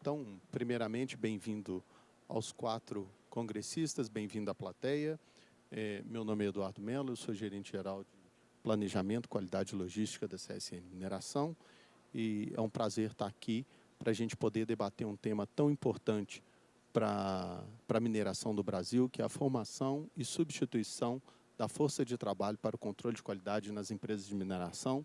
Então, primeiramente, bem-vindo aos 4 congressistas, bem-vindo à plateia. Meu nome é Eduardo Mello, eu sou gerente-geral de Planejamento, Qualidade e Logística da CSN Mineração, e é um prazer estar aqui para a gente poder debater um tema tão importante para a mineração do Brasil, que é a formação e substituição da força de trabalho para o controle de qualidade nas empresas de mineração,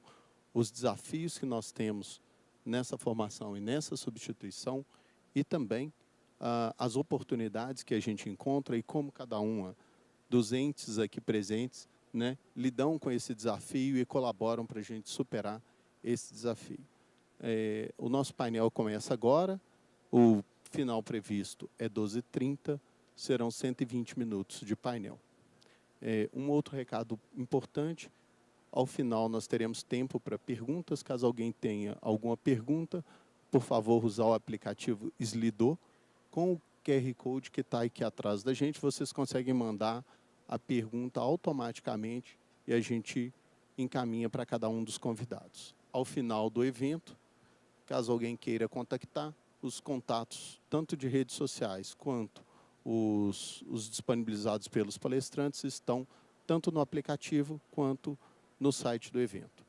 os desafios que nós temos nessa formação e nessa substituição, e também as oportunidades que a gente encontra e como cada uma dos entes aqui presentes, né, lidam com esse desafio e colaboram para a gente superar esse desafio. O nosso painel começa agora, o final previsto é 12h30, serão 120 minutos de painel. Um outro recado importante: ao final nós teremos tempo para perguntas. Caso alguém tenha alguma pergunta, por favor, usar o aplicativo Slido. Com o QR Code que está aqui atrás da gente, vocês conseguem mandar a pergunta automaticamente e a gente encaminha para cada um dos convidados. Ao final do evento, caso alguém queira contactar, os contatos, tanto de redes sociais quanto os disponibilizados pelos palestrantes, estão tanto no aplicativo quanto no site do evento.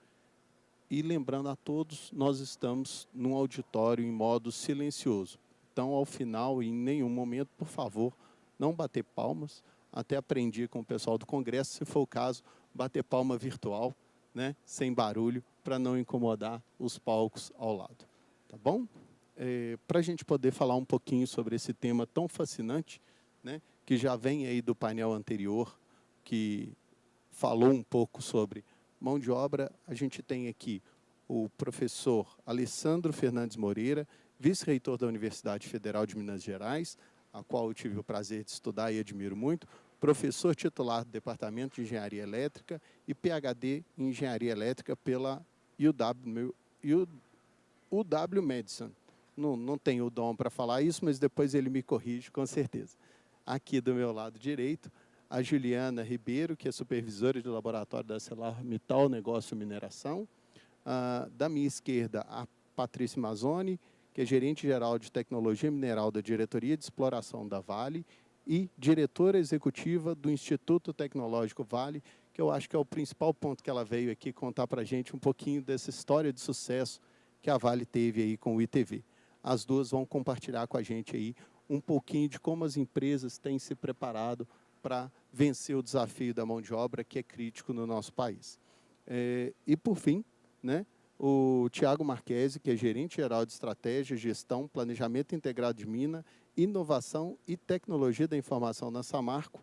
E lembrando a todos, nós estamos num auditório em modo silencioso. Então, ao final, em nenhum momento, por favor, não bater palmas. Até aprendi com o pessoal do Congresso, se for o caso, bater palma virtual, né, sem barulho, para não incomodar os palcos ao lado. Tá bom? Para a gente poder falar um pouquinho sobre esse tema tão fascinante, né, que já vem aí do painel anterior, que falou um pouco sobre mão de obra, a gente tem aqui o professor Alessandro Fernandes Moreira, vice-reitor da Universidade Federal de Minas Gerais, a qual eu tive o prazer de estudar e admiro muito, professor titular do Departamento de Engenharia Elétrica e PhD em Engenharia Elétrica pela UW Madison. Não tenho o dom para falar isso, mas depois ele me corrige, com certeza. Aqui do meu lado direito, a Juliana Ribeiro, que é supervisora de laboratório da ArcelorMittal Negócio Mineração. Da minha esquerda, a Patrícia Mazzoni, que é gerente-geral de tecnologia mineral da Diretoria de Exploração da Vale e diretora executiva do Instituto Tecnológico Vale, que eu acho que é o principal ponto que ela veio aqui contar para a gente um pouquinho dessa história de sucesso que a Vale teve aí com o ITV. As duas vão compartilhar com a gente aí um pouquinho de como as empresas têm se preparado para vencer o desafio da mão de obra, que é crítico no nosso país. E, por fim, né, o Tiago Marquesi, que é gerente-geral de Estratégia, Gestão, Planejamento Integrado de Mina, Inovação e Tecnologia da Informação na Samarco,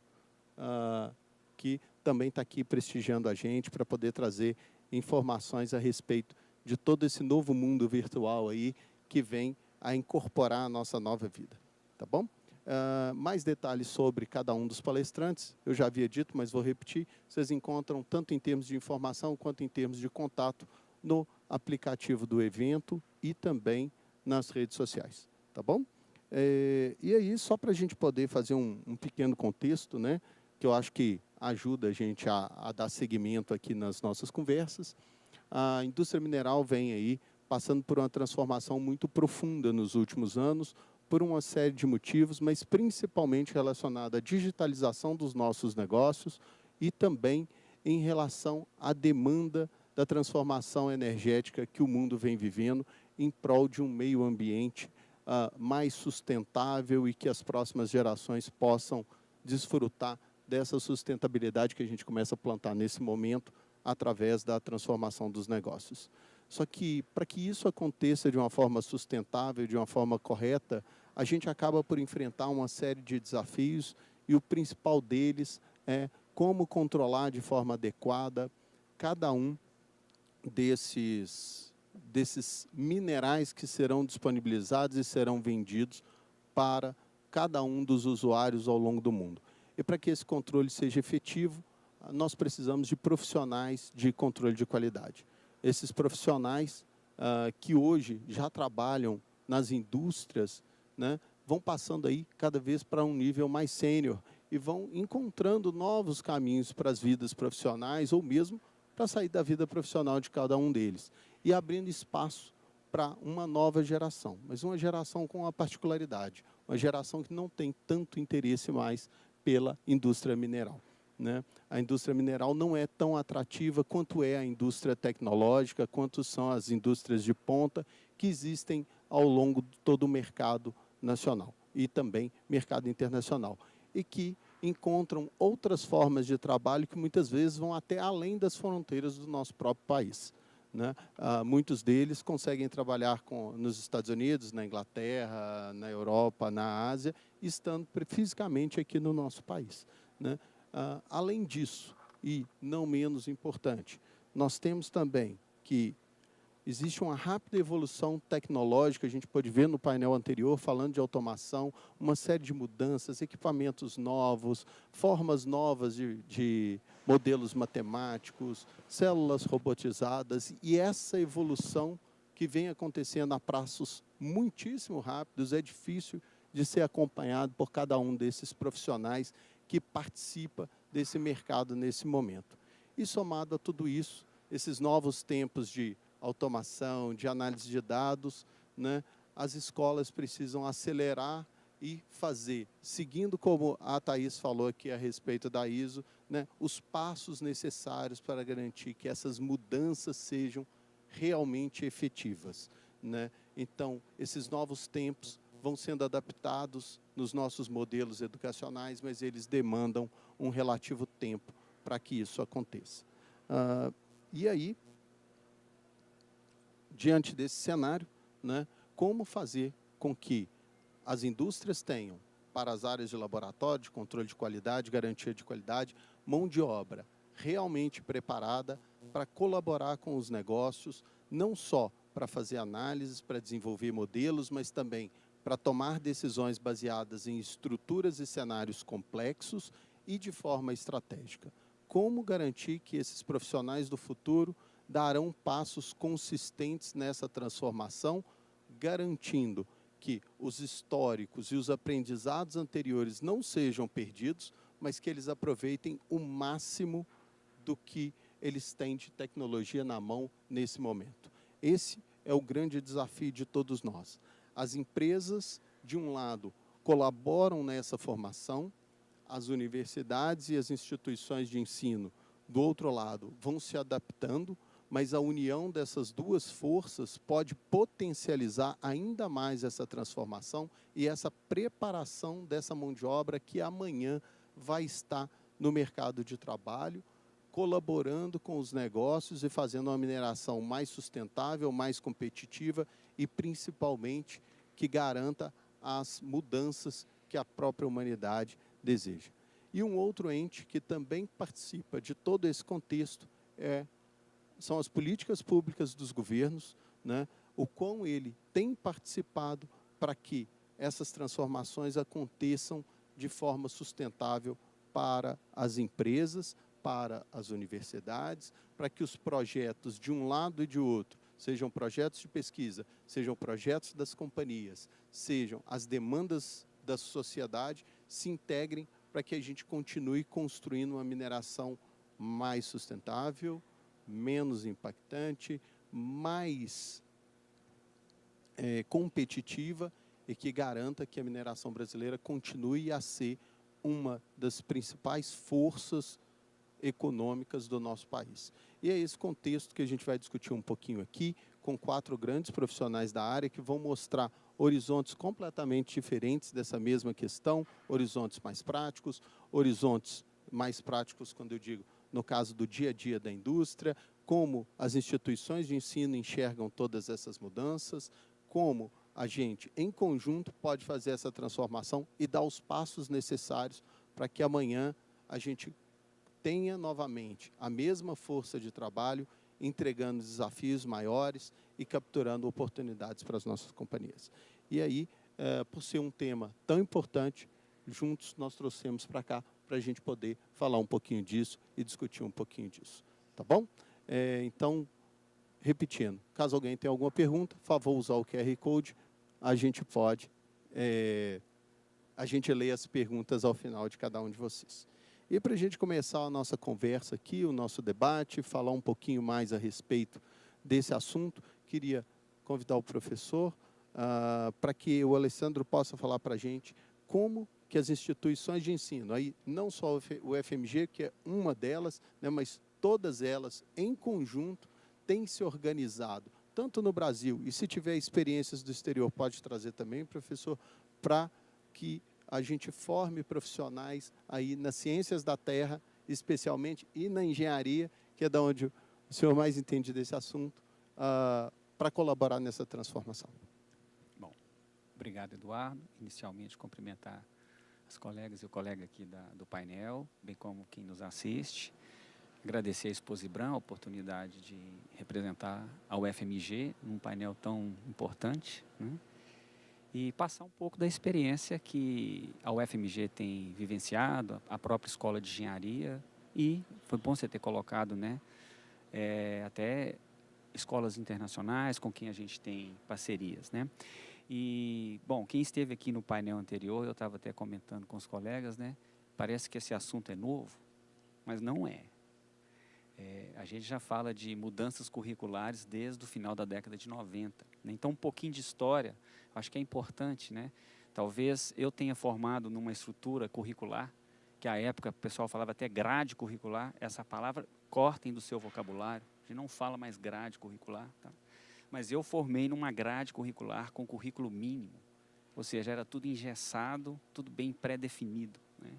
que também está aqui prestigiando a gente para poder trazer informações a respeito de todo esse novo mundo virtual aí que vem a incorporar a nossa nova vida. Tá bom? Mais detalhes sobre cada um dos palestrantes, eu já havia dito, mas vou repetir, vocês encontram tanto em termos de informação quanto em termos de contato no aplicativo do evento e também nas redes sociais, tá bom? E aí, só para a gente poder fazer um pequeno contexto, né, que eu acho que ajuda a gente a dar seguimento aqui nas nossas conversas, a indústria mineral vem aí passando por uma transformação muito profunda nos últimos anos, por uma série de motivos, mas principalmente relacionada à digitalização dos nossos negócios e também em relação à demanda da transformação energética que o mundo vem vivendo em prol de um meio ambiente mais sustentável e que as próximas gerações possam desfrutar dessa sustentabilidade que a gente começa a plantar nesse momento através da transformação dos negócios. Só que, para que isso aconteça de uma forma sustentável, de uma forma correta, a gente acaba por enfrentar uma série de desafios e o principal deles é como controlar de forma adequada cada um desses minerais que serão disponibilizados e serão vendidos para cada um dos usuários ao longo do mundo. E para que esse controle seja efetivo, nós precisamos de profissionais de controle de qualidade. Esses profissionais que hoje já trabalham nas indústrias, né, vão passando aí cada vez para um nível mais sênior e vão encontrando novos caminhos para as vidas profissionais ou mesmo para sair da vida profissional de cada um deles e abrindo espaço para uma nova geração, mas uma geração com uma particularidade, uma geração que não tem tanto interesse mais pela indústria mineral, né? A indústria mineral não é tão atrativa quanto é a indústria tecnológica, quanto são as indústrias de ponta que existem ao longo de todo o mercado nacional e também mercado internacional, e que encontram outras formas de trabalho que muitas vezes vão até além das fronteiras do nosso próprio país, né? Muitos deles conseguem trabalhar nos Estados Unidos, na Inglaterra, na Europa, na Ásia, estando fisicamente aqui no nosso país, né? Além disso, e não menos importante, nós temos também que existe uma rápida evolução tecnológica, a gente pode ver no painel anterior, falando de automação, uma série de mudanças, equipamentos novos, formas novas de modelos matemáticos, células robotizadas, e essa evolução que vem acontecendo a prazos muitíssimo rápidos, é difícil de ser acompanhado por cada um desses profissionais que participa desse mercado nesse momento. E somado a tudo isso, esses novos tempos de automação, de análise de dados, né, as escolas precisam acelerar e fazer, seguindo como a Thaís falou aqui a respeito da ISO, né, os passos necessários para garantir que essas mudanças sejam realmente efetivas, né? Então, esses novos tempos vão sendo adaptados nos nossos modelos educacionais, mas eles demandam um relativo tempo para que isso aconteça. E aí, diante desse cenário, né, como fazer com que as indústrias tenham, para as áreas de laboratório, de controle de qualidade, garantia de qualidade, mão de obra realmente preparada para colaborar com os negócios, não só para fazer análises, para desenvolver modelos, mas também para tomar decisões baseadas em estruturas e cenários complexos e de forma estratégica. Como garantir que esses profissionais do futuro darão passos consistentes nessa transformação, garantindo que os históricos e os aprendizados anteriores não sejam perdidos, mas que eles aproveitem o máximo do que eles têm de tecnologia na mão nesse momento. Esse é o grande desafio de todos nós. As empresas, de um lado, colaboram nessa formação, as universidades e as instituições de ensino, do outro lado, vão se adaptando, mas a união dessas duas forças pode potencializar ainda mais essa transformação e essa preparação dessa mão de obra que amanhã vai estar no mercado de trabalho, colaborando com os negócios e fazendo uma mineração mais sustentável, mais competitiva e, principalmente, que garanta as mudanças que a própria humanidade deseja. E um outro ente que também participa de todo esse contexto são as políticas públicas dos governos, né? O quão ele tem participado para que essas transformações aconteçam de forma sustentável para as empresas, para as universidades, para que os projetos de um lado e de outro, sejam projetos de pesquisa, sejam projetos das companhias, sejam as demandas da sociedade, se integrem para que a gente continue construindo uma mineração mais sustentável, menos impactante, mais competitiva e que garanta que a mineração brasileira continue a ser uma das principais forças econômicas do nosso país. E é esse contexto que a gente vai discutir um pouquinho aqui, com 4 grandes profissionais da área que vão mostrar horizontes completamente diferentes dessa mesma questão, horizontes mais práticos quando eu digo no caso do dia a dia da indústria, como as instituições de ensino enxergam todas essas mudanças, como a gente, em conjunto, pode fazer essa transformação e dar os passos necessários para que amanhã a gente tenha novamente a mesma força de trabalho, entregando desafios maiores e capturando oportunidades para as nossas companhias. E aí, por ser um tema tão importante, juntos nós trouxemos para cá para a gente poder falar um pouquinho disso e discutir um pouquinho disso. Tá bom? Então, repetindo, caso alguém tenha alguma pergunta, por favor, usar o QR Code, a gente pode, a gente lê as perguntas ao final de cada um de vocês. E para a gente começar a nossa conversa aqui, o nosso debate, falar um pouquinho mais a respeito desse assunto, queria convidar o professor para que o Alessandro possa falar para a gente como que as instituições de ensino, aí não só o FMG, que é uma delas, né, mas todas elas, em conjunto, têm se organizado, tanto no Brasil, e se tiver experiências do exterior, pode trazer também, professor, para que a gente forme profissionais aí nas ciências da terra, especialmente, e na engenharia, que é da onde o senhor mais entende desse assunto, para colaborar nessa transformação. Bom, obrigado, Eduardo. Inicialmente, cumprimentar as colegas e o colega aqui do painel, bem como quem nos assiste. Agradecer a Exposibram a oportunidade de representar a UFMG num painel tão importante, né? E passar um pouco da experiência que a UFMG tem vivenciado, a própria Escola de Engenharia, e foi bom você ter colocado, né, até escolas internacionais com quem a gente tem parcerias, né? E, bom, quem esteve aqui no painel anterior, eu estava até comentando com os colegas, né, parece que esse assunto é novo, mas não é. A gente já fala de mudanças curriculares desde o final da década de 90. Né? Então, um pouquinho de história, acho que é importante, né? Talvez eu tenha formado numa estrutura curricular, que à época o pessoal falava até grade curricular, essa palavra cortem do seu vocabulário, a gente não fala mais grade curricular, tá? Mas eu formei numa grade curricular com currículo mínimo, ou seja, era tudo engessado, tudo bem pré-definido, né?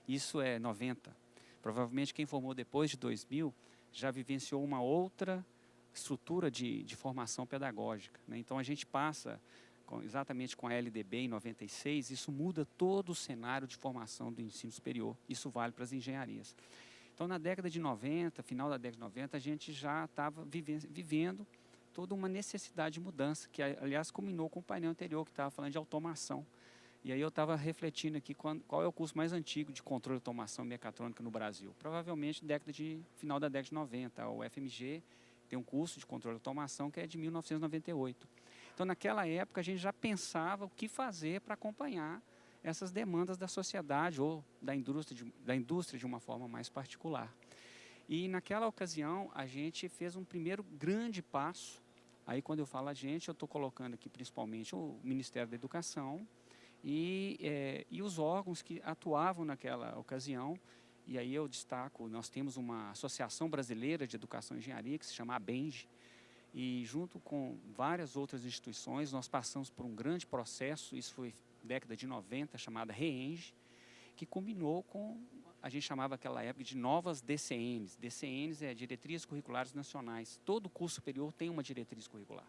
Isso é 90. Provavelmente quem formou depois de 2000 já vivenciou uma outra estrutura de formação pedagógica, né? Então a gente passa, exatamente com a LDB em 96, isso muda todo o cenário de formação do ensino superior, isso vale para as engenharias. Então na década de 90, final da década de 90, a gente já estava vivendo toda uma necessidade de mudança, que aliás culminou com o painel anterior, que estava falando de automação. E aí eu estava refletindo aqui qual é o curso mais antigo de controle de automação mecatrônica no Brasil. Provavelmente final da década de 90. O FMG tem um curso de controle de automação que é de 1998. Então, naquela época, a gente já pensava o que fazer para acompanhar essas demandas da sociedade ou da indústria de uma forma mais particular. E naquela ocasião, a gente fez um primeiro grande passo. Aí, quando eu falo a gente, eu estou colocando aqui principalmente o Ministério da Educação, e os órgãos que atuavam naquela ocasião. E aí eu destaco, nós temos uma Associação Brasileira de Educação e Engenharia, que se chama ABENGE, e junto com várias outras instituições, nós passamos por um grande processo, isso foi década de 90, chamada REENGE, que culminou com, a gente chamava aquela época de novas DCNs. DCNs é Diretrizes Curriculares Nacionais. Todo curso superior tem uma diretriz curricular.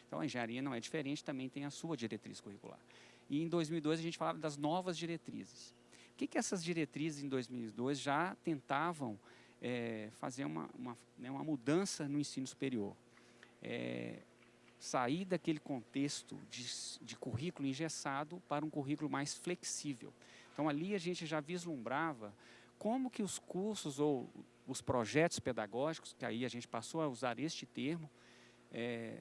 Então a engenharia não é diferente, também tem a sua diretriz curricular. E em 2002 a gente falava das novas diretrizes. O que essas diretrizes em 2002 já tentavam fazer uma mudança no ensino superior? Sair daquele contexto de currículo engessado para um currículo mais flexível. Então ali a gente já vislumbrava como que os cursos ou os projetos pedagógicos, que aí a gente passou a usar este termo,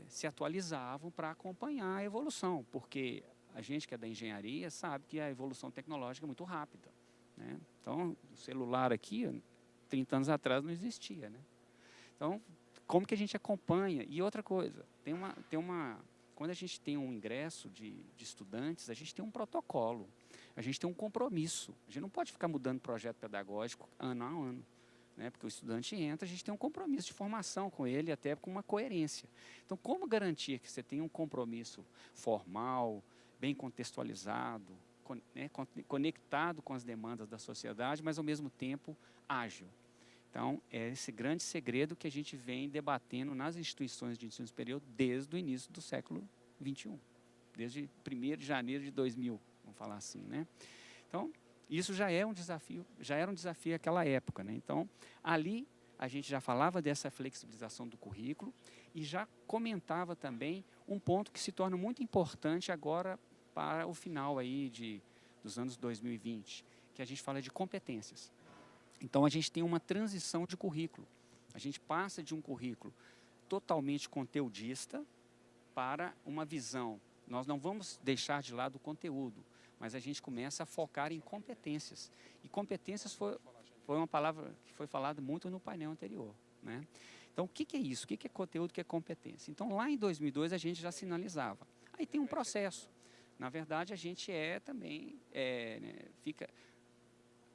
se atualizavam para acompanhar a evolução, porque a gente que é da engenharia sabe que a evolução tecnológica é muito rápida, né? Então, o celular aqui, 30 anos atrás, não existia, né? Então, como que a gente acompanha? E outra coisa, quando a gente tem um ingresso de estudantes, a gente tem um protocolo, a gente tem um compromisso. A gente não pode ficar mudando projeto pedagógico ano a ano, né? Porque o estudante entra, a gente tem um compromisso de formação com ele, até com uma coerência. Então, como garantir que você tenha um compromisso formal, bem contextualizado, conectado com as demandas da sociedade, mas ao mesmo tempo ágil? Então, é esse grande segredo que a gente vem debatendo nas instituições de ensino superior desde o início do século XXI, desde 1º de janeiro de 2000, vamos falar assim, né? Então, isso já era um desafio naquela época, né? Então, ali a gente já falava dessa flexibilização do currículo e já comentava também um ponto que se torna muito importante agora para o final aí dos anos 2020, que a gente fala de competências. Então, a gente tem uma transição de currículo. A gente passa de um currículo totalmente conteudista para uma visão. Nós não vamos deixar de lado o conteúdo, mas a gente começa a focar em competências. E competências foi uma palavra que foi falada muito no painel anterior, né? Então, o que é isso? O que é conteúdo, o que é competência? Então, lá em 2002, a gente já sinalizava. Aí tem um processo. Na verdade, a gente também, né, fica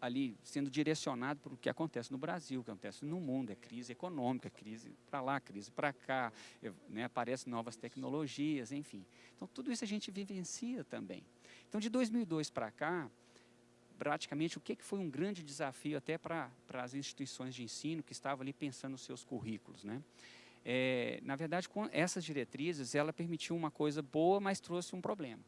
ali sendo direcionado para o que acontece no Brasil, o que acontece no mundo, é crise econômica, crise para lá, crise para cá, né, aparecem novas tecnologias, enfim. Então, tudo isso a gente vivencia também. Então, de 2002 para cá, praticamente, o que foi um grande desafio até para as instituições de ensino que estavam ali pensando nos seus currículos, né? Na verdade, com essas diretrizes, ela permitiu uma coisa boa, mas trouxe um problema,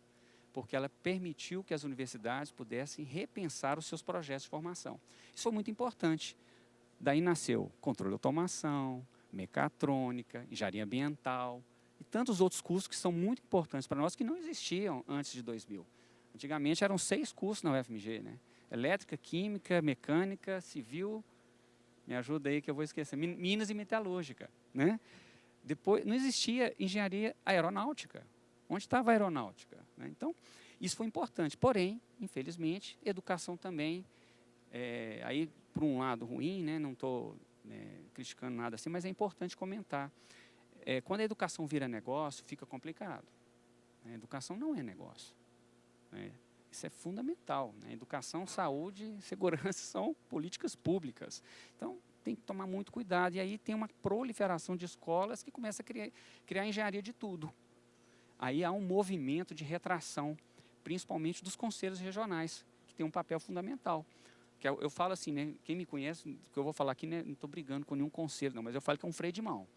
porque ela permitiu que as universidades pudessem repensar os seus projetos de formação. Isso foi muito importante. Daí nasceu controle de automação, mecatrônica, engenharia ambiental e tantos outros cursos que são muito importantes para nós que não existiam antes de 2000. Antigamente eram 6 cursos na UFMG, né? Elétrica, química, mecânica, civil, me ajuda aí que eu vou esquecer, Minas e metalúrgica, né? Depois não existia engenharia aeronáutica. Onde estava a aeronáutica? Né? Então, isso foi importante. Porém, infelizmente, educação também, aí por um lado ruim, né? Não estou criticando nada assim, mas é importante comentar. Quando a educação vira negócio, fica complicado. A educação não é negócio. Isso é fundamental. Né? Educação, saúde, segurança são políticas públicas. Então, tem que tomar muito cuidado. E aí tem uma proliferação de escolas que começa a criar engenharia de tudo. Aí há um movimento de retração, principalmente dos conselhos regionais, que tem um papel fundamental. Que eu falo assim, né, quem me conhece, o que eu vou falar aqui, né, não estou brigando com nenhum conselho, não, mas eu falo que é um freio de mão.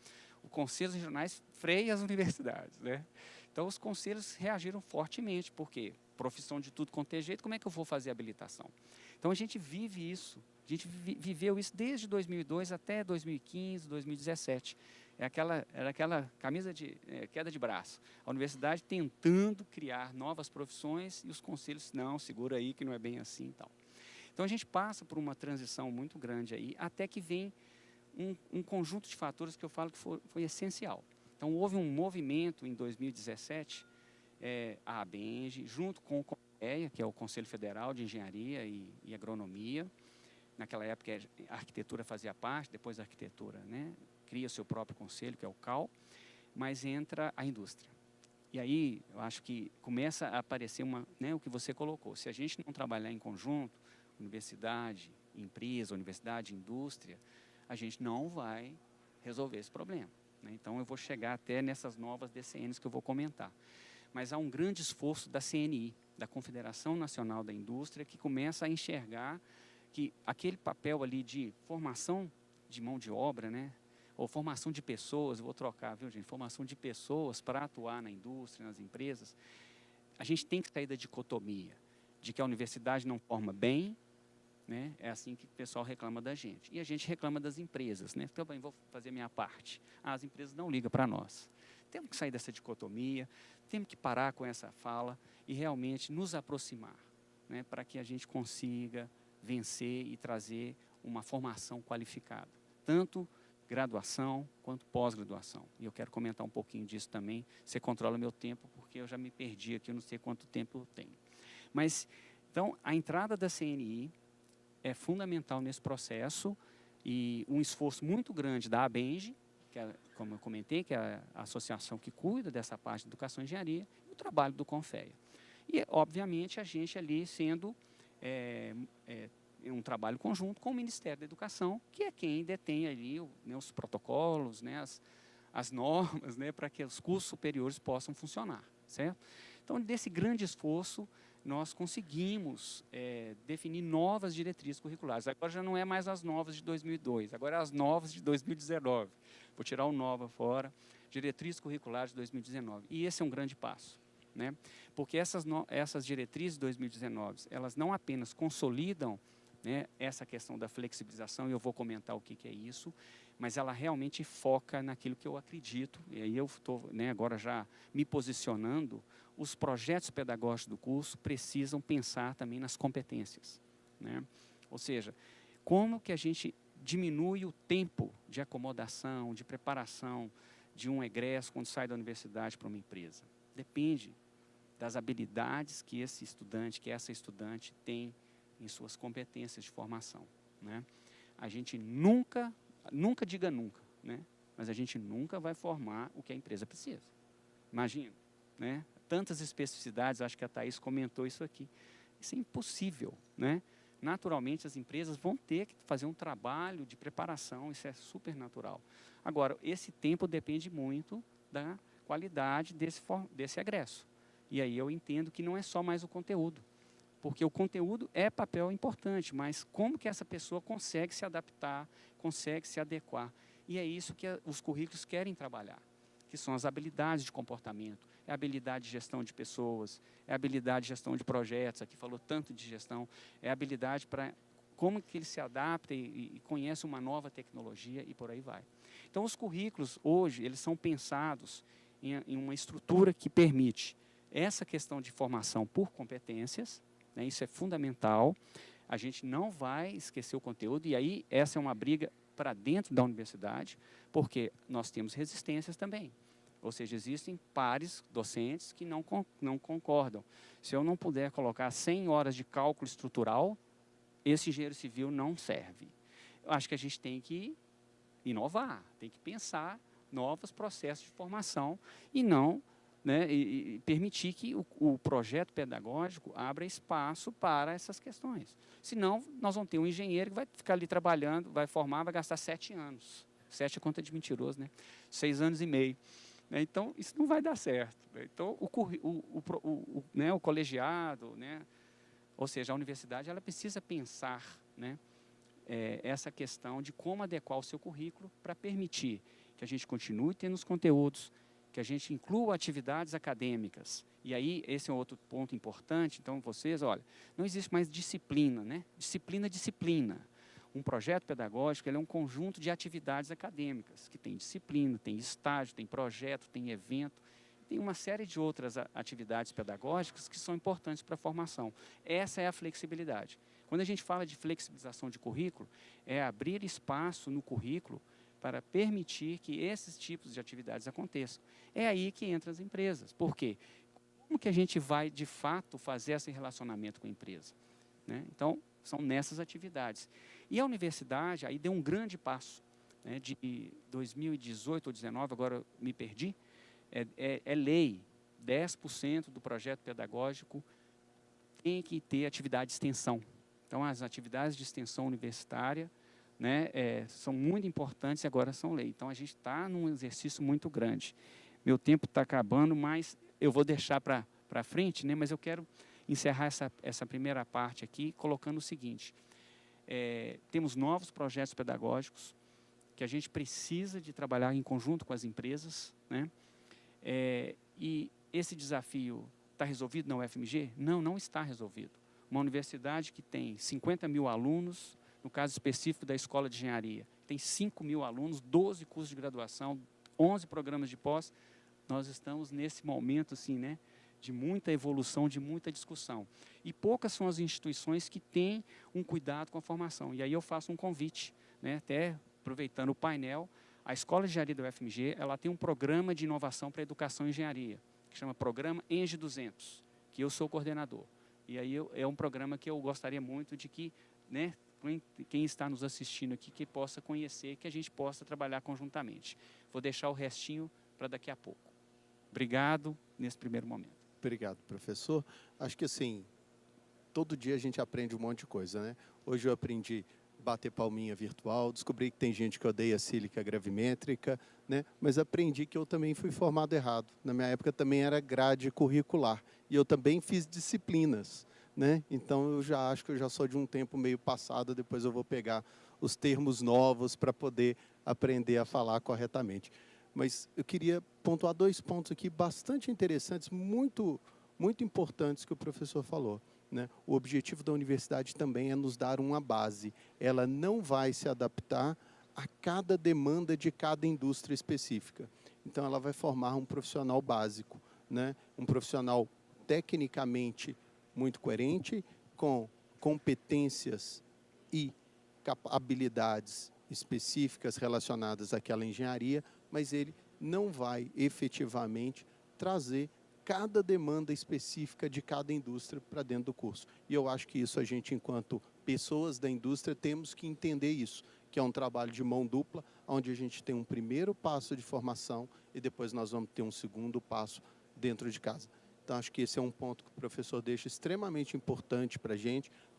Os conselhos regionais freiam as universidades. Né? Então, os conselhos reagiram fortemente, porque profissão de tudo quanto é jeito, como é que eu vou fazer a habilitação? Então, a gente vive isso, a gente viveu isso desde 2002 até 2015, 2017. Era aquela camisa de queda de braço. A universidade tentando criar novas profissões e os conselhos, não, segura aí que não é bem assim e tal. Então, a gente passa por uma transição muito grande aí, até que vem um conjunto de fatores que eu falo que foi essencial. Então, houve um movimento em 2017, a ABENGE, junto com o CONFEA, que é o Conselho Federal de Engenharia e Agronomia. Naquela época, a arquitetura fazia parte, depois a arquitetura, né, cria o seu próprio conselho, que é o CAL, mas entra a indústria. E aí, eu acho que começa a aparecer o que você colocou. Se a gente não trabalhar em conjunto, universidade, empresa, universidade, indústria, a gente não vai resolver esse problema. Né? Então, eu vou chegar até nessas novas DCNs que eu vou comentar. Mas há um grande esforço da CNI, da Confederação Nacional da Indústria, que começa a enxergar que aquele papel ali de formação de mão de obra, né, ou formação de pessoas, eu vou trocar, viu, gente? Formação de pessoas para atuar na indústria, nas empresas, a gente tem que sair da dicotomia de que a universidade não forma bem, né? É assim que o pessoal reclama da gente. E a gente reclama das empresas, né? Então, bem, vou fazer minha parte. As empresas não ligam para nós. Temos que sair dessa dicotomia, temos que parar com essa fala e realmente nos aproximar, né? Para que a gente consiga vencer e trazer uma formação qualificada, tanto graduação quanto pós-graduação. E eu quero comentar um pouquinho disso também. Você controla meu tempo, porque eu já me perdi aqui, eu não sei quanto tempo eu tenho. Mas, então, a entrada da CNI é fundamental nesse processo e um esforço muito grande da ABENGE, que é, como eu comentei, que é a associação que cuida dessa parte de educação e engenharia, e o trabalho do CONFEA. E, obviamente, a gente ali sendo um trabalho conjunto com o Ministério da Educação, que é quem detém ali os protocolos, né, as normas, né, para que os cursos superiores possam funcionar, certo? Então, desse grande esforço, nós conseguimos definir novas diretrizes curriculares. Agora já não é mais as novas de 2002, agora é as novas de 2019. Vou tirar o nova fora, diretrizes curriculares de 2019. E esse é um grande passo, né? Porque essas diretrizes de 2019, elas não apenas consolidam, né, essa questão da flexibilização, e eu vou comentar o que é isso, mas ela realmente foca naquilo que eu acredito, e aí eu estou, né, agora já me posicionando. Os projetos pedagógicos do curso precisam pensar também nas competências, né? Ou seja, como que a gente diminui o tempo de acomodação, de preparação de um egresso quando sai da universidade para uma empresa. Depende das habilidades que esse estudante, que essa estudante tem em suas competências de formação, né? A gente nunca diga nunca, né? mas a gente nunca vai formar o que a empresa precisa. Imagina, né? Tantas especificidades, acho que a Thaís comentou isso aqui. Isso é impossível, né? Naturalmente, as empresas vão ter que fazer um trabalho de preparação, isso é super natural. Agora, esse tempo depende muito da qualidade desse egresso. E aí eu entendo que não é só mais o conteúdo, porque o conteúdo é papel importante, mas como que essa pessoa consegue se adaptar, consegue se adequar? E é isso que os currículos querem trabalhar, que são as habilidades de comportamento, é a habilidade de gestão de pessoas, é a habilidade de gestão de projetos, aqui falou tanto de gestão, é a habilidade para como que ele se adapta e conhece uma nova tecnologia e por aí vai. Então, os currículos, hoje, eles são pensados em uma estrutura que permite essa questão de formação por competências, né, isso é fundamental, a gente não vai esquecer o conteúdo, e aí essa é uma briga para dentro da universidade, porque nós temos resistências também. Ou seja, existem pares docentes que não concordam. Se eu não puder colocar 100 horas de cálculo estrutural, esse engenheiro civil não serve. Eu acho que a gente tem que inovar, tem que pensar novos processos de formação e não, né, e permitir que o projeto pedagógico abra espaço para essas questões. Senão, nós vamos ter um engenheiro que vai ficar ali trabalhando, vai formar, vai gastar 7 anos. 7 é conta de mentiroso, né? 6 anos e meio. Então, isso não vai dar certo. Então, o colegiado, né, ou seja, a universidade, ela precisa pensar, né, essa questão de como adequar o seu currículo para permitir que a gente continue tendo os conteúdos, que a gente inclua atividades acadêmicas. E aí, esse é um outro ponto importante. Então, vocês, olha, não existe mais disciplina, né? Disciplina. Um projeto pedagógico ele é um conjunto de atividades acadêmicas, que tem disciplina, tem estágio, tem projeto, tem evento, tem uma série de outras atividades pedagógicas que são importantes para a formação. Essa é a flexibilidade. Quando a gente fala de flexibilização de currículo, é abrir espaço no currículo para permitir que esses tipos de atividades aconteçam. É aí que entram as empresas. Por quê? Como que a gente vai, de fato, fazer esse relacionamento com a empresa? Né? Então, são nessas atividades. E a universidade aí deu um grande passo, né, de 2018 ou 2019, agora eu me perdi, é lei, 10% do projeto pedagógico tem que ter atividade de extensão. Então, as atividades de extensão universitária, né, são muito importantes e agora são lei. Então, a gente está num exercício muito grande. Meu tempo está acabando, mas eu vou deixar para frente, né, mas eu quero encerrar essa primeira parte aqui colocando o seguinte. Temos novos projetos pedagógicos que a gente precisa de trabalhar em conjunto com as empresas, né? E esse desafio está resolvido na UFMG? Não, não está resolvido. Uma universidade que tem 50 mil alunos, no caso específico da Escola de Engenharia, tem 5 mil alunos, 12 cursos de graduação, 11 programas de pós, nós estamos nesse momento, assim, né, de muita evolução, de muita discussão. E poucas são as instituições que têm um cuidado com a formação. E aí eu faço um convite, né, até aproveitando o painel, a Escola de Engenharia da UFMG, ela tem um programa de inovação para educação e engenharia, que chama Programa ENGE 200, que eu sou coordenador. E aí é um programa que eu gostaria muito de que, né, quem está nos assistindo aqui, que possa conhecer, que a gente possa trabalhar conjuntamente. Vou deixar o restinho para daqui a pouco. Obrigado nesse primeiro momento. Obrigado, professor. Acho que assim, todo dia a gente aprende um monte de coisa, né? Hoje eu aprendi bater palminha virtual, descobri que tem gente que odeia sílica gravimétrica, né? Mas aprendi que eu também fui formado errado. Na minha época também era grade curricular e eu também fiz disciplinas, né? Então eu já acho que eu já sou de um tempo meio passado, depois eu vou pegar os termos novos para poder aprender a falar corretamente. Mas eu queria pontuar 2 pontos aqui bastante interessantes, muito importantes que o professor falou, né? O objetivo da universidade também é nos dar uma base. Ela não vai se adaptar a cada demanda de cada indústria específica. Então, ela vai formar um profissional básico, né? Um profissional tecnicamente muito coerente, com competências e habilidades específicas relacionadas àquela engenharia, mas ele não vai efetivamente trazer cada demanda específica de cada indústria para dentro do curso. E eu acho que isso a gente, enquanto pessoas da indústria, temos que entender isso, que é um trabalho de mão dupla, onde a gente tem um primeiro passo de formação e depois nós vamos ter um segundo passo dentro de casa. Então, acho que esse é um ponto que o professor deixa extremamente importante para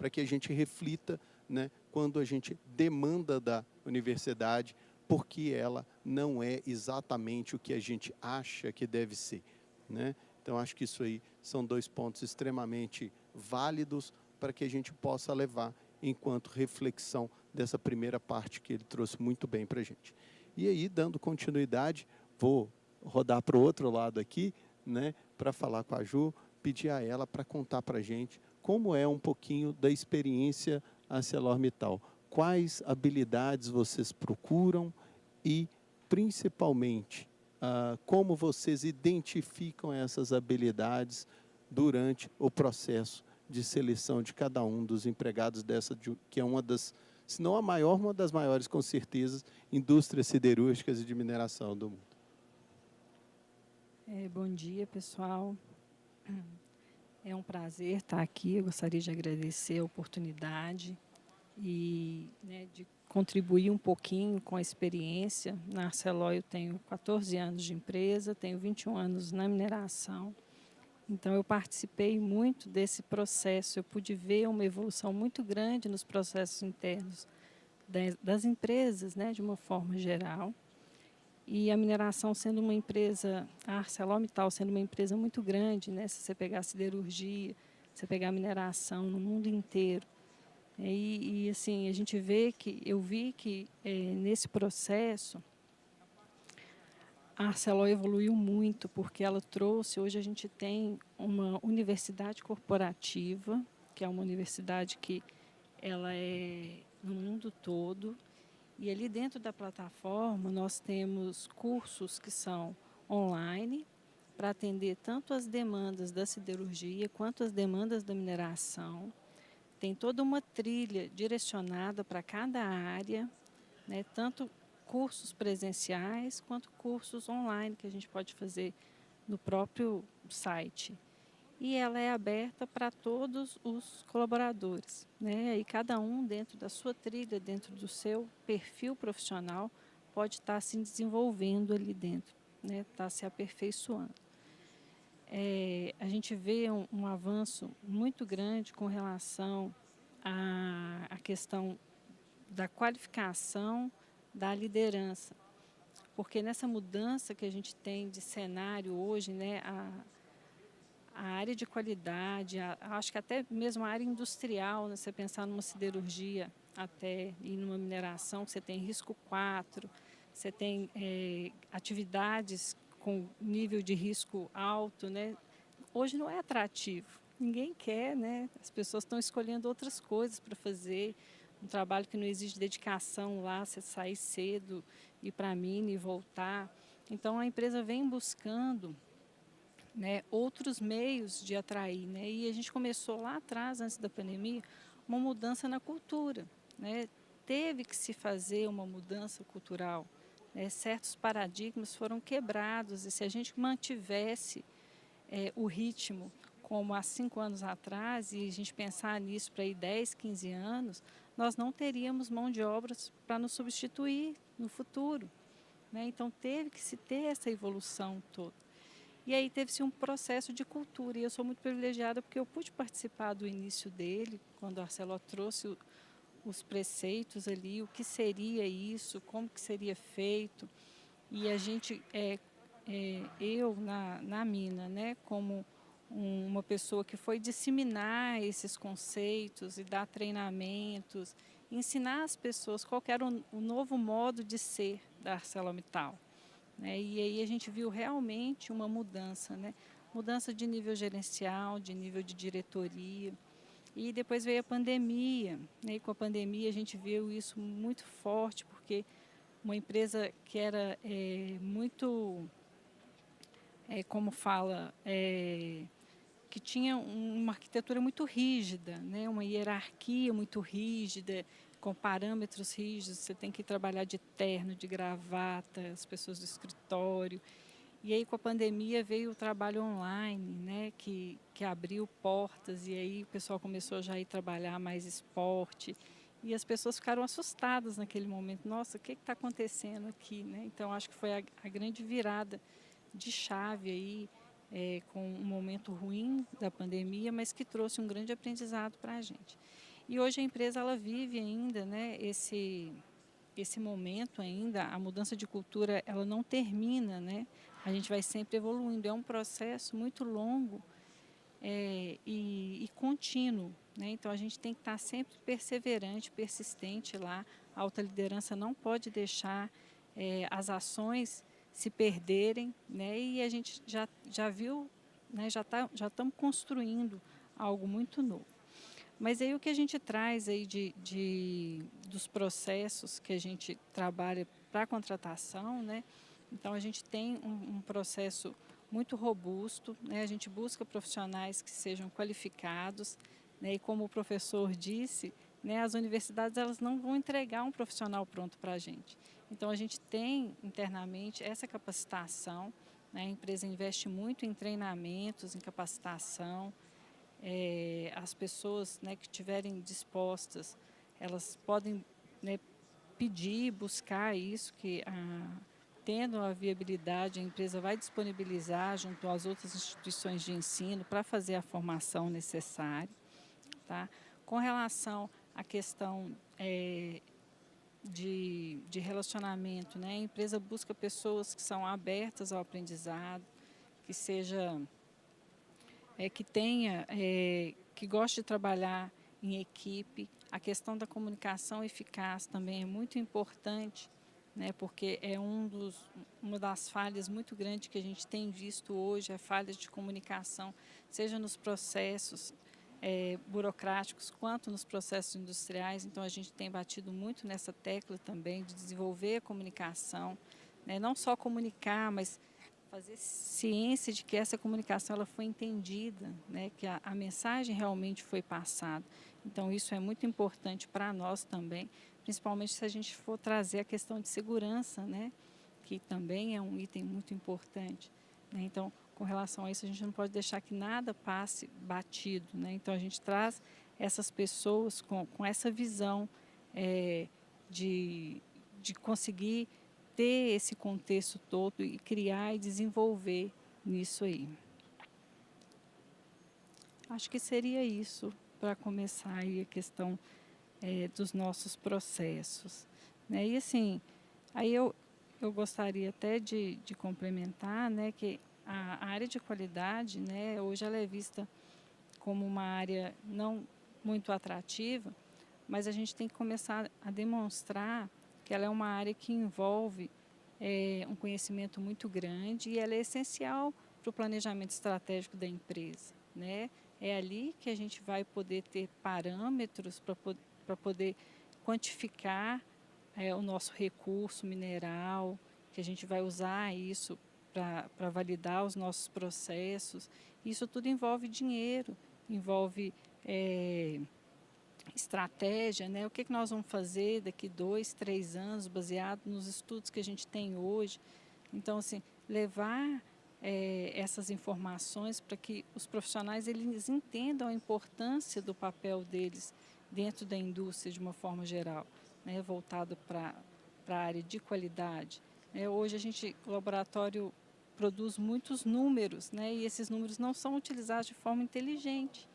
que a gente reflita, né, quando a gente demanda da universidade, porque ela não é exatamente o que a gente acha que deve ser, né? Então, acho que isso aí são 2 pontos extremamente válidos para que a gente possa levar enquanto reflexão dessa primeira parte que ele trouxe muito bem para a gente. E aí, dando continuidade, vou rodar para o outro lado aqui, né, para falar com a Ju, pedir a ela para contar para a gente como é um pouquinho da experiência ArcelorMittal. Quais habilidades vocês procuram e, principalmente, como vocês identificam essas habilidades durante o processo de seleção de cada um dos empregados dessa, que é uma das, se não a maior, uma das maiores, com certeza, indústrias siderúrgicas e de mineração do mundo. Bom dia, pessoal. É um prazer estar aqui. Eu gostaria de agradecer a oportunidade e, né, de contribuir um pouquinho com a experiência. Na Arcelor eu tenho 14 anos de empresa, tenho 21 anos na mineração. Então, eu participei muito desse processo. Eu pude ver uma evolução muito grande nos processos internos das empresas, né, de uma forma geral. E a mineração sendo uma empresa, a ArcelorMittal sendo uma empresa muito grande, né? Se você pegar a siderurgia, se você pegar a mineração no mundo inteiro. E assim, a gente vê que, eu vi que nesse processo, a Arcelor evoluiu muito, porque ela trouxe, hoje a gente tem uma universidade corporativa, que é uma universidade que ela é no mundo todo. E ali dentro da plataforma nós temos cursos que são online para atender tanto as demandas da siderurgia quanto as demandas da mineração. Tem toda uma trilha direcionada para cada área, né, tanto cursos presenciais quanto cursos online que a gente pode fazer no próprio site. E ela é aberta para todos os colaboradores, né? E cada um dentro da sua trilha, dentro do seu perfil profissional, pode estar se desenvolvendo ali dentro, né? Está se aperfeiçoando. A gente vê um avanço muito grande com relação à questão da qualificação da liderança, porque nessa mudança que a gente tem de cenário hoje, né? A área de qualidade, acho que até mesmo a área industrial, né? Você pensar numa siderurgia até e numa mineração, você tem risco 4, você tem atividades com nível de risco alto, né? Hoje não é atrativo, ninguém quer, né? As pessoas estão escolhendo outras coisas para fazer, um trabalho que não exige dedicação lá, você sair cedo, ir para a mina e voltar. Então a empresa vem buscando, né, outros meios de atrair, né? E a gente começou lá atrás, antes da pandemia, uma mudança na cultura, né? Teve que se fazer uma mudança cultural, né? Certos paradigmas foram quebrados e se a gente mantivesse o ritmo como há 5 anos atrás e a gente pensar nisso para aí 10, 15 anos, nós não teríamos mão de obras para nos substituir no futuro, né? Então teve que se ter essa evolução toda. E aí teve-se um processo de cultura, e eu sou muito privilegiada porque eu pude participar do início dele, quando a Arcelor trouxe os preceitos ali, o que seria isso, como que seria feito. E a gente, eu na mina, né, como uma pessoa que foi disseminar esses conceitos e dar treinamentos, ensinar as pessoas qual era o novo modo de ser da ArcelorMittal. Né? E aí a gente viu realmente uma mudança, né? Mudança de nível gerencial, de nível de diretoria. E depois veio a pandemia, né? E com a pandemia a gente viu isso muito forte, porque uma empresa que era muito, como fala, que tinha uma arquitetura muito rígida, né? Uma hierarquia muito rígida, com parâmetros rígidos, você tem que trabalhar de terno, de gravata, as pessoas do escritório. E aí com a pandemia veio o trabalho online, né, que abriu portas e aí o pessoal começou já a ir trabalhar mais esporte. E as pessoas ficaram assustadas naquele momento. Nossa, o que está acontecendo aqui, né? Então, acho que foi a grande virada de chave aí, com um momento ruim da pandemia, mas que trouxe um grande aprendizado para a gente. E hoje a empresa ela vive ainda, né, esse momento ainda, a mudança de cultura ela não termina, né? A gente vai sempre evoluindo, é um processo muito longo e contínuo, né? Então a gente tem que estar sempre perseverante, persistente lá. A alta liderança não pode deixar as ações se perderem, né? E a gente já viu, né? Já estamos construindo algo muito novo. Mas aí o que a gente traz aí dos processos que a gente trabalha para a contratação, né? Então a gente tem um processo muito robusto, né? A gente busca profissionais que sejam qualificados, né? E como o professor disse, né? As universidades elas não vão entregar um profissional pronto para a gente. Então a gente tem internamente essa capacitação, né? A empresa investe muito em treinamentos, em capacitação. As pessoas, né, que estiverem dispostas, elas podem, né, pedir, buscar isso, tendo a viabilidade, a empresa vai disponibilizar junto às outras instituições de ensino para fazer a formação necessária. Tá? Com relação à questão de relacionamento, né, a empresa busca pessoas que são abertas ao aprendizado, que seja que tenha, que goste de trabalhar em equipe. A questão da comunicação eficaz também é muito importante, né, porque é uma das falhas muito grandes que a gente tem visto hoje, é falhas de comunicação, seja nos processos burocráticos quanto nos processos industriais. Então a gente tem batido muito nessa tecla também de desenvolver a comunicação, né, não só comunicar, mas fazer ciência de que essa comunicação ela foi entendida, né, que a mensagem realmente foi passada. Então isso é muito importante para nós também, principalmente se a gente for trazer a questão de segurança, né, que também é um item muito importante, né? Então, com relação a isso, a gente não pode deixar que nada passe batido, né? Então a gente traz essas pessoas com essa visão de conseguir ter esse contexto todo e criar e desenvolver nisso aí. Acho que seria isso para começar aí a questão dos nossos processos, né? E assim, aí eu gostaria até de complementar, né, que a área de qualidade, né, hoje ela é vista como uma área não muito atrativa, mas a gente tem que começar a demonstrar que ela é uma área que envolve um conhecimento muito grande e ela é essencial para o planejamento estratégico da empresa, né? É ali que a gente vai poder ter parâmetros para poder quantificar o nosso recurso mineral, que a gente vai usar isso para validar os nossos processos. Isso tudo envolve dinheiro, envolve estratégia, né? O que nós vamos fazer daqui 2, 3 anos, baseado nos estudos que a gente tem hoje. Então, assim, levar essas informações para que os profissionais eles entendam a importância do papel deles dentro da indústria de uma forma geral, né? Voltado para a área de qualidade. Hoje o laboratório produz muitos números, né? E esses números não são utilizados de forma inteligente.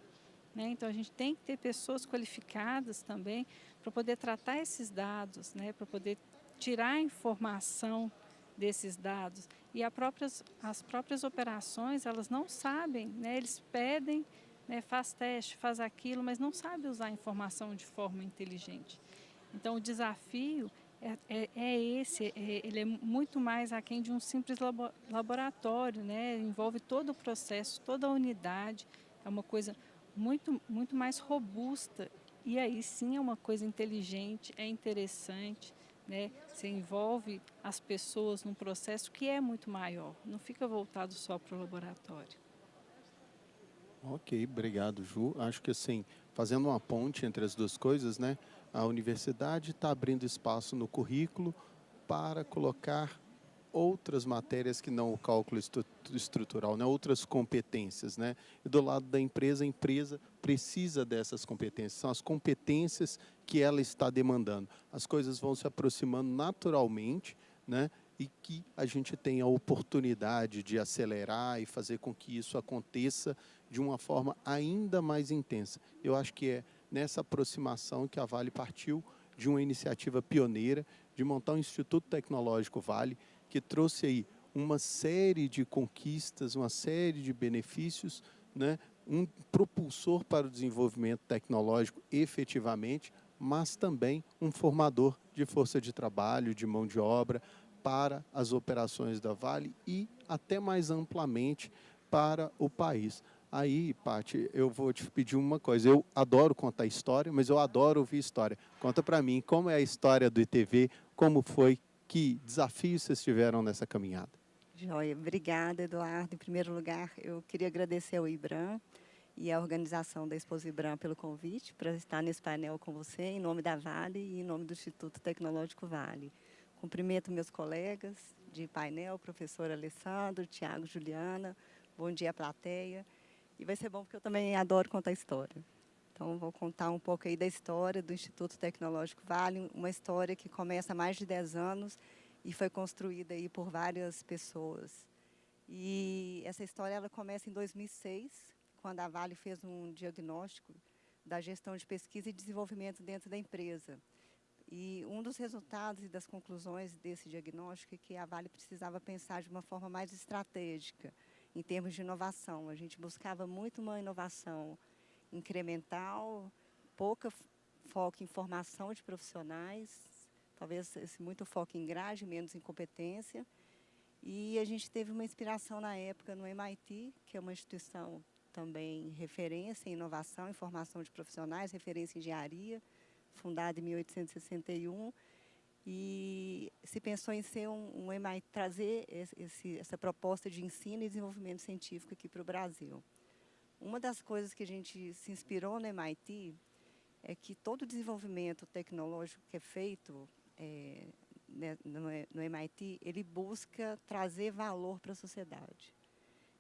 Então, a gente tem que ter pessoas qualificadas também para poder tratar esses dados, né, para poder tirar a informação desses dados. E as próprias operações, elas não sabem, né, eles pedem, né, faz teste, faz aquilo, mas não sabem usar a informação de forma inteligente. Então, o desafio ele é muito mais aquém de um simples laboratório, né, envolve todo o processo, toda a unidade, é uma coisa muito mais robusta e aí sim é uma coisa inteligente, é interessante, né? Você envolve as pessoas num processo que é muito maior, não fica voltado só para o laboratório. Ok, obrigado, Ju. Acho que assim, fazendo uma ponte entre as duas coisas, né? A universidade está abrindo espaço no currículo para colocar outras matérias que não o cálculo estrutural, né? Outras competências, né? E do lado da empresa, a empresa precisa dessas competências, são as competências que ela está demandando. As coisas vão se aproximando naturalmente, né? E que a gente tenha a oportunidade de acelerar e fazer com que isso aconteça de uma forma ainda mais intensa. Eu acho que é nessa aproximação que a Vale partiu de uma iniciativa pioneira de montar o Instituto Tecnológico Vale, que trouxe aí uma série de conquistas, uma série de benefícios, né? Um propulsor para o desenvolvimento tecnológico efetivamente, mas também um formador de força de trabalho, de mão de obra para as operações da Vale e até mais amplamente para o país. Aí, Paty, eu vou te pedir uma coisa. Eu adoro contar história, mas eu adoro ouvir história. Conta para mim como é a história do ITV, como foi, que desafios vocês tiveram nessa caminhada. Joia, obrigada, Eduardo. Em primeiro lugar, eu queria agradecer ao IBRAM e à organização da Expo IBRAM pelo convite para estar nesse painel com você, em nome da Vale e em nome do Instituto Tecnológico Vale. Cumprimento meus colegas de painel, professor Alessandro, Tiago, Juliana, bom dia, plateia. E vai ser bom porque eu também adoro contar história. Então, vou contar um pouco aí da história do Instituto Tecnológico Vale, uma história que começa há mais de 10 anos e foi construída aí por várias pessoas. E essa história ela começa em 2006, quando a Vale fez um diagnóstico da gestão de pesquisa e desenvolvimento dentro da empresa. E um dos resultados e das conclusões desse diagnóstico é que a Vale precisava pensar de uma forma mais estratégica, em termos de inovação. A gente buscava muito uma inovação incremental, pouca foco em formação de profissionais, talvez muito foco em grade, menos em competência. E a gente teve uma inspiração na época no MIT, que é uma instituição também referência em inovação e formação de profissionais, referência em engenharia, fundada em 1861. E se pensou em ser um MIT, trazer essa proposta de ensino e desenvolvimento científico aqui para o Brasil. Uma das coisas que a gente se inspirou no MIT é que todo o desenvolvimento tecnológico que é feito no MIT, ele busca trazer valor para a sociedade.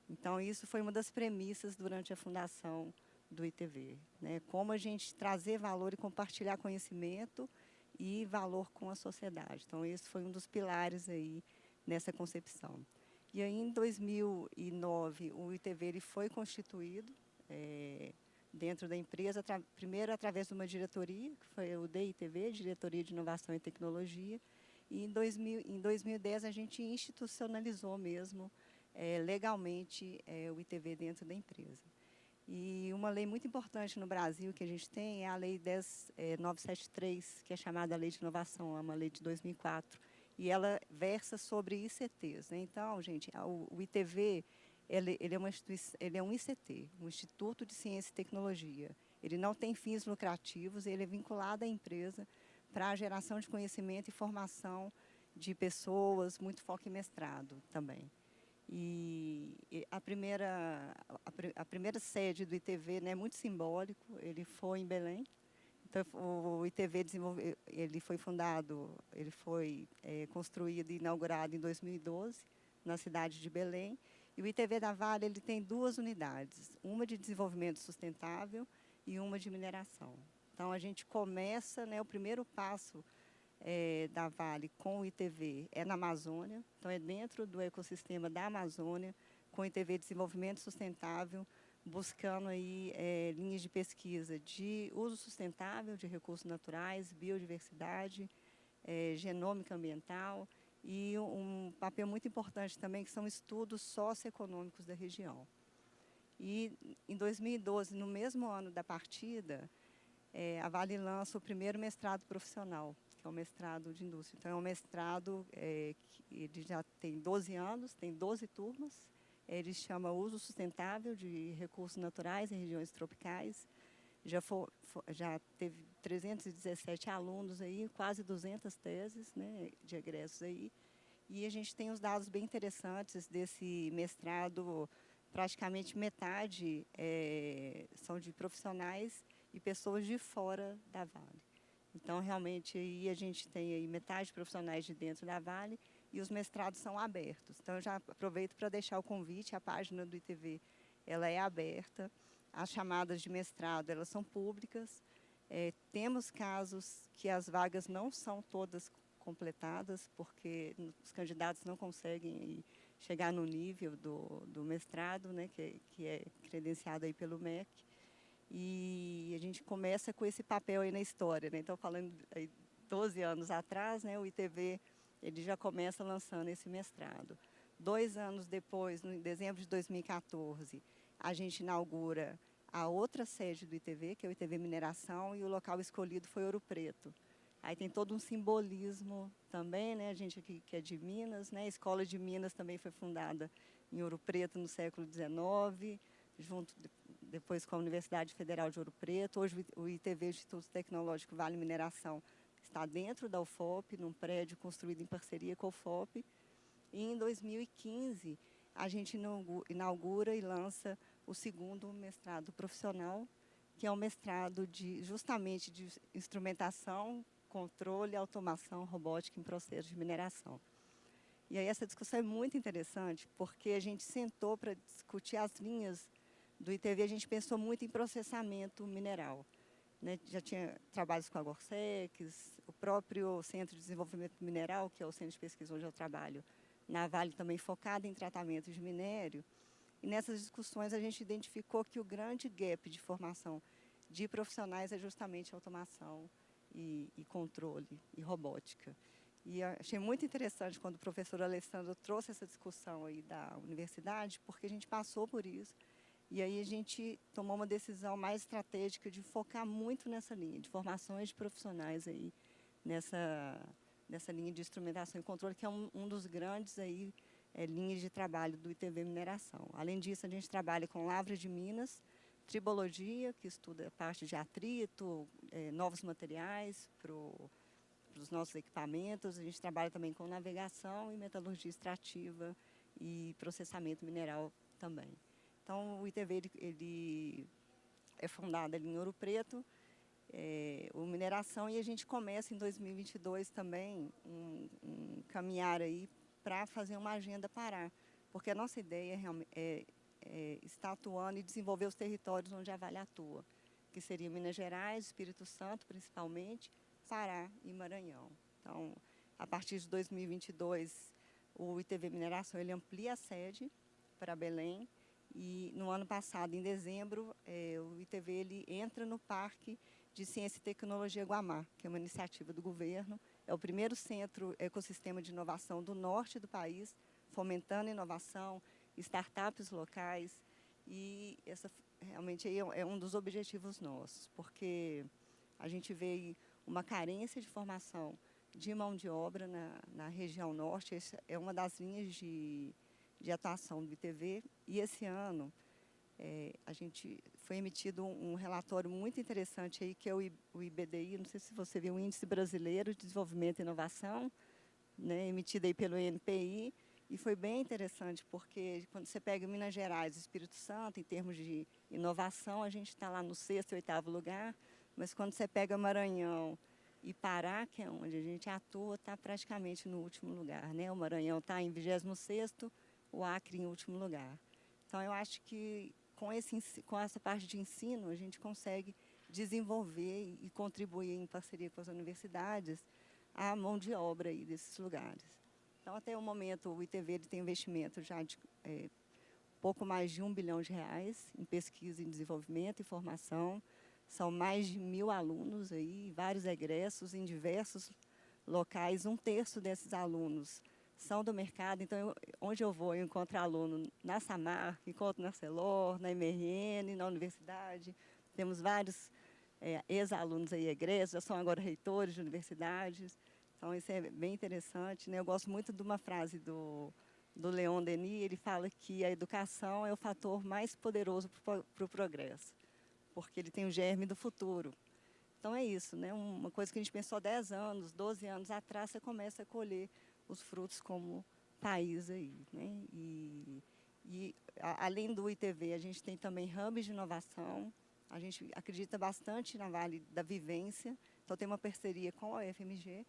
Então, isso foi uma das premissas durante a fundação do ITV, né? Como a gente trazer valor e compartilhar conhecimento e valor com a sociedade. Então, esse foi um dos pilares aí nessa concepção. E aí, em 2009, o ITV ele foi constituído dentro da empresa, primeiro através de uma diretoria, que foi o DITV, Diretoria de Inovação e Tecnologia, e em 2010 a gente institucionalizou mesmo, legalmente, o ITV dentro da empresa. E uma lei muito importante no Brasil que a gente tem é a Lei 10.973, que é chamada Lei de Inovação, é uma lei de 2004. E ela versa sobre ICTs, né? Então, gente, o ITV ele é um ICT, um Instituto de Ciência e Tecnologia. Ele não tem fins lucrativos, ele é vinculado à empresa para a geração de conhecimento e formação de pessoas, muito foco em mestrado também. E a primeira sede do ITV, né, é muito simbólico, ele foi em Belém. Então, o ITV ele foi fundado, ele foi construído e inaugurado em 2012, na cidade de Belém. E o ITV da Vale ele tem duas unidades, uma de desenvolvimento sustentável e uma de mineração. Então, a gente começa, né, o primeiro passo da Vale com o ITV é na Amazônia, então é dentro do ecossistema da Amazônia, com o ITV Desenvolvimento Sustentável, buscando aí linhas de pesquisa de uso sustentável de recursos naturais, biodiversidade, genômica ambiental e um papel muito importante também que são estudos socioeconômicos da região. E em 2012, no mesmo ano da partida, a Vale lança o primeiro mestrado profissional, que é o mestrado de indústria. Então, é um mestrado que ele já tem 12 anos, tem 12 turmas. Ele chama Uso Sustentável de Recursos Naturais em Regiões Tropicais. Já teve 317 alunos aí, quase 200 teses, né, de egressos aí. E a gente tem os dados bem interessantes desse mestrado, praticamente metade são de profissionais e pessoas de fora da Vale. Então, realmente, aí a gente tem aí metade de profissionais de dentro da Vale e os mestrados são abertos. Então, eu já aproveito para deixar o convite, a página do ITV, ela é aberta, as chamadas de mestrado, elas são públicas, temos casos que as vagas não são todas completadas, porque os candidatos não conseguem chegar no nível do mestrado, né, que é credenciado aí pelo MEC, e a gente começa com esse papel aí na história, né? Então, falando aí 12 anos atrás, né, o ITV ele já começa lançando esse mestrado. 2 anos depois, em dezembro de 2014, a gente inaugura a outra sede do ITV, que é o ITV Mineração, e o local escolhido foi Ouro Preto. Aí tem todo um simbolismo também, né? A gente aqui que é de Minas, né? A Escola de Minas também foi fundada em Ouro Preto no século XIX, junto depois com a Universidade Federal de Ouro Preto. Hoje o ITV, Instituto Tecnológico Vale Mineração, está dentro da UFOP, num prédio construído em parceria com a UFOP. E em 2015, a gente inaugura e lança o segundo mestrado profissional, que é um mestrado justamente de instrumentação, controle, automação, robótica em processos de mineração. E aí essa discussão é muito interessante, porque a gente sentou para discutir as linhas do ITV, a gente pensou muito em processamento mineral, né? Já tinha trabalhos com a Gorsex, o próprio Centro de Desenvolvimento Mineral, que é o centro de pesquisa onde eu trabalho, na Vale também focado em tratamento de minério. E nessas discussões a gente identificou que o grande gap de formação de profissionais é justamente automação e controle e robótica. E achei muito interessante quando o professor Alessandro trouxe essa discussão aí da universidade, porque a gente passou por isso. E aí a gente tomou uma decisão mais estratégica de focar muito nessa linha, de formações de profissionais aí, nessa linha de instrumentação e controle, que é um dos grandes aí, linhas de trabalho do ITV Mineração. Além disso, a gente trabalha com lavra de minas, tribologia, que estuda a parte de atrito, novos materiais para os nossos equipamentos. A gente trabalha também com navegação e metalurgia extrativa e processamento mineral também. Então, o ITV ele é fundado ali em Ouro Preto, o Mineração, e a gente começa em 2022 também um caminhar aí para fazer uma agenda Pará, porque a nossa ideia é estar atuando e desenvolver os territórios onde a Vale atua, que seriam Minas Gerais, Espírito Santo, principalmente, Pará e Maranhão. Então, a partir de 2022, o ITV Mineração ele amplia a sede para Belém, e no ano passado, em dezembro, o ITV ele entra no Parque de Ciência e Tecnologia Guamá, que é uma iniciativa do governo. É o primeiro centro ecossistema de inovação do norte do país, fomentando inovação, startups locais, e essa realmente aí é um dos objetivos nossos, porque a gente vê uma carência de formação de mão de obra na região norte. Essa é uma das linhas de atuação do ITV, e esse ano a gente foi emitido um relatório muito interessante aí, que é o IBDI, não sei se você viu, o Índice Brasileiro de Desenvolvimento e Inovação, né, emitido aí pelo INPI, e foi bem interessante, porque quando você pega Minas Gerais e Espírito Santo, em termos de inovação, a gente está lá no 6º e 8º lugar, mas quando você pega Maranhão e Pará, que é onde a gente atua, está praticamente no último lugar, né? O Maranhão está em 26º, o Acre em último lugar. Então, eu acho que com essa parte de ensino, a gente consegue desenvolver e contribuir em parceria com as universidades a mão de obra aí desses lugares. Então, até o momento, o ITV ele tem investimento já de pouco mais de R$1 bilhão em pesquisa, em desenvolvimento e formação. São mais de 1.000 alunos aí, vários egressos em diversos locais. 1/3 desses alunos são do mercado. Então, onde eu vou, eu encontro aluno na Samarco, encontro na Celor, na MRN, na universidade. Temos vários ex-alunos aí, egressos, já são agora reitores de universidades. Então, isso é bem interessante, né? Eu gosto muito de uma frase do Leon Denis. Ele fala que a educação é o fator mais poderoso para o progresso, porque ele tem o germe do futuro. Então, é isso, né? Uma coisa que a gente pensou 10 anos, 12 anos atrás, você começa a colher os frutos como país aí, né? Além do ITV, a gente tem também hubs de inovação. A gente acredita bastante na Vale da Vivência. Então, tem uma parceria com a UFMG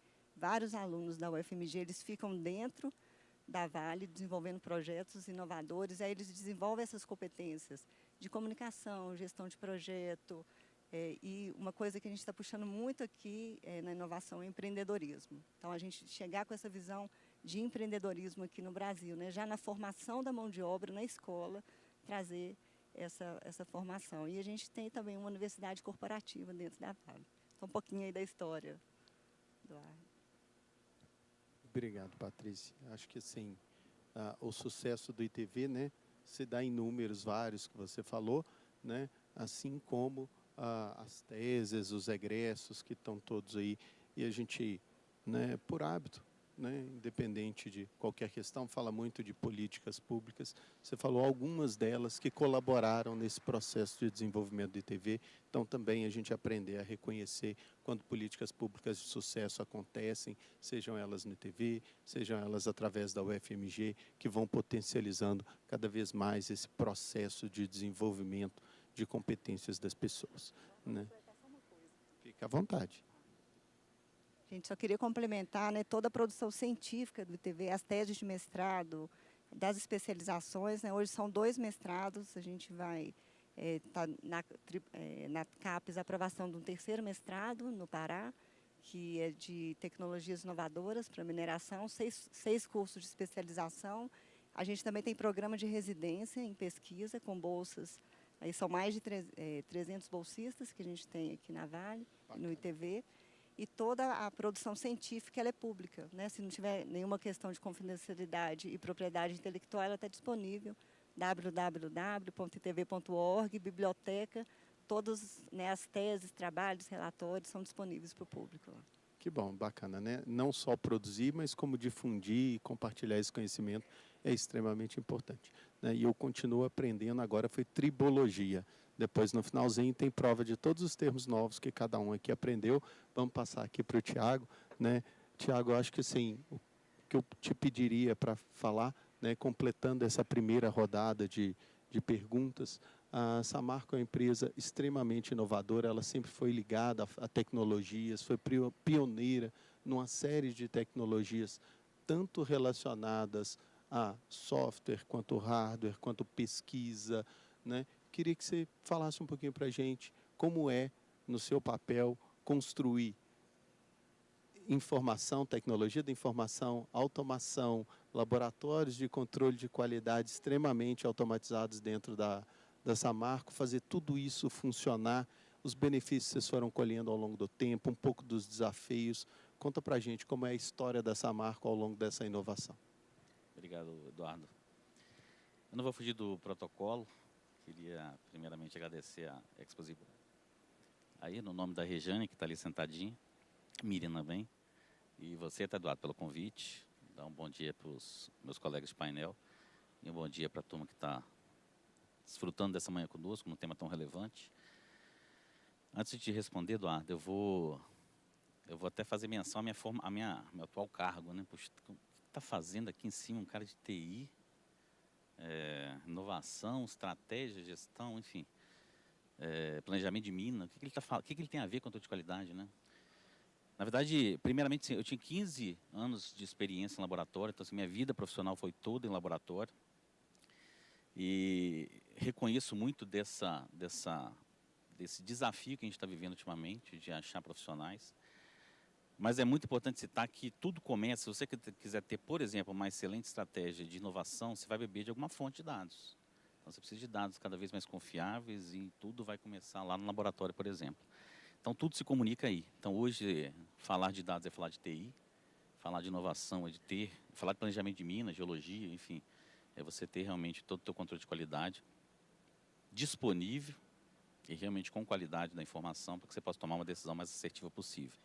vários alunos da UFMG, eles ficam dentro da Vale, desenvolvendo projetos inovadores, aí eles desenvolvem essas competências de comunicação, gestão de projeto, e uma coisa que a gente está puxando muito aqui na inovação é empreendedorismo. Então, a gente chegar com essa visão de empreendedorismo aqui no Brasil, né? Já na formação da mão de obra na escola, trazer essa formação. E a gente tem também uma universidade corporativa dentro da Vale. Então, um pouquinho aí da história, Eduardo. Obrigado, Patrícia. Acho que assim, o sucesso do ITV, né, se dá em números vários que você falou, né, assim como as teses, os egressos que estão todos aí. E a gente, né, por hábito, né, independente de qualquer questão, fala muito de políticas públicas. Você falou algumas delas que colaboraram nesse processo de desenvolvimento do ITV. Então, também a gente aprender a reconhecer quando políticas públicas de sucesso acontecem, sejam elas no ITV, sejam elas através da UFMG, que vão potencializando cada vez mais esse processo de desenvolvimento de competências das pessoas, né? Fica à vontade. A gente só queria complementar, né, toda a produção científica do ITV, as teses de mestrado, das especializações, né, hoje são 2 mestrados, a gente vai estar na CAPES a aprovação de um 3º mestrado no Pará, que é de tecnologias inovadoras para mineração, 6 cursos de especialização. A gente também tem programa de residência em pesquisa com bolsas, aí são mais de 300 bolsistas que a gente tem aqui na Vale, no ITV. E toda a produção científica ela é pública, né? Se não tiver nenhuma questão de confidencialidade e propriedade intelectual, ela está disponível, www.itv.org, biblioteca, todas, né, as teses, trabalhos, relatórios são disponíveis para o público. Que bom, bacana, né? Não só produzir, mas como difundir e compartilhar esse conhecimento é extremamente importante, né? E eu continuo aprendendo agora, foi tribologia. Depois, no finalzinho, tem prova de todos os termos novos que cada um aqui aprendeu. Vamos passar aqui para o Tiago, né? Tiago, eu acho que assim, o que eu te pediria para falar, né, completando essa primeira rodada de perguntas, a Samarco é uma empresa extremamente inovadora, ela sempre foi ligada a tecnologias, foi pioneira numa série de tecnologias, tanto relacionadas a software, quanto hardware, quanto pesquisa, né? Queria que você falasse um pouquinho para a gente como é, no seu papel, construir informação, tecnologia da informação, automação, laboratórios de controle de qualidade extremamente automatizados dentro da Samarco, fazer tudo isso funcionar, os benefícios que vocês foram colhendo ao longo do tempo, um pouco dos desafios. Conta para a gente como é a história da Samarco ao longo dessa inovação. Obrigado, Eduardo. Eu não vou fugir do protocolo. Queria primeiramente agradecer a Exposibra. Aí, no nome da Rejane, que está ali sentadinha, Miriam também, e você, Eduardo, pelo convite. Dar um bom dia para os meus colegas de painel e um bom dia para a turma que está desfrutando dessa manhã conosco, num tema tão relevante. Antes de te responder, Eduardo, eu vou até fazer menção ao meu atual cargo, né? Poxa, o que está fazendo aqui em cima um cara de TI? Inovação, estratégia, gestão, enfim, planejamento de mina, o que ele tem a ver com controle de qualidade, né? Na verdade, primeiramente, sim, eu tinha 15 anos de experiência em laboratório, então assim, minha vida profissional foi toda em laboratório e reconheço muito desse desafio que a gente está vivendo ultimamente, de achar profissionais. Mas é muito importante citar que tudo começa, se você quiser ter, por exemplo, uma excelente estratégia de inovação, você vai beber de alguma fonte de dados. Então, você precisa de dados cada vez mais confiáveis e tudo vai começar lá no laboratório, por exemplo. Então, tudo se comunica aí. Então, hoje, falar de dados é falar de TI, falar de inovação é falar de planejamento de minas, geologia, enfim, é você ter realmente todo o teu controle de qualidade disponível e realmente com qualidade da informação para que você possa tomar uma decisão mais assertiva possível.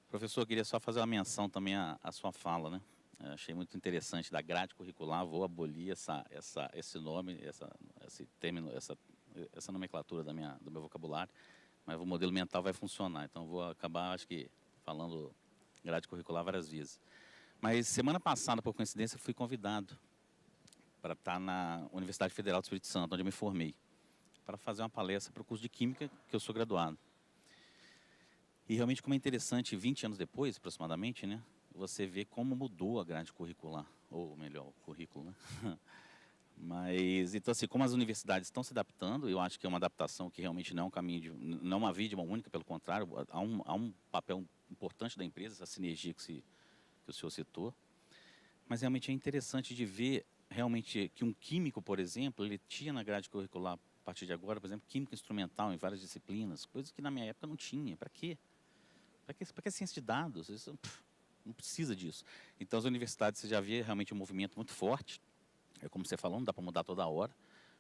Professor, eu queria só fazer uma menção também à sua fala, né? Eu achei muito interessante da grade curricular, vou abolir esse nome, esse termo, essa nomenclatura do meu vocabulário, mas o modelo mental vai funcionar, então vou acabar, acho que, falando grade curricular várias vezes. Mas semana passada, por coincidência, fui convidado para estar na Universidade Federal do Espírito Santo, onde eu me formei, para fazer uma palestra para o curso de Química, que eu sou graduado. E realmente como é interessante, 20 anos depois, aproximadamente, né, você vê como mudou a grade curricular, ou melhor, o currículo, né? Mas, então assim, como as universidades estão se adaptando, eu acho que é uma adaptação que realmente não é um caminho, não é uma via de mão única, pelo contrário, há um papel importante da empresa, essa sinergia que o senhor citou. Mas realmente é interessante de ver realmente que um químico, por exemplo, ele tinha na grade curricular, a partir de agora, por exemplo, química instrumental em várias disciplinas, coisas que na minha época não tinha. Para quê? Para que ciência de dados? Isso, não precisa disso. Então, as universidades, você já vê realmente um movimento muito forte. É como você falou, não dá para mudar toda hora,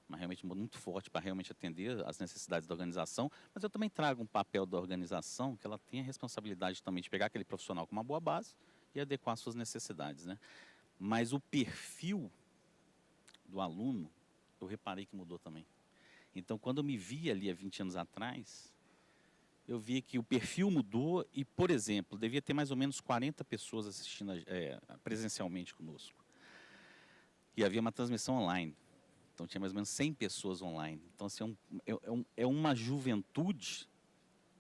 mas realmente muito forte para realmente atender às necessidades da organização. Mas eu também trago um papel da organização que ela tem a responsabilidade também de pegar aquele profissional com uma boa base e adequar às suas necessidades, né? Mas o perfil do aluno, eu reparei que mudou também. Então, quando eu me vi ali há 20 anos atrás, eu vi que o perfil mudou e, por exemplo, devia ter mais ou menos 40 pessoas assistindo presencialmente conosco. E havia uma transmissão online. Então, tinha mais ou menos 100 pessoas online. Então, assim, é uma juventude,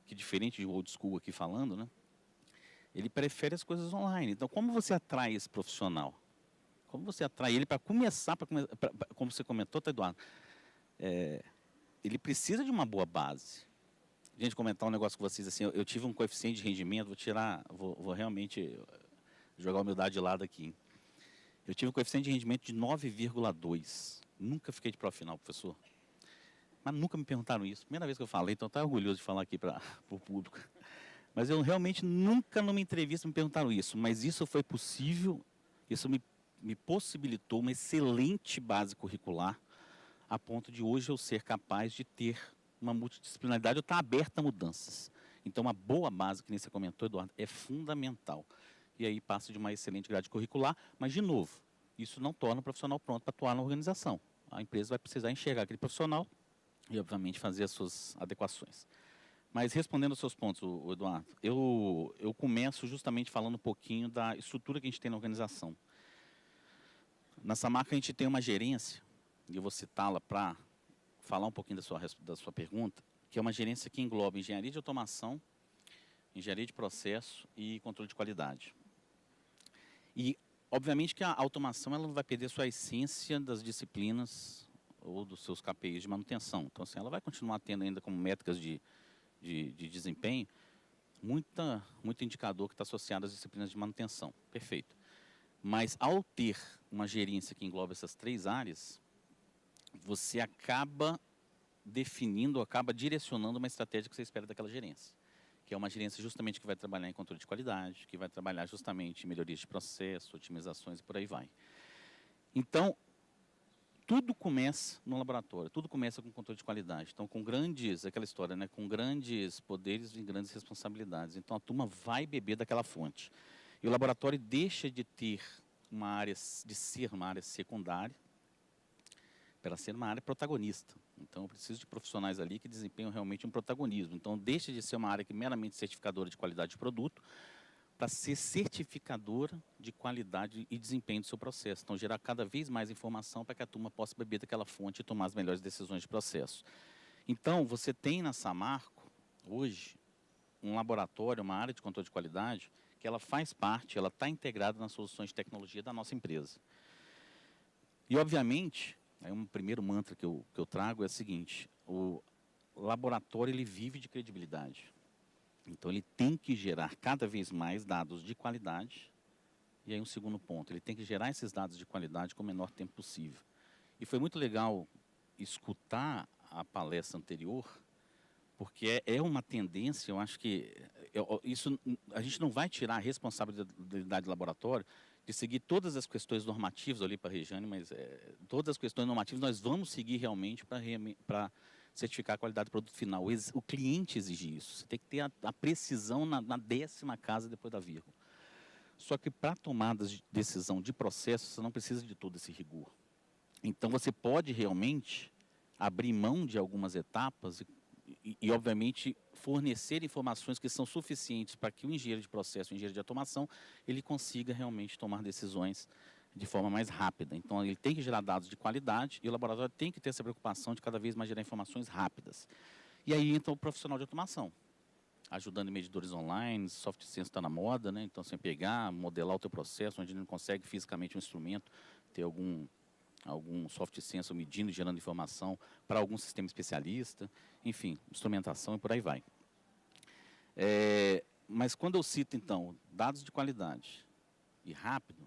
que diferente de old school aqui falando, né? Ele prefere as coisas online. Então, como você atrai esse profissional? Como você atrai ele para começar, como você comentou, tá, Eduardo? Ele precisa de uma boa base. A gente comentar um negócio com vocês, assim, eu tive um coeficiente de rendimento, vou realmente jogar a humildade de lado aqui. Eu tive um coeficiente de rendimento de 9,2. Nunca fiquei de prova final, professor. Mas nunca me perguntaram isso. Primeira vez que eu falei, então estou orgulhoso de falar aqui para o público. Mas eu realmente nunca numa entrevista me perguntaram isso. Mas isso foi possível, isso me possibilitou uma excelente base curricular, a ponto de hoje eu ser capaz de ter uma multidisciplinaridade, eu estar aberta a mudanças. Então, uma boa base, que nem você comentou, Eduardo, é fundamental. E aí passa de uma excelente grade curricular, mas, de novo, isso não torna o profissional pronto para atuar na organização. A empresa vai precisar enxergar aquele profissional e, obviamente, fazer as suas adequações. Mas, respondendo aos seus pontos, Eduardo, eu começo justamente falando um pouquinho da estrutura que a gente tem na organização. Na Samarco, a gente tem uma gerência, e eu vou citá-la para falar um pouquinho da sua pergunta, que é uma gerência que engloba engenharia de automação, engenharia de processo e controle de qualidade. E, obviamente, que a automação ela não vai perder sua essência das disciplinas ou dos seus KPIs de manutenção. Então, assim, ela vai continuar tendo ainda como métricas de desempenho muito indicador que está associado às disciplinas de manutenção. Perfeito. Mas, ao ter uma gerência que engloba essas três áreas, você acaba definindo, acaba direcionando uma estratégia que você espera daquela gerência. Que é uma gerência justamente que vai trabalhar em controle de qualidade, que vai trabalhar justamente em melhorias de processo, otimizações e por aí vai. Então, tudo começa no laboratório, tudo começa com controle de qualidade. Então, aquela história, né, com grandes poderes e grandes responsabilidades. Então, a turma vai beber daquela fonte. E o laboratório deixa de ter de ser uma área secundária para ser uma área protagonista. Então, eu preciso de profissionais ali que desempenham realmente um protagonismo. Então, deixa de ser uma área que meramente certificadora de qualidade de produto para ser certificadora de qualidade e desempenho do seu processo. Então, gerar cada vez mais informação para que a turma possa beber daquela fonte e tomar as melhores decisões de processo. Então, você tem na Samarco, hoje, um laboratório, uma área de controle de qualidade, que ela faz parte, ela está integrada nas soluções de tecnologia da nossa empresa. E, obviamente, aí um primeiro mantra que eu trago é o seguinte: o laboratório ele vive de credibilidade. Então, ele tem que gerar cada vez mais dados de qualidade. E aí um segundo ponto, ele tem que gerar esses dados de qualidade com o menor tempo possível. E foi muito legal escutar a palestra anterior, porque é uma tendência, eu acho que a gente não vai tirar a responsabilidade do laboratório de seguir todas as questões normativas, ali para a Regiane, mas todas as questões normativas nós vamos seguir realmente para certificar a qualidade do produto final. O cliente exige isso. Você tem que ter a precisão na 10ª casa depois da vírgula. Só que para tomadas de decisão de processo, você não precisa de todo esse rigor. Então, você pode realmente abrir mão de algumas etapas e, obviamente, fornecer informações que são suficientes para que o engenheiro de processo, o engenheiro de automação, ele consiga realmente tomar decisões de forma mais rápida. Então, ele tem que gerar dados de qualidade e o laboratório tem que ter essa preocupação de cada vez mais gerar informações rápidas. E aí entra o profissional de automação. ajudando em medidores online, soft sense está na moda, né? Então, você pegar, modelar o teu processo, onde ele não consegue fisicamente um instrumento, ter algum soft sensor medindo, gerando informação para algum sistema especialista, enfim, instrumentação e por aí vai. Mas quando eu cito, então, dados de qualidade e rápido,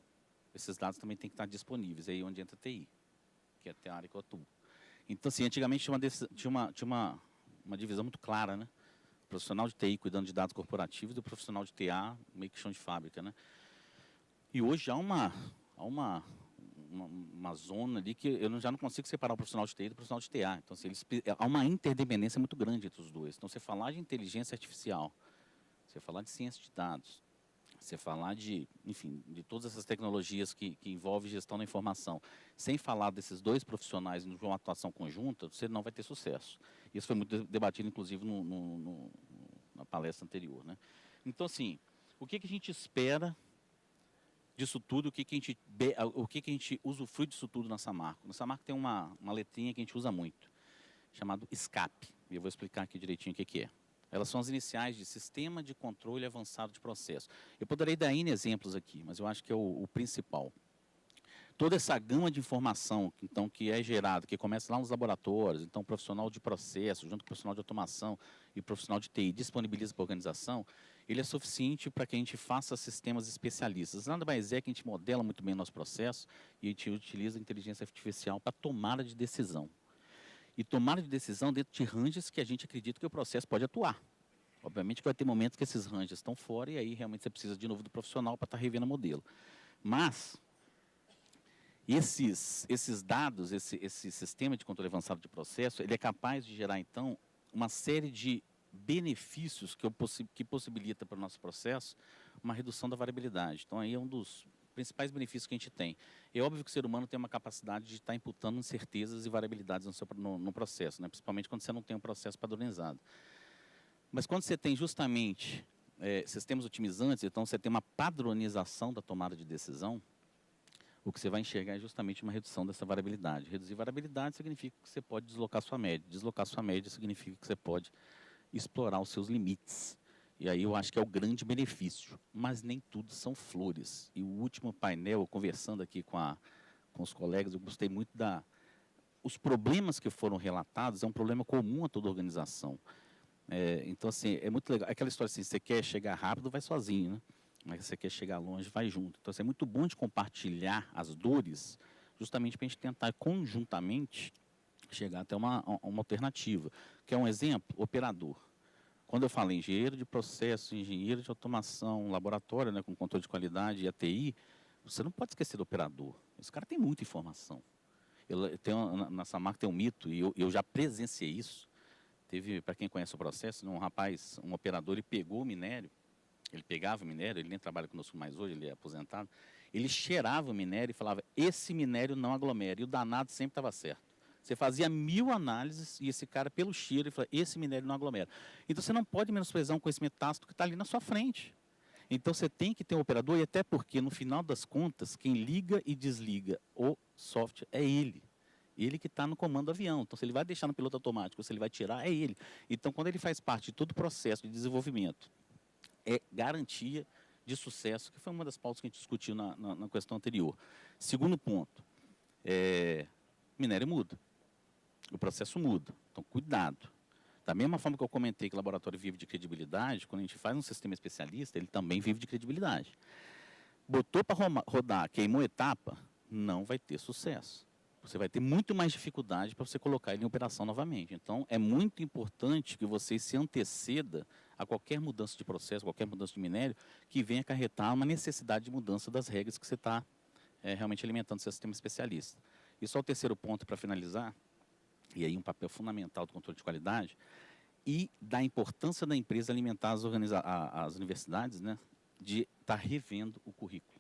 esses dados também têm que estar disponíveis, aí onde entra a TI, que é a área que eu atuo. Então, assim, antigamente tinha uma divisão muito clara, né? O profissional de TI cuidando de dados corporativos e o profissional de TA meio que chão de fábrica, né? E hoje há uma zona ali que eu já não consigo separar o profissional de TI do profissional de TA. Então, assim, há uma interdependência muito grande entre os dois. Então, você falar de inteligência artificial, você falar de ciência de dados, você falar de, enfim, de todas essas tecnologias que envolvem gestão da informação, sem falar desses dois profissionais em uma atuação conjunta, você não vai ter sucesso. Isso foi muito debatido, inclusive, na palestra anterior, né? Então, assim, o que a gente espera disso tudo, o que a gente usufrui disso tudo na Samarco? Na Samarco tem uma letrinha que a gente usa muito, chamado SCAP, e eu vou explicar aqui direitinho o que é. Elas são as iniciais de Sistema de Controle Avançado de Processo. Eu poderei dar N exemplos aqui, mas eu acho que é o principal. Toda essa gama de informação então, que é gerada, que começa lá nos laboratórios, então o profissional de processo, junto com o profissional de automação e o profissional de TI disponibiliza para a organização, ele é suficiente para que a gente faça sistemas especialistas. Nada mais é que a gente modela muito bem o nosso processo e a gente utiliza a inteligência artificial para tomada de decisão. E tomada de decisão dentro de ranges que a gente acredita que o processo pode atuar. Obviamente que vai ter momentos que esses ranges estão fora e aí realmente você precisa de novo do profissional para estar revendo o modelo. Mas esses dados, esse sistema de controle avançado de processo, ele é capaz de gerar, então, uma série de benefícios que possibilita para o nosso processo uma redução da variabilidade. Então, aí é um dos principais benefícios que a gente tem. É óbvio que o ser humano tem uma capacidade de estar imputando incertezas e variabilidades no processo, né? Principalmente quando você não tem um processo padronizado. Mas quando você tem justamente sistemas otimizantes, então você tem uma padronização da tomada de decisão, o que você vai enxergar é justamente uma redução dessa variabilidade. Reduzir variabilidade significa que você pode deslocar sua média. Deslocar sua média significa que você pode explorar os seus limites. E aí eu acho que é o grande benefício. Mas nem tudo são flores. E o último painel, conversando aqui com os colegas, eu gostei muito os problemas que foram relatados, é um problema comum a toda organização. Então, assim, é muito legal. Aquela história assim, você quer chegar rápido, vai sozinho, né? Mas você quer chegar longe, vai junto. Então, assim, é muito bom de compartilhar as dores, justamente para a gente tentar conjuntamente chegar até uma alternativa. Quer um exemplo? Operador. Quando eu falo engenheiro de processo, engenheiro de automação, laboratório, né, com controle de qualidade e ATI, você não pode esquecer do operador. Esse cara tem muita informação. Na Samarco tem um mito, e eu já presenciei isso. Teve, para quem conhece o processo, um rapaz, um operador, ele pegou o minério, ele pegava o minério, ele nem trabalha conosco mais hoje, ele é aposentado, ele cheirava o minério e falava, esse minério não aglomera, e o danado sempre estava certo. Você fazia 1000 análises e esse cara, pelo cheiro, ele falava, esse minério não aglomera. Então, você não pode menosprezar um conhecimento tácito que está ali na sua frente. Então, você tem que ter um operador, e até porque, no final das contas, quem liga e desliga o software é ele. Ele que está no comando do avião. Então, se ele vai deixar no piloto automático, se ele vai tirar, é ele. Então, quando ele faz parte de todo o processo de desenvolvimento, é garantia de sucesso, que foi uma das pautas que a gente discutiu na questão anterior. Segundo ponto, minério muda. O processo muda. Então, cuidado. Da mesma forma que eu comentei que o laboratório vive de credibilidade, quando a gente faz um sistema especialista, ele também vive de credibilidade. Botou para rodar, queimou etapa, não vai ter sucesso. Você vai ter muito mais dificuldade para você colocar ele em operação novamente. Então, é muito importante que você se anteceda a qualquer mudança de processo, qualquer mudança de minério, que venha acarretar uma necessidade de mudança das regras que você está realmente alimentando o seu sistema especialista. E só o terceiro ponto para finalizar, e aí um papel fundamental do controle de qualidade, e da importância da empresa alimentar as universidades, né, de estar revendo o currículo.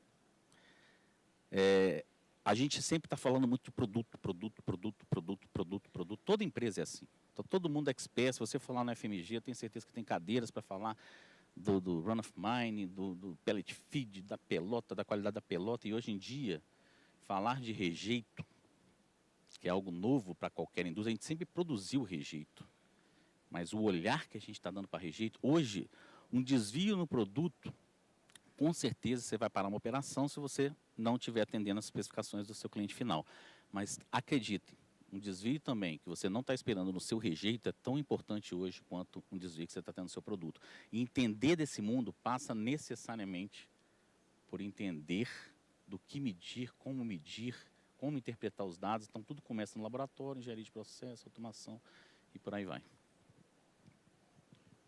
A gente sempre está falando muito de produto. Toda empresa é assim. Então, todo mundo é expert. Se você falar no FMG, eu tenho certeza que tem cadeiras para falar do run of mine, do pellet feed, da pelota, da qualidade da pelota. E hoje em dia, falar de rejeito, que é algo novo para qualquer indústria, a gente sempre produziu rejeito. Mas o olhar que a gente está dando para rejeito, hoje, um desvio no produto, com certeza você vai parar uma operação se você não estiver atendendo as especificações do seu cliente final. Mas acredite, um desvio também que você não está esperando no seu rejeito é tão importante hoje quanto um desvio que você está tendo no seu produto. E entender desse mundo passa necessariamente por entender do que medir, como interpretar os dados. Então, tudo começa no laboratório, engenharia de processo, automação e por aí vai.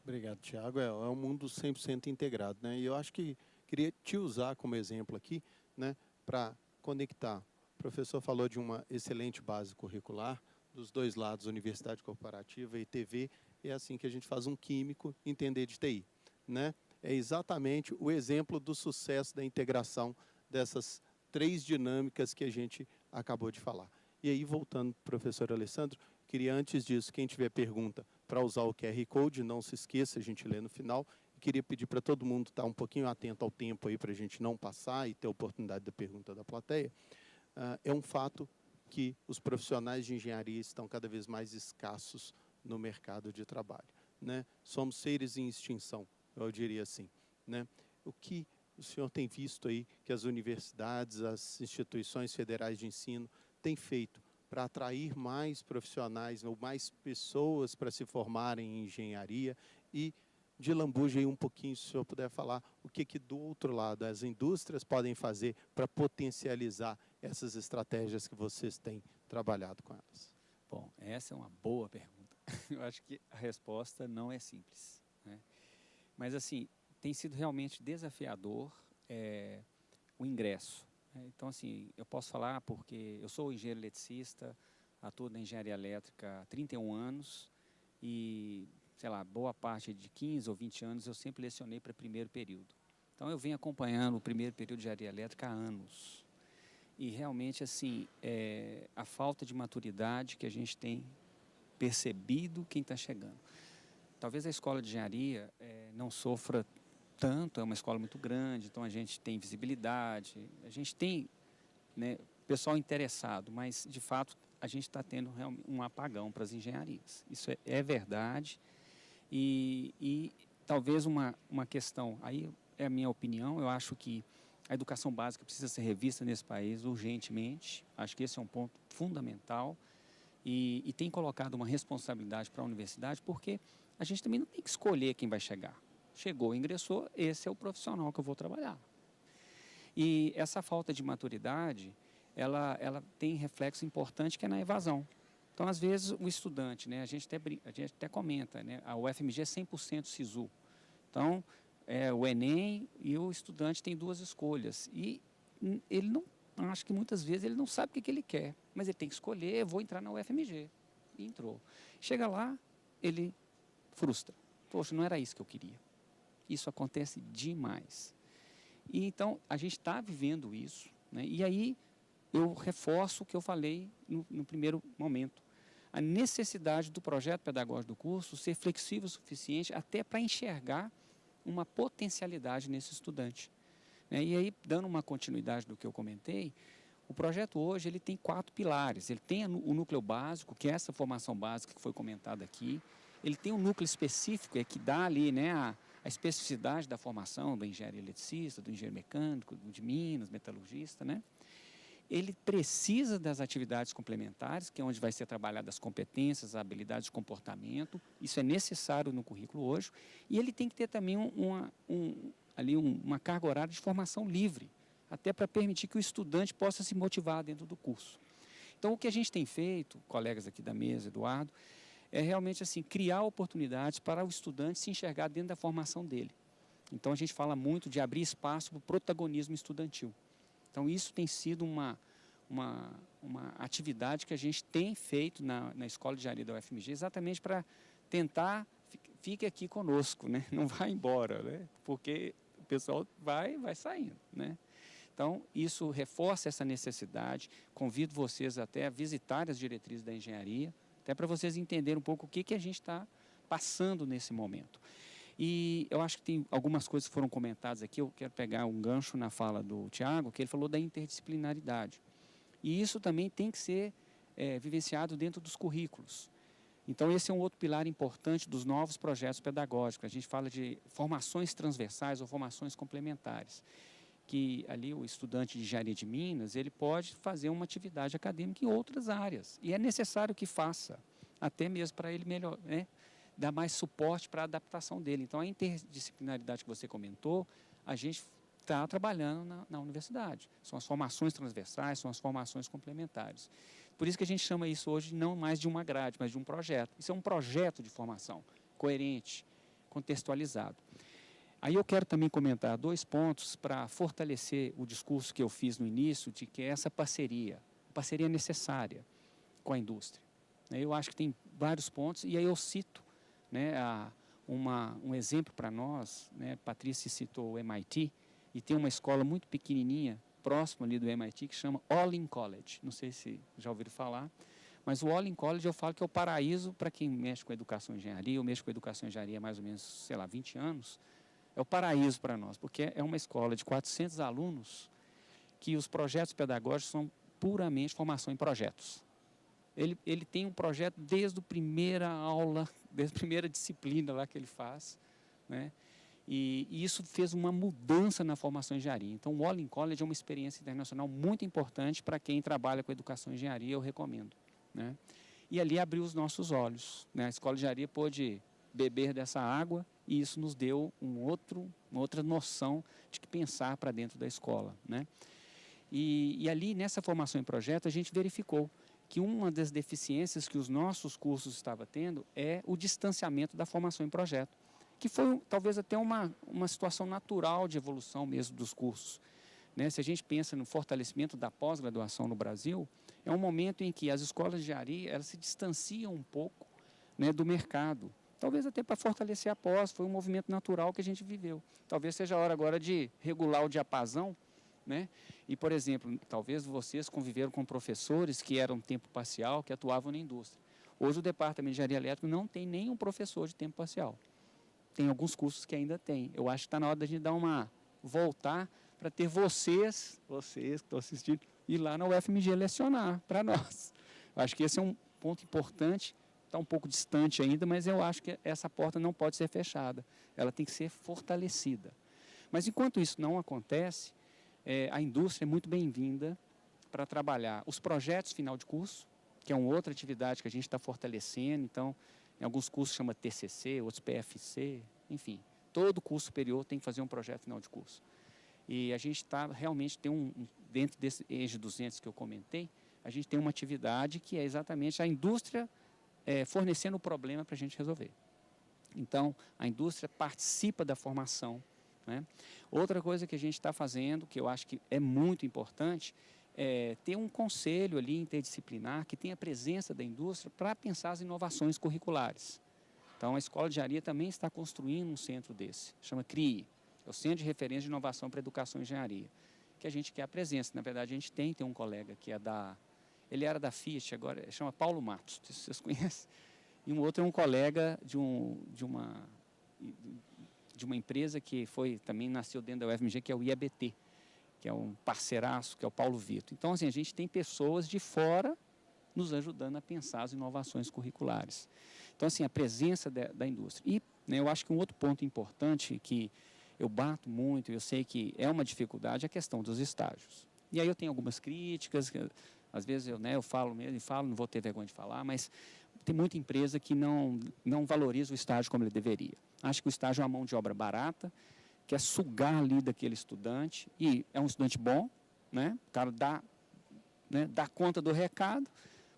Obrigado, Tiago. É um mundo 100% integrado, né? E eu acho que queria te usar como exemplo aqui, né, para conectar. O professor falou de uma excelente base curricular, dos dois lados, universidade corporativa e TV. É assim que a gente faz um químico entender de TI, né? É exatamente o exemplo do sucesso da integração dessas 3 dinâmicas que a gente acabou de falar. E aí, voltando, professor Alessandro, queria antes disso, quem tiver pergunta, para usar o QR Code, não se esqueça, a gente lê no final. Queria pedir para todo mundo estar um pouquinho atento ao tempo aí, para a gente não passar e ter a oportunidade da pergunta da plateia. É um fato que os profissionais de engenharia estão cada vez mais escassos no mercado de trabalho, né? Somos seres em extinção, eu diria assim, né? O que o senhor tem visto aí que as universidades, as instituições federais de ensino têm feito para atrair mais profissionais ou mais pessoas para se formarem em engenharia? E de lambuja aí um pouquinho, se o senhor puder falar, o que do outro lado as indústrias podem fazer para potencializar essas estratégias que vocês têm trabalhado com elas? Bom, essa é uma boa pergunta. Eu acho que a resposta não é simples, né? Mas, assim, tem sido realmente desafiador o ingresso, né? Então, assim, eu posso falar porque eu sou engenheiro eletricista, atuo na engenharia elétrica há 31 anos e, sei lá, boa parte de 15 ou 20 anos eu sempre lecionei para primeiro período. Então, eu venho acompanhando o primeiro período de engenharia elétrica há anos. E, realmente, assim, a falta de maturidade que a gente tem percebido quem está chegando. Talvez a escola de engenharia não sofra tanto, é uma escola muito grande, então a gente tem visibilidade, a gente tem, né, pessoal interessado, mas, de fato, a gente está tendo realmente um apagão para as engenharias. Isso é verdade e talvez uma questão, aí é a minha opinião, eu acho que a educação básica precisa ser revista nesse país urgentemente, acho que esse é um ponto fundamental e tem colocado uma responsabilidade para a universidade, porque a gente também não tem que escolher quem vai chegar. Chegou, ingressou, esse é o profissional que eu vou trabalhar. E essa falta de maturidade, ela tem reflexo importante que é na evasão. Então, às vezes, o estudante, né, a gente até comenta, né, a UFMG é 100% SISU. Então, o Enem e o estudante tem 2 escolhas. E ele não, acho que muitas vezes ele não sabe o que ele quer, mas ele tem que escolher, vou entrar na UFMG. E entrou. Chega lá, ele frustra. Poxa, não era isso que eu queria. Isso acontece demais. E então, a gente está vivendo isso, né? E aí, eu reforço o que eu falei no primeiro momento. A necessidade do projeto pedagógico do curso ser flexível o suficiente até para enxergar uma potencialidade nesse estudante, né? E aí, dando uma continuidade do que eu comentei, o projeto hoje ele tem 4 pilares. Ele tem o núcleo básico, que é essa formação básica que foi comentada aqui. Ele tem um núcleo específico, que dá ali, né, a especificidade da formação do engenheiro eletricista, do engenheiro mecânico, do de Minas, metalurgista, né? Ele precisa das atividades complementares, que é onde vai ser trabalhadas as competências, as habilidades de comportamento. Isso é necessário no currículo hoje. E ele tem que ter também uma carga horária de formação livre, até para permitir que o estudante possa se motivar dentro do curso. Então, o que a gente tem feito, colegas aqui da mesa, Eduardo, é realmente assim, criar oportunidades para o estudante se enxergar dentro da formação dele. Então, a gente fala muito de abrir espaço para o protagonismo estudantil. Então, isso tem sido uma atividade que a gente tem feito na Escola de Engenharia da UFMG, exatamente para tentar, fique aqui conosco, né? Não vai embora, né? Porque o pessoal vai saindo, né? Então, isso reforça essa necessidade. Convido vocês até a visitar as diretrizes da engenharia, até para vocês entenderem um pouco o que a gente está passando nesse momento. E eu acho que tem algumas coisas que foram comentadas aqui, eu quero pegar um gancho na fala do Tiago, que ele falou da interdisciplinaridade. E isso também tem que ser vivenciado dentro dos currículos. Então, esse é um outro pilar importante dos novos projetos pedagógicos. A gente fala de formações transversais ou formações complementares, que ali o estudante de engenharia de Minas, ele pode fazer uma atividade acadêmica em outras áreas. E é necessário que faça, até mesmo para ele melhor, né, dar mais suporte para a adaptação dele. Então, a interdisciplinaridade que você comentou, a gente está trabalhando na universidade. São as formações transversais, são as formações complementares. Por isso que a gente chama isso hoje não mais de uma grade, mas de um projeto. Isso é um projeto de formação, coerente, contextualizado. Aí eu quero também comentar 2 pontos para fortalecer o discurso que eu fiz no início, de que é essa parceria necessária com a indústria. Eu acho que tem vários pontos, e aí eu cito, né, um exemplo para nós, né, Patrícia citou o MIT, e tem uma escola muito pequenininha, próximo ali do MIT, que chama Olin College. Não sei se já ouviram falar, mas o Olin College eu falo que é o paraíso para quem mexe com educação e engenharia. Eu mexo com educação e engenharia há mais ou menos, sei lá, 20 anos. É o paraíso para nós, porque é uma escola de 400 alunos que os projetos pedagógicos são puramente formação em projetos. Ele tem um projeto desde a primeira aula, desde a primeira disciplina lá que ele faz, né? E isso fez uma mudança na formação em engenharia. Então, o Olin College é uma experiência internacional muito importante para quem trabalha com educação em engenharia, eu recomendo, né? E ali abriu os nossos olhos, né? A escola de engenharia pôde beber dessa água e isso nos deu uma outra noção de que pensar para dentro da escola, né? E ali, nessa formação em projeto, a gente verificou que uma das deficiências que os nossos cursos estavam tendo é o distanciamento da formação em projeto, que foi talvez até uma situação natural de evolução mesmo dos cursos, né? Se a gente pensa no fortalecimento da pós-graduação no Brasil, é um momento em que as escolas de engenharia elas se distanciam um pouco, né, do mercado. Talvez até para fortalecer a pós, foi um movimento natural que a gente viveu. Talvez seja a hora agora de regular o diapasão, né? E, por exemplo, talvez vocês conviveram com professores que eram tempo parcial, que atuavam na indústria. Hoje o Departamento de Engenharia Elétrica não tem nenhum professor de tempo parcial. Tem alguns cursos que ainda tem. Eu acho que está na hora da gente voltar para ter vocês que estão assistindo, ir lá na UFMG lecionar para nós. Eu acho que esse é um ponto importante, está um pouco distante ainda, mas eu acho que essa porta não pode ser fechada. Ela tem que ser fortalecida. Mas enquanto isso não acontece, a indústria é muito bem-vinda para trabalhar os projetos final de curso, que é uma outra atividade que a gente está fortalecendo. Então, em alguns cursos chama TCC, outros PFC, enfim. Todo curso superior tem que fazer um projeto final de curso. E a gente realmente tem dentro desse EJA 200 que eu comentei, a gente tem uma atividade que é exatamente a indústria fornecendo o problema para a gente resolver. Então, a indústria participa da formação, né? Outra coisa que a gente está fazendo, que eu acho que é muito importante, ter um conselho ali interdisciplinar que tenha a presença da indústria para pensar as inovações curriculares. Então, a Escola de Engenharia também está construindo um centro desse, chama CRIE, é o Centro de Referência de Inovação para Educação e Engenharia, que a gente quer a presença. Na verdade, a gente tem um colega que ele era da Fiat, agora chama Paulo Matos, não sei se vocês conhecem, e um outro é um colega de uma empresa que também nasceu dentro da UFMG, que é o IABT, que é um parceiraço, que é o Paulo Vitor. Então, assim, a gente tem pessoas de fora nos ajudando a pensar as inovações curriculares. Então, assim, a presença da indústria. E, né, eu acho que um outro ponto importante que eu bato muito, eu sei que é uma dificuldade, é a questão dos estágios. E aí eu tenho algumas críticas, às vezes eu falo mesmo, não vou ter vergonha de falar, mas tem muita empresa que não valoriza o estágio como ele deveria. Acho que o estágio é uma mão de obra barata, quer sugar ali daquele estudante, e é um estudante bom, né? O cara dá conta do recado,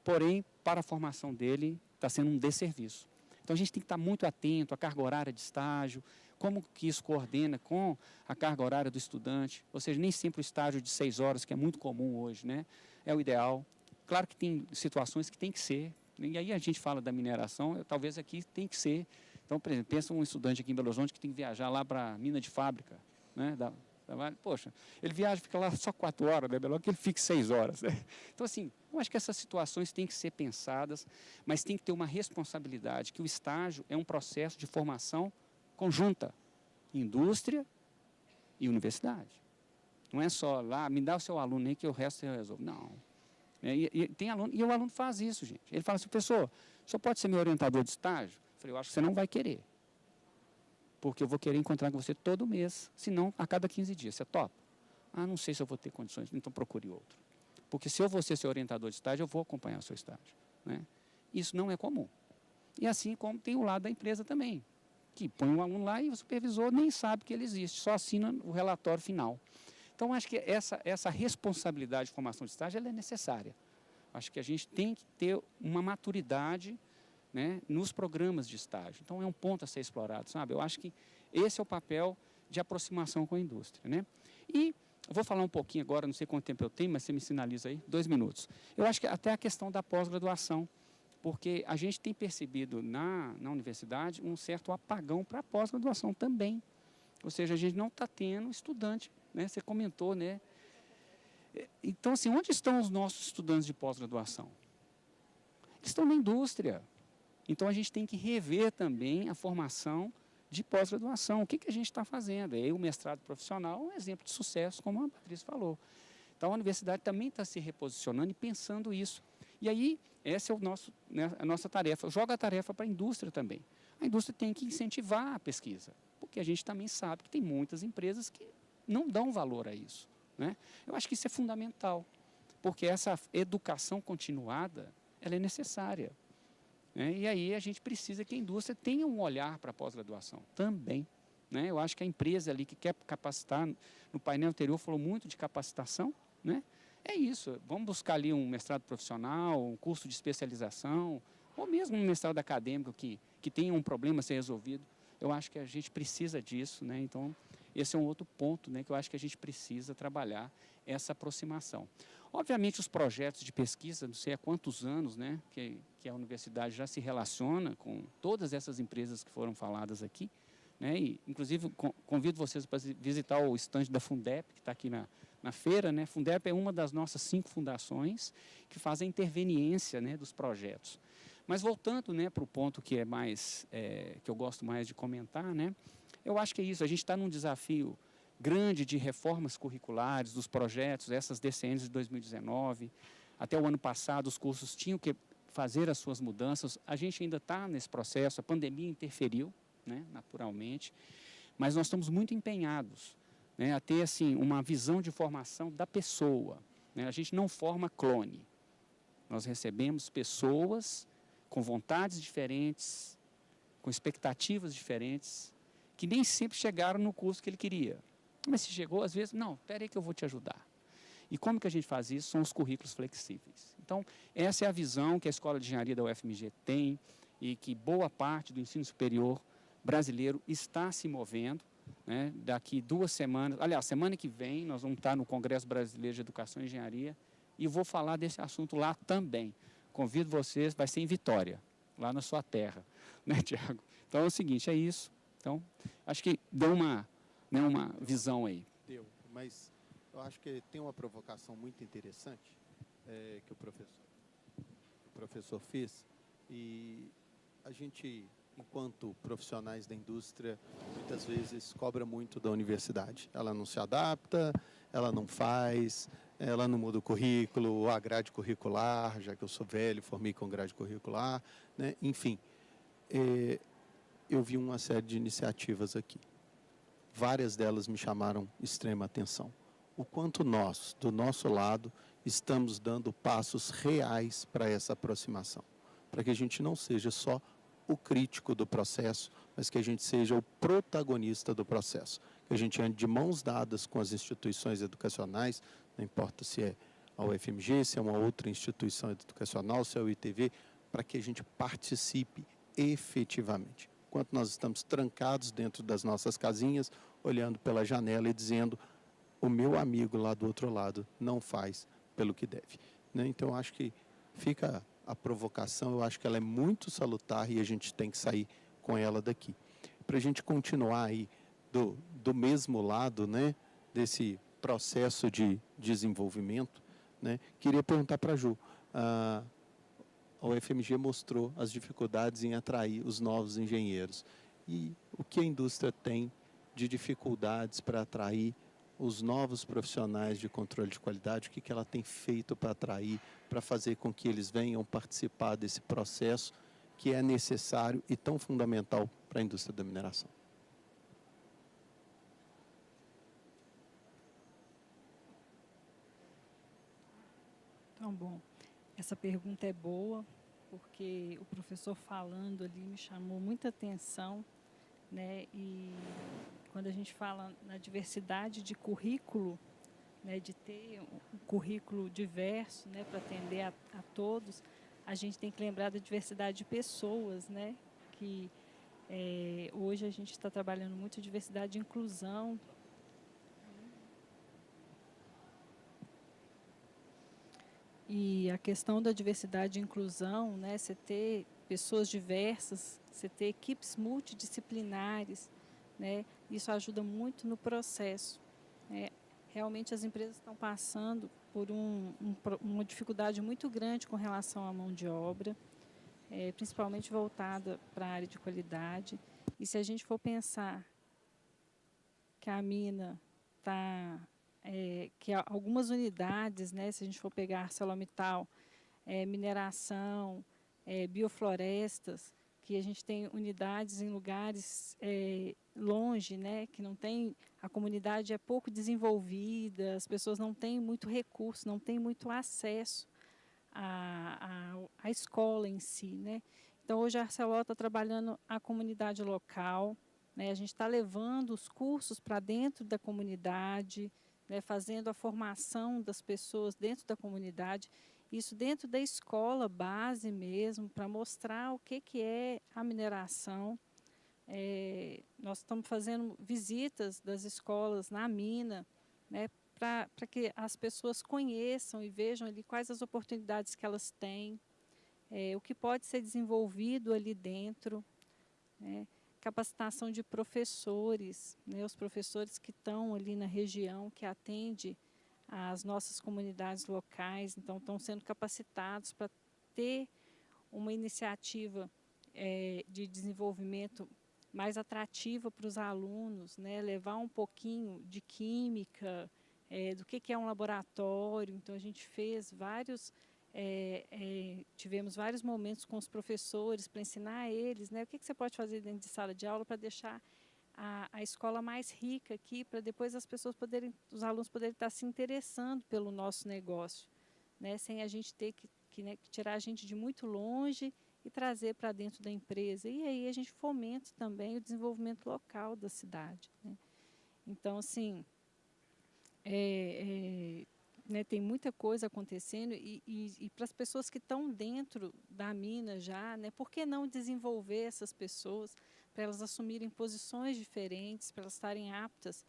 porém, para a formação dele, está sendo um desserviço. Então, a gente tem que estar muito atento à carga horária de estágio, como que isso coordena com a carga horária do estudante, ou seja, nem sempre o estágio de 6 horas, que é muito comum hoje, né? É o ideal. Claro que tem situações que tem que ser, e aí a gente fala da mineração, talvez aqui tem que ser. Então, por exemplo, pensa um estudante aqui em Belo Horizonte que tem que viajar lá para a mina de fábrica, né? Poxa, ele viaja, fica lá só 4 horas, né? Melhor que ele fique 6 horas. Né? Então, assim, eu acho que essas situações têm que ser pensadas, mas tem que ter uma responsabilidade, que o estágio é um processo de formação conjunta, indústria e universidade. Não é só lá, me dá o seu aluno aí que o resto eu resolvo. Não. Tem aluno, e o aluno faz isso, gente. Ele fala assim, professor, o senhor pode ser meu orientador de estágio? Eu falei, eu acho que você não vai querer. Porque eu vou querer encontrar com você todo mês, se não a cada 15 dias. Você topa? Ah, não sei se eu vou ter condições, então procure outro. Porque se eu vou ser seu orientador de estágio, eu vou acompanhar o seu estágio. Né? Isso não é comum. E assim como tem o lado da empresa também, que põe um aluno lá e o supervisor nem sabe que ele existe, só assina o relatório final. Então, acho que essa responsabilidade de formação de estágio ela é necessária. Acho que a gente tem que ter uma maturidade, né, nos programas de estágio. Então, é um ponto a ser explorado, sabe? Eu acho que esse é o papel de aproximação com a indústria. Né? E eu vou falar um pouquinho agora, não sei quanto tempo eu tenho, mas você me sinaliza aí, 2 minutos. Eu acho que até a questão da pós-graduação, porque a gente tem percebido na universidade um certo apagão para a pós-graduação também. Ou seja, a gente não está tendo estudante, né? Você comentou, né? Então, assim, onde estão os nossos estudantes de pós-graduação? Eles estão na indústria. Então, a gente tem que rever também a formação de pós-graduação. O que a gente está fazendo? E aí, o mestrado profissional é um exemplo de sucesso, como a Patrícia falou. Então, a universidade também está se reposicionando e pensando isso. E aí, essa é a nossa tarefa. Joga a tarefa para a indústria também. A indústria tem que incentivar a pesquisa, porque a gente também sabe que tem muitas empresas que não dão valor a isso. Né? Eu acho que isso é fundamental, porque essa educação continuada ela é necessária. Né? E aí a gente precisa que a indústria tenha um olhar para a pós-graduação também. Né? Eu acho que a empresa ali que quer capacitar, no painel anterior falou muito de capacitação, né? É isso, vamos buscar ali um mestrado profissional, um curso de especialização, ou mesmo um mestrado acadêmico que tenha um problema a ser resolvido. Eu acho que a gente precisa disso, né? Então, esse é um outro ponto, né, que eu acho que a gente precisa trabalhar, essa aproximação. Obviamente, os projetos de pesquisa, não sei há quantos anos, né, que a universidade já se relaciona com todas essas empresas que foram faladas aqui, né, e, inclusive, convido vocês para visitar o estande da Fundep, que está aqui na feira. Né? Fundep é uma das nossas 5 fundações que fazem interveniência, né, dos projetos. Mas voltando, né, para o ponto que é mais, que eu gosto mais de comentar, né, eu acho que é isso, a gente está num desafio grande de reformas curriculares, dos projetos, essas DCNs de 2019, até o ano passado os cursos tinham que fazer as suas mudanças, a gente ainda está nesse processo, a pandemia interferiu, né, naturalmente, mas nós estamos muito empenhados, né, a ter assim, uma visão de formação da pessoa. Né? A gente não forma clone, nós recebemos pessoas com vontades diferentes, com expectativas diferentes, que nem sempre chegaram no curso que ele queria. Mas se chegou, às vezes, não, espera aí que eu vou te ajudar. E como que a gente faz isso? São os currículos flexíveis. Então, essa é a visão que a Escola de Engenharia da UFMG tem e que boa parte do ensino superior brasileiro está se movendo. Né? Daqui 2 semanas, aliás, semana que vem, nós vamos estar no Congresso Brasileiro de Educação e Engenharia e vou falar desse assunto lá também. Convido vocês, vai ser em Vitória, lá na sua terra, né, Tiago? Então é o seguinte, é isso. Então, acho que deu uma visão aí. Deu, mas eu acho que tem uma provocação muito interessante que o professor fez, e a gente, enquanto profissionais da indústria, muitas vezes cobra muito da universidade. Ela não se adapta, ela não faz, ela não muda o currículo, a grade curricular, já que eu sou velho, formei com grade curricular, né? Enfim, eu vi uma série de iniciativas aqui. Várias delas me chamaram extrema atenção. O quanto nós, do nosso lado, estamos dando passos reais para essa aproximação. Para que a gente não seja só o crítico do processo, mas que a gente seja o protagonista do processo. Que a gente ande de mãos dadas com as instituições educacionais, não importa se é a UFMG, se é uma outra instituição educacional, se é o ITV, para que a gente participe efetivamente. Enquanto nós estamos trancados dentro das nossas casinhas, olhando pela janela e dizendo: o meu amigo lá do outro lado não faz pelo que deve. Né? Então, acho que fica a provocação, eu acho que ela é muito salutar e a gente tem que sair com ela daqui. Para a gente continuar aí do mesmo lado, né, desse processo de desenvolvimento, né, queria perguntar para a Ju. A UFMG mostrou as dificuldades em atrair os novos engenheiros. E o que a indústria tem de dificuldades para atrair os novos profissionais de controle de qualidade? O que ela tem feito para atrair, para fazer com que eles venham participar desse processo que é necessário e tão fundamental para a indústria da mineração. Então, bom, essa pergunta é boa, porque o professor falando ali me chamou muita atenção, né? E quando a gente fala na diversidade de currículo, né, de ter um currículo diverso, né, para atender a todos, a gente tem que lembrar da diversidade de pessoas, né? Que hoje a gente está trabalhando muito diversidade e inclusão. E a questão da diversidade e inclusão, né, você ter pessoas diversas, você ter equipes multidisciplinares, né, isso ajuda muito no processo, né. Realmente as empresas estão passando por uma dificuldade muito grande com relação à mão de obra, principalmente voltada para a área de qualidade. E se a gente for pensar que a mina está... que algumas unidades, né, se a gente for pegar ArcelorMittal, mineração, bioflorestas, que a gente tem unidades em lugares longe, né, que não tem, a comunidade é pouco desenvolvida, as pessoas não têm muito recurso, não têm muito acesso à escola em si, né. Então, hoje a Arcelor está trabalhando a comunidade local, né, a gente está levando os cursos para dentro da comunidade, né, fazendo a formação das pessoas dentro da comunidade, isso dentro da escola base mesmo, para mostrar o que é a mineração. Nós estamos fazendo visitas das escolas na mina, né, para que as pessoas conheçam e vejam ali quais as oportunidades que elas têm, o que pode ser desenvolvido ali dentro, né. Capacitação de professores, né, os professores que estão ali na região, que atendem as nossas comunidades locais, então estão sendo capacitados para ter uma iniciativa de desenvolvimento mais atrativa para os alunos, né, levar um pouquinho de química, do que é um laboratório. Então a gente fez tivemos vários momentos com os professores para ensinar a eles, né, o que você pode fazer dentro de sala de aula para deixar a escola mais rica aqui, para depois os alunos poderem estar se interessando pelo nosso negócio, né, sem a gente ter que tirar a gente de muito longe e trazer para dentro da empresa. E aí a gente fomenta também o desenvolvimento local da cidade, né. Então, assim, né, tem muita coisa acontecendo e para as pessoas que estão dentro da mina já, né, por que não desenvolver essas pessoas para elas assumirem posições diferentes, para elas estarem aptas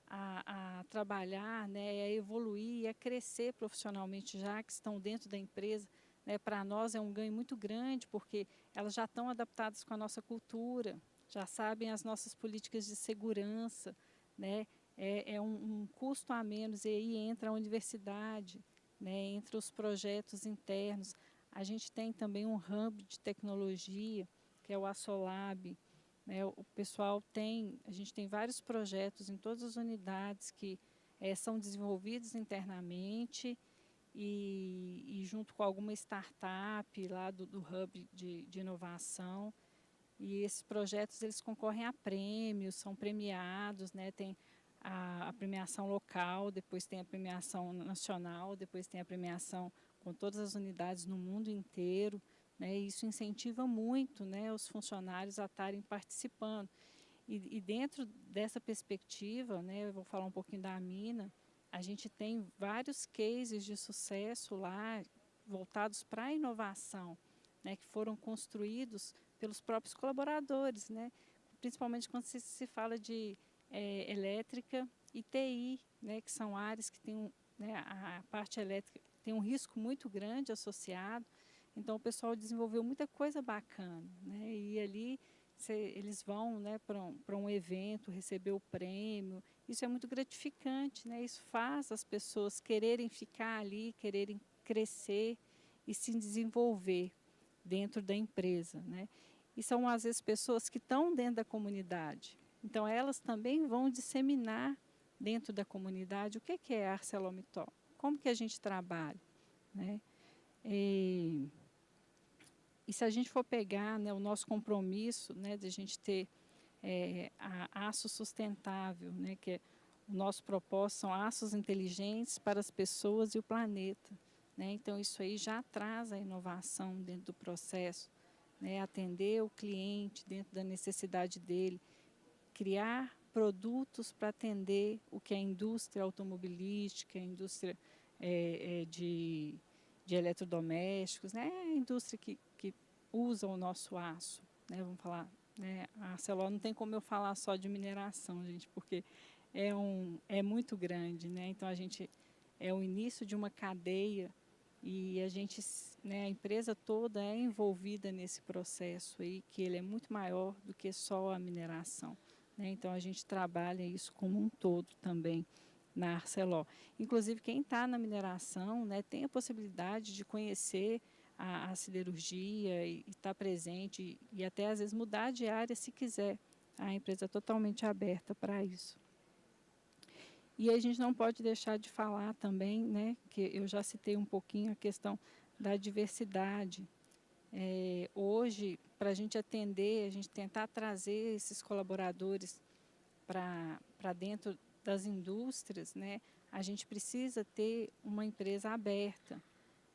a trabalhar, né, a evoluir e a crescer profissionalmente já que estão dentro da empresa, né. Para nós é um ganho muito grande porque elas já estão adaptadas com a nossa cultura, já sabem as nossas políticas de segurança, né. É um custo a menos, e aí entra a universidade, né, entra os projetos internos. A gente tem também um hub de tecnologia, que é o Assolab, né, a gente tem vários projetos em todas as unidades que são desenvolvidos internamente e junto com alguma startup lá do hub de inovação. E esses projetos eles concorrem a prêmios, são premiados, né, tem a premiação local, depois tem a premiação nacional, depois tem a premiação com todas as unidades no mundo inteiro, né, e isso incentiva muito, né, os funcionários a estarem participando. E dentro dessa perspectiva, né, eu vou falar um pouquinho da mina, a gente tem vários cases de sucesso lá, voltados para a inovação, né, que foram construídos pelos próprios colaboradores, né, principalmente quando se fala de elétrica e TI, né, que são áreas que têm né, a parte elétrica tem um risco muito grande associado. Então o pessoal desenvolveu muita coisa bacana, né, e ali eles vão, né, para um evento, receber o prêmio. Isso é muito gratificante, né, isso faz as pessoas quererem ficar ali, quererem crescer e se desenvolver dentro da empresa, né. E são às vezes pessoas que estão dentro da comunidade. Então, elas também vão disseminar dentro da comunidade o que é a ArcelorMittal, como que a gente trabalha, né? E se a gente for pegar, né, o nosso compromisso, né, de a gente ter a aço sustentável, né, que é o nosso propósito são aços inteligentes para as pessoas e o planeta, né? Então isso aí já traz a inovação dentro do processo, né? Atender o cliente dentro da necessidade dele, criar produtos para atender o que a indústria automobilística, a indústria de eletrodomésticos, né? A indústria que usa o nosso aço, né? Vamos falar, né? A Arcelor não tem como eu falar só de mineração, gente, porque é muito grande, né? Então a gente é o início de uma cadeia e a gente, né, a empresa toda é envolvida nesse processo aí, que ele é muito maior do que só a mineração, né? Então a gente trabalha isso como um todo também na Arcelor. Inclusive quem está na mineração, né, tem a possibilidade de conhecer a siderurgia e estar presente e até às vezes mudar de área se quiser. A empresa é totalmente aberta para isso. E a gente não pode deixar de falar também, né, que eu já citei um pouquinho a questão da diversidade. Hoje, para a gente atender, a gente tentar trazer esses colaboradores para dentro das indústrias, né, a gente precisa ter uma empresa aberta,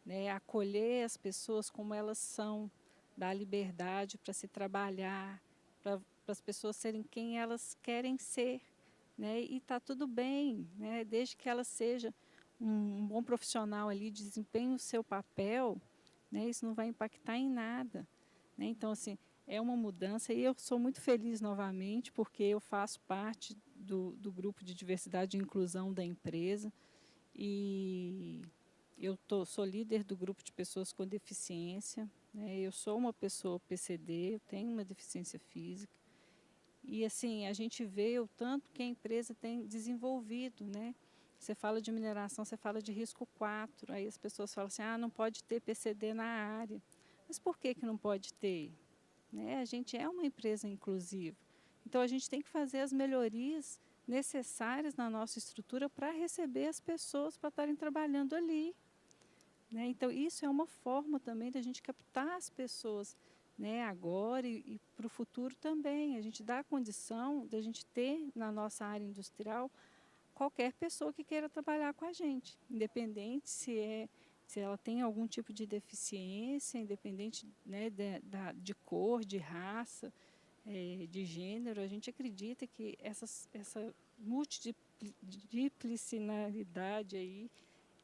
né, acolher as pessoas como elas são, dar liberdade para se trabalhar, para as pessoas serem quem elas querem ser, né, e está tudo bem, né, desde que ela seja um bom profissional ali, desempenhe o seu papel, né, isso não vai impactar em nada, né? Então, assim, é uma mudança e eu sou muito feliz novamente porque eu faço parte do grupo de diversidade e inclusão da empresa e sou líder do grupo de pessoas com deficiência, né? Eu sou uma pessoa PCD, eu tenho uma deficiência física. E assim, a gente vê o tanto que a empresa tem desenvolvido, né? Você fala de mineração, você fala de risco 4, aí as pessoas falam assim, não pode ter PCD na área. Mas por que não pode ter? Né? A gente é uma empresa inclusiva. Então a gente tem que fazer as melhorias necessárias na nossa estrutura para receber as pessoas para estarem trabalhando ali. Né? Então isso é uma forma também da gente captar as pessoas, né, agora e para o futuro também. A gente dá a condição de a gente ter na nossa área industrial qualquer pessoa que queira trabalhar com a gente, independente se ela tem algum tipo de deficiência, independente, né, de cor, de raça, de gênero. A gente acredita que essa multidisciplinaridade aí,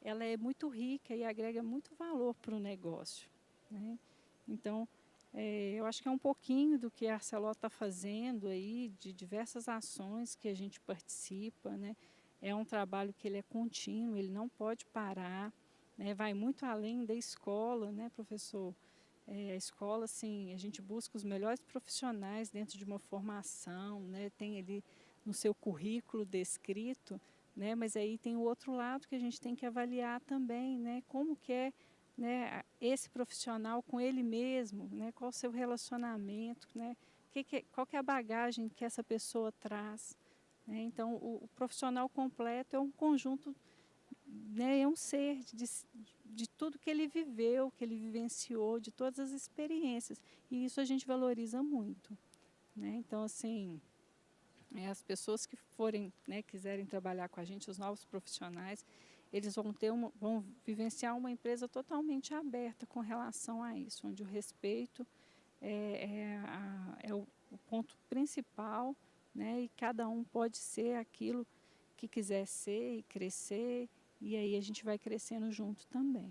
ela é muito rica e agrega muito valor para o negócio, né? Então, eu acho que é um pouquinho do que a Arcelor está fazendo aí, de diversas ações que a gente participa, né? É um trabalho que ele é contínuo, ele não pode parar, né? Vai muito além da escola, né, professor? A escola, assim, a gente busca os melhores profissionais dentro de uma formação, né? Tem ali no seu currículo descrito, né? Mas aí tem o outro lado que a gente tem que avaliar também, né? Como que é, né, esse profissional com ele mesmo, né? Qual o seu relacionamento, né? Qual que é a bagagem que essa pessoa traz, né? Então, o profissional completo é um conjunto, né? É um ser de tudo que ele viveu, que ele vivenciou, de todas as experiências. E isso a gente valoriza muito, né? Então, assim, as pessoas que forem, né, quiserem trabalhar com a gente, os novos profissionais, eles vão vivenciar uma empresa totalmente aberta com relação a isso, onde o respeito é o ponto principal, né, e cada um pode ser aquilo que quiser ser e crescer, e aí a gente vai crescendo junto também.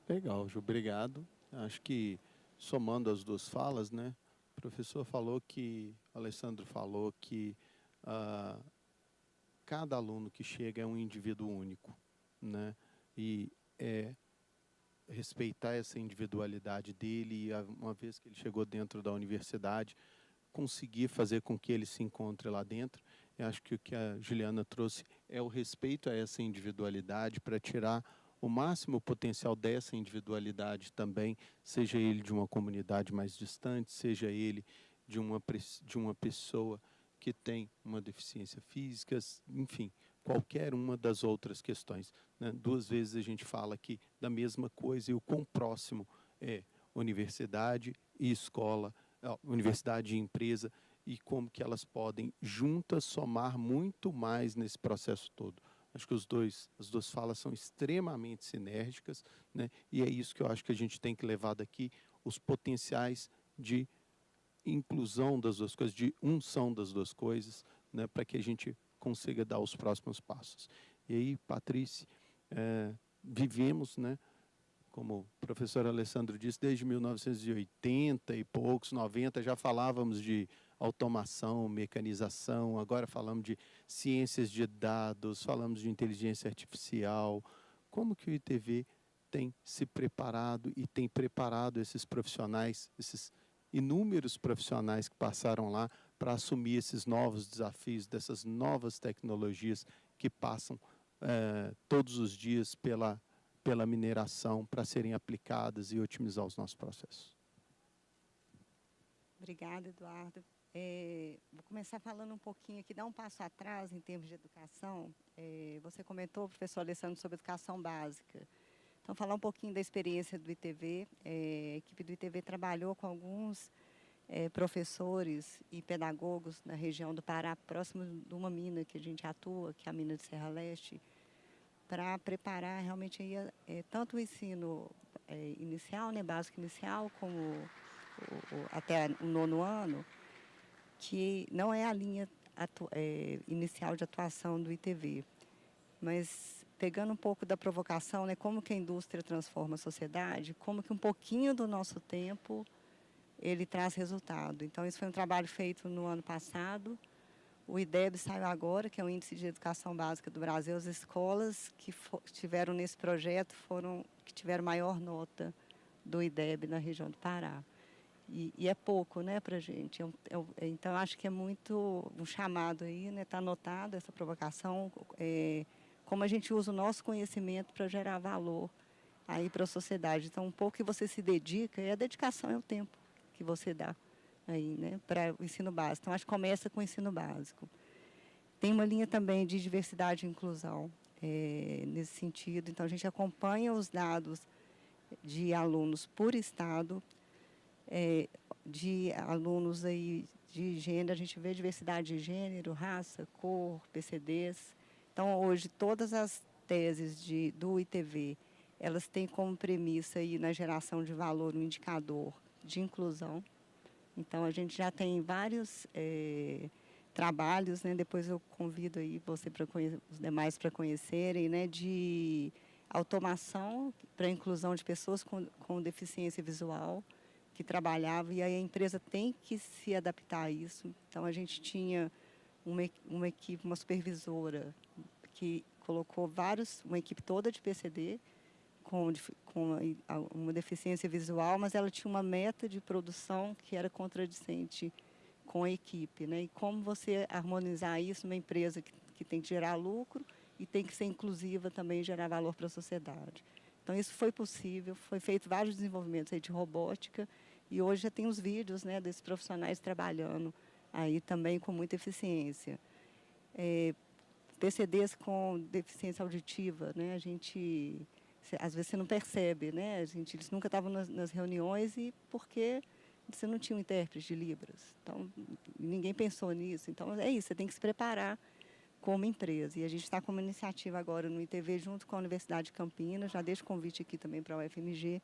Legal, Ju, obrigado. Acho que, somando as duas falas, né, o professor falou que, o Alessandro falou que cada aluno que chega é um indivíduo único, né, e respeitar essa individualidade dele e, uma vez que ele chegou dentro da universidade, conseguir fazer com que ele se encontre lá dentro. Eu acho que o que a Juliana trouxe é o respeito a essa individualidade para tirar o máximo potencial dessa individualidade também, seja ele de uma comunidade mais distante, seja ele de uma pessoa que tem uma deficiência física, enfim, qualquer uma das outras questões, né? 2 vezes a gente fala aqui da mesma coisa e o quão próximo é universidade e escola, universidade e empresa, e como que elas podem juntas somar muito mais nesse processo todo. Acho que as duas falas são extremamente sinérgicas, né? E é isso que eu acho que a gente tem que levar daqui, os potenciais de inclusão das duas coisas, de unção das duas coisas, né? Para que a gente consiga dar os próximos passos. E aí, Patrícia, vivemos, né? Como o professor Alessandro disse, desde 1980 e poucos, 90, já falávamos de automação, mecanização, agora falamos de ciências de dados, falamos de inteligência artificial. Como que o ITV tem se preparado e tem preparado esses profissionais, esses inúmeros profissionais que passaram lá para assumir esses novos desafios, dessas novas tecnologias que passam todos os dias pela mineração para serem aplicadas e otimizar os nossos processos. Obrigada, Eduardo. Vou começar falando um pouquinho aqui, dar um passo atrás em termos de educação. Você comentou, professor Alessandro, sobre educação básica. Então, falar um pouquinho da experiência do ITV. A equipe do ITV trabalhou com alguns professores e pedagogos na região do Pará, próximo de uma mina que a gente atua, que é a mina de Serra Leste, para preparar realmente aí, tanto o ensino inicial, né, básico inicial, como até o 9º ano, que não é a linha inicial de atuação do ITV. Mas, pegando um pouco da provocação, né, como que a indústria transforma a sociedade, como que um pouquinho do nosso tempo ele traz resultado. Então, isso foi um trabalho feito no ano passado. O IDEB saiu agora, que é o Índice de Educação Básica do Brasil. As escolas que estiveram nesse projeto foram que tiveram maior nota do IDEB na região do Pará. E é pouco, né, para a gente. Então, acho que é muito um chamado aí, né, está anotado essa provocação, como a gente usa o nosso conhecimento para gerar valor aí para a sociedade. Então, um pouco que você se dedica, a dedicação é o tempo que você dá aí, né, para o ensino básico. Então, acho que começa com o ensino básico. Tem uma linha também de diversidade e inclusão nesse sentido. Então, a gente acompanha os dados de alunos por estado, de alunos aí de gênero, a gente vê diversidade de gênero, raça, cor, PCDs. Então, hoje, todas as teses do ITV, elas têm como premissa aí na geração de valor um indicador de inclusão. Então, a gente já tem vários trabalhos, né? Depois eu convido aí os demais para conhecerem, né? De automação para a inclusão de pessoas com deficiência visual, que trabalhava, e aí a empresa tem que se adaptar a isso. Então, a gente tinha uma equipe, uma supervisora, que colocou uma equipe toda de PCD, com uma deficiência visual, mas ela tinha uma meta de produção que era contradicente com a equipe, né? E como você harmonizar isso numa empresa que tem que gerar lucro e tem que ser inclusiva também, gerar valor para a sociedade. Então, isso foi possível, foi feito vários desenvolvimentos aí de robótica, e hoje já tem os vídeos, né, desses profissionais trabalhando aí também com muita eficiência. PCDs com deficiência auditiva, né? Às vezes você não percebe, né? Eles nunca estavam nas reuniões porque você não tinha um intérprete de Libras. Então, ninguém pensou nisso. Então, é isso, você tem que se preparar como empresa. E a gente está com uma iniciativa agora no ITV, junto com a Universidade de Campinas, já deixo o convite aqui também para a UFMG,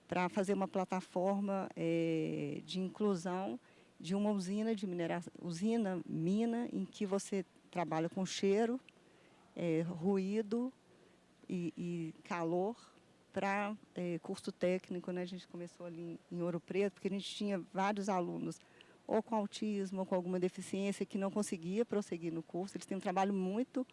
para fazer uma plataforma de inclusão de uma usina de mineração, mina, em que você trabalha com cheiro, ruído e calor para curso técnico, né? A gente começou ali em Ouro Preto, porque a gente tinha vários alunos ou com autismo ou com alguma deficiência que não conseguia prosseguir no curso. Eles têm um trabalho muito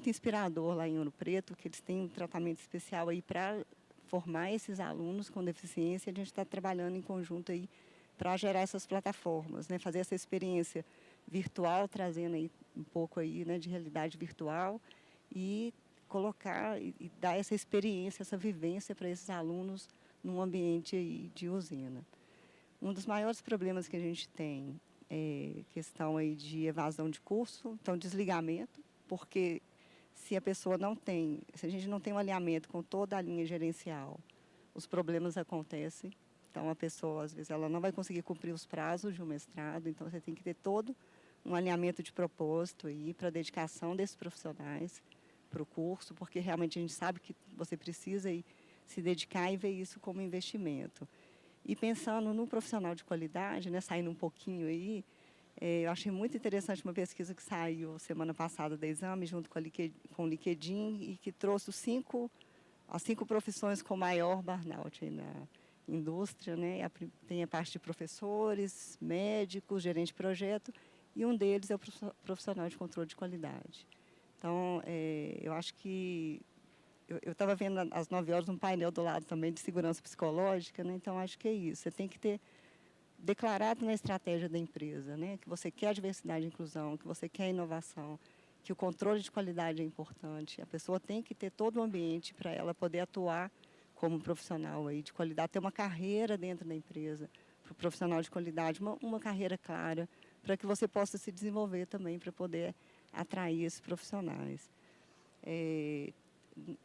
inspirador lá em Ouro Preto, que eles têm um tratamento especial aí para formar esses alunos com deficiência. A gente está trabalhando em conjunto aí para gerar essas plataformas, né? Fazer essa experiência virtual, trazendo aí um pouco aí, né, de realidade virtual, e colocar e dar essa experiência, essa vivência para esses alunos num ambiente aí de usina. Um dos maiores problemas que a gente tem questão aí de evasão de curso, então desligamento, porque se a pessoa se a gente não tem um alinhamento com toda a linha gerencial, os problemas acontecem. Então, a pessoa, às vezes, ela não vai conseguir cumprir os prazos de um mestrado, então você tem que ter todo um alinhamento de propósito aí para a dedicação desses profissionais para o curso, porque realmente a gente sabe que você precisa aí se dedicar e ver isso como investimento. E pensando no profissional de qualidade, né, saindo um pouquinho aí, eu achei muito interessante uma pesquisa que saiu semana passada da Exame, junto com o LinkedIn, e que trouxe as 5 profissões com maior burnout aí na indústria, né? Tem a parte de professores, médicos, gerente de projeto, e um deles é o profissional de controle de qualidade. Então, eu acho que eu estava vendo às 9 horas um painel do lado também de segurança psicológica, né? Então acho que é isso. Você tem que ter declarado na estratégia da empresa, né? Que você quer a diversidade e inclusão, que você quer a inovação, que o controle de qualidade é importante. A pessoa tem que ter todo o ambiente para ela poder atuar como profissional aí de qualidade, ter uma carreira dentro da empresa para o profissional de qualidade, uma carreira clara, para que você possa se desenvolver também para poder atrair esses profissionais.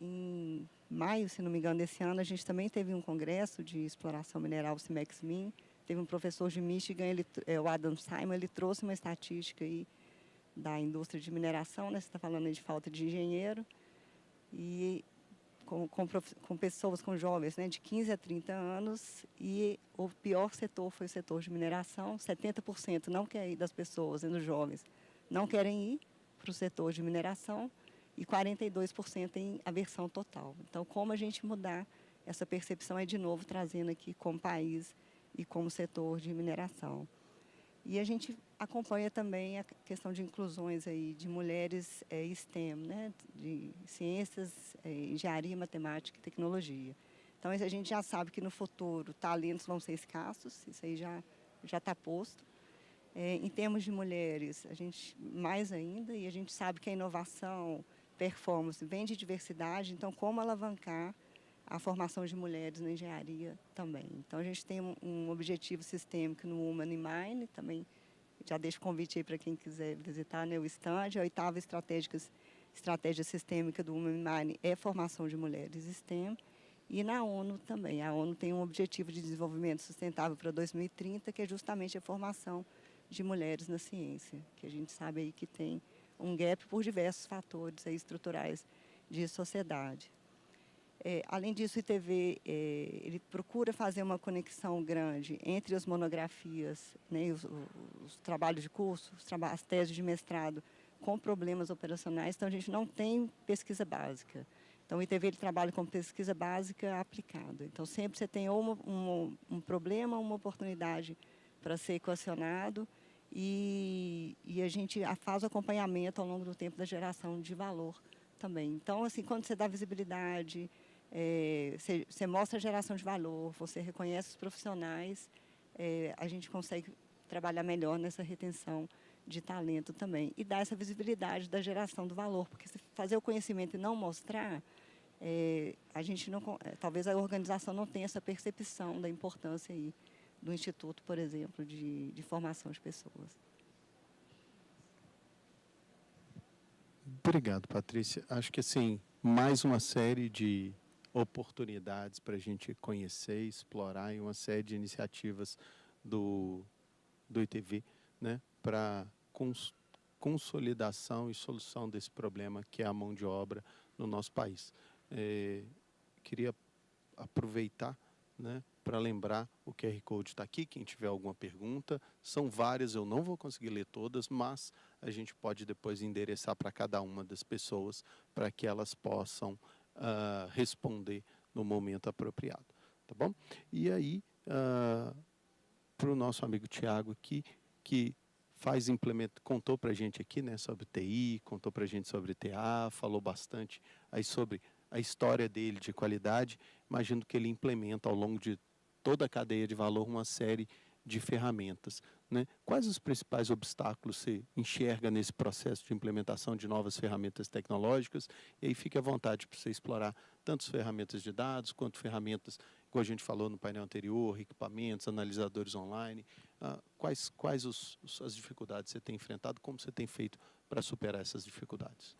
Em maio, se não me engano, desse ano, a gente também teve um congresso de exploração mineral, o CIMEX-MIN. Teve um professor de Michigan, o Adam Simon, ele trouxe uma estatística aí da indústria de mineração, né? Você está falando aí de falta de engenheiro, e com pessoas, com jovens, né, de 15 a 30 anos, e o pior setor foi o setor de mineração. 70% não quer ir das pessoas, dos jovens, não querem ir para o setor de mineração, e 42% em aversão total. Então, como a gente mudar essa percepção é, de novo, trazendo aqui como país e como setor de mineração. E a gente acompanha também a questão de inclusões aí de mulheres STEM, né, de ciências, engenharia, matemática e tecnologia. Então, a gente já sabe que no futuro talentos vão ser escassos, isso aí já está posto. Em termos de mulheres, a gente mais ainda, e a gente sabe que a inovação, performance vem de diversidade, então como alavancar a formação de mulheres na engenharia também. Então a gente tem um objetivo sistêmico no Women in Mine, também já deixo o convite aí para quem quiser visitar, né, o stand. A 8ª estratégia sistêmica do Women in Mine é formação de mulheres STEM. E na ONU também. A ONU tem um objetivo de desenvolvimento sustentável para 2030, que é justamente a formação de mulheres na ciência, que a gente sabe aí que tem um gap por diversos fatores aí estruturais de sociedade. Além disso, o ITV ele procura fazer uma conexão grande entre as monografias, né, os trabalhos de curso, as teses de mestrado com problemas operacionais. Então, a gente não tem pesquisa básica. Então, o ITV ele trabalha com pesquisa básica aplicada. Então, sempre você tem ou um problema, uma oportunidade para ser equacionado, e a gente faz o acompanhamento ao longo do tempo da geração de valor também. Então, assim, quando você dá visibilidade, você mostra a geração de valor, você reconhece os profissionais, a gente consegue trabalhar melhor nessa retenção de talento também. E dar essa visibilidade da geração do valor, porque se fazer o conhecimento e não mostrar, a gente não, talvez a organização não tenha essa percepção da importância aí do Instituto, por exemplo, de formação de pessoas. Obrigado, Patrícia. Acho que, assim, mais uma série de oportunidades para a gente conhecer, explorar, e uma série de iniciativas do ITV, né, para consolidação e solução desse problema que é a mão de obra no nosso país. Queria aproveitar, né, para lembrar, o QR Code está aqui, quem tiver alguma pergunta. São várias, eu não vou conseguir ler todas, mas a gente pode depois endereçar para cada uma das pessoas para que elas possam responder no momento apropriado, tá bom? E aí, para o nosso amigo Tiago aqui, que contou para a gente aqui, né, sobre TI, contou para a gente sobre TA, falou bastante aí sobre a história dele de qualidade. Imagino que ele implementa ao longo de toda a cadeia de valor uma série de ferramentas, né? Quais os principais obstáculos você enxerga nesse processo de implementação de novas ferramentas tecnológicas? E aí fique à vontade para você explorar tanto as ferramentas de dados quanto ferramentas como a gente falou no painel anterior, equipamentos, analisadores online. Quais as dificuldades você tem enfrentado? Como você tem feito para superar essas dificuldades?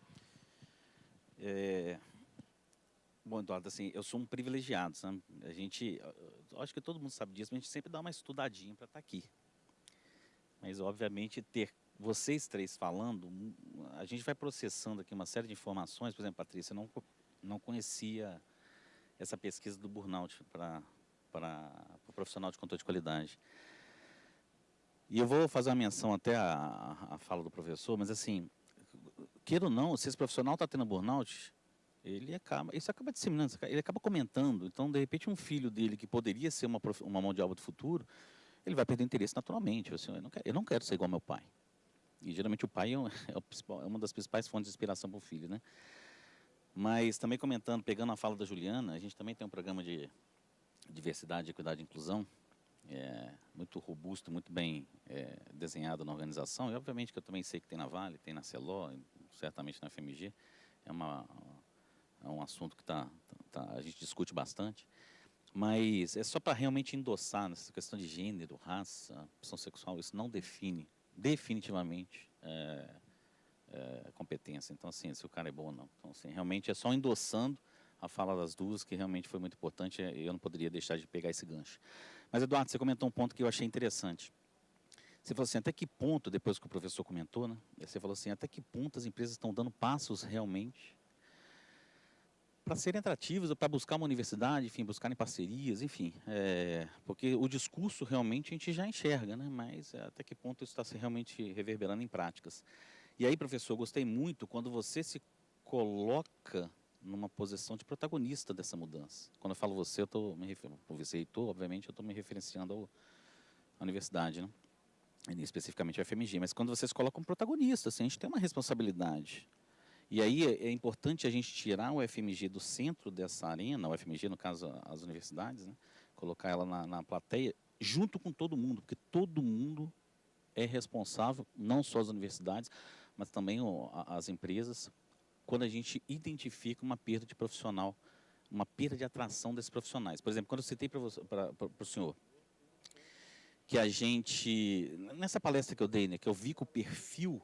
Bom, Eduardo, assim, eu sou um privilegiado, sabe? Eu acho que todo mundo sabe disso, mas a gente sempre dá uma estudadinha para estar aqui. Mas, obviamente, ter vocês três falando, a gente vai processando aqui uma série de informações. Por exemplo, Patrícia, eu não conhecia essa pesquisa do burnout para o profissional de controle de qualidade. E eu vou fazer uma menção até à fala do professor, mas assim, queira ou não, se esse profissional está tendo burnout, isso acaba disseminando, ele acaba comentando. Então, de repente, um filho dele que poderia ser uma mão de obra do futuro, ele vai perder interesse naturalmente. Assim, eu não quero ser igual ao meu pai. E geralmente o pai é uma das principais fontes de inspiração para o filho, né? Mas também comentando, pegando a fala da Juliana, a gente também tem um programa de diversidade, equidade e inclusão, muito robusto, muito bem desenhado na organização. E obviamente que eu também sei que tem na Vale, tem na Celó, certamente na FMG. É um assunto que a gente discute bastante. Mas é só para realmente endossar nessa questão de gênero, raça, opção sexual. Isso não define definitivamente competência. Então, assim, se o cara é bom ou não. Então, assim, realmente é só endossando a fala das duas, que realmente foi muito importante, e eu não poderia deixar de pegar esse gancho. Mas, Eduardo, você comentou um ponto que eu achei interessante. Você falou assim, até que ponto, depois que o professor comentou, né? Você falou assim, até que ponto as empresas estão dando passos realmente para serem atrativas, para buscar uma universidade, enfim, buscarem parcerias, enfim. Porque o discurso realmente a gente já enxerga, né? Mas até que ponto isso está se realmente reverberando em práticas. E aí, professor, eu gostei muito quando você se coloca numa posição de protagonista dessa mudança. Quando eu falo você, eu estou me referindo, você e tu, obviamente, eu estou me referenciando à universidade, né? E especificamente à FMG. Mas quando você se coloca como protagonista, assim, a gente tem uma responsabilidade. E aí é importante a gente tirar o FMG do centro dessa arena, o FMG, no caso, as universidades, né? Colocar ela na plateia, junto com todo mundo, porque todo mundo é responsável, não só as universidades, mas também as empresas, quando a gente identifica uma perda de profissional, uma perda de atração desses profissionais. Por exemplo, quando eu citei para o senhor, que a gente, nessa palestra que eu dei, né, que eu vi que o perfil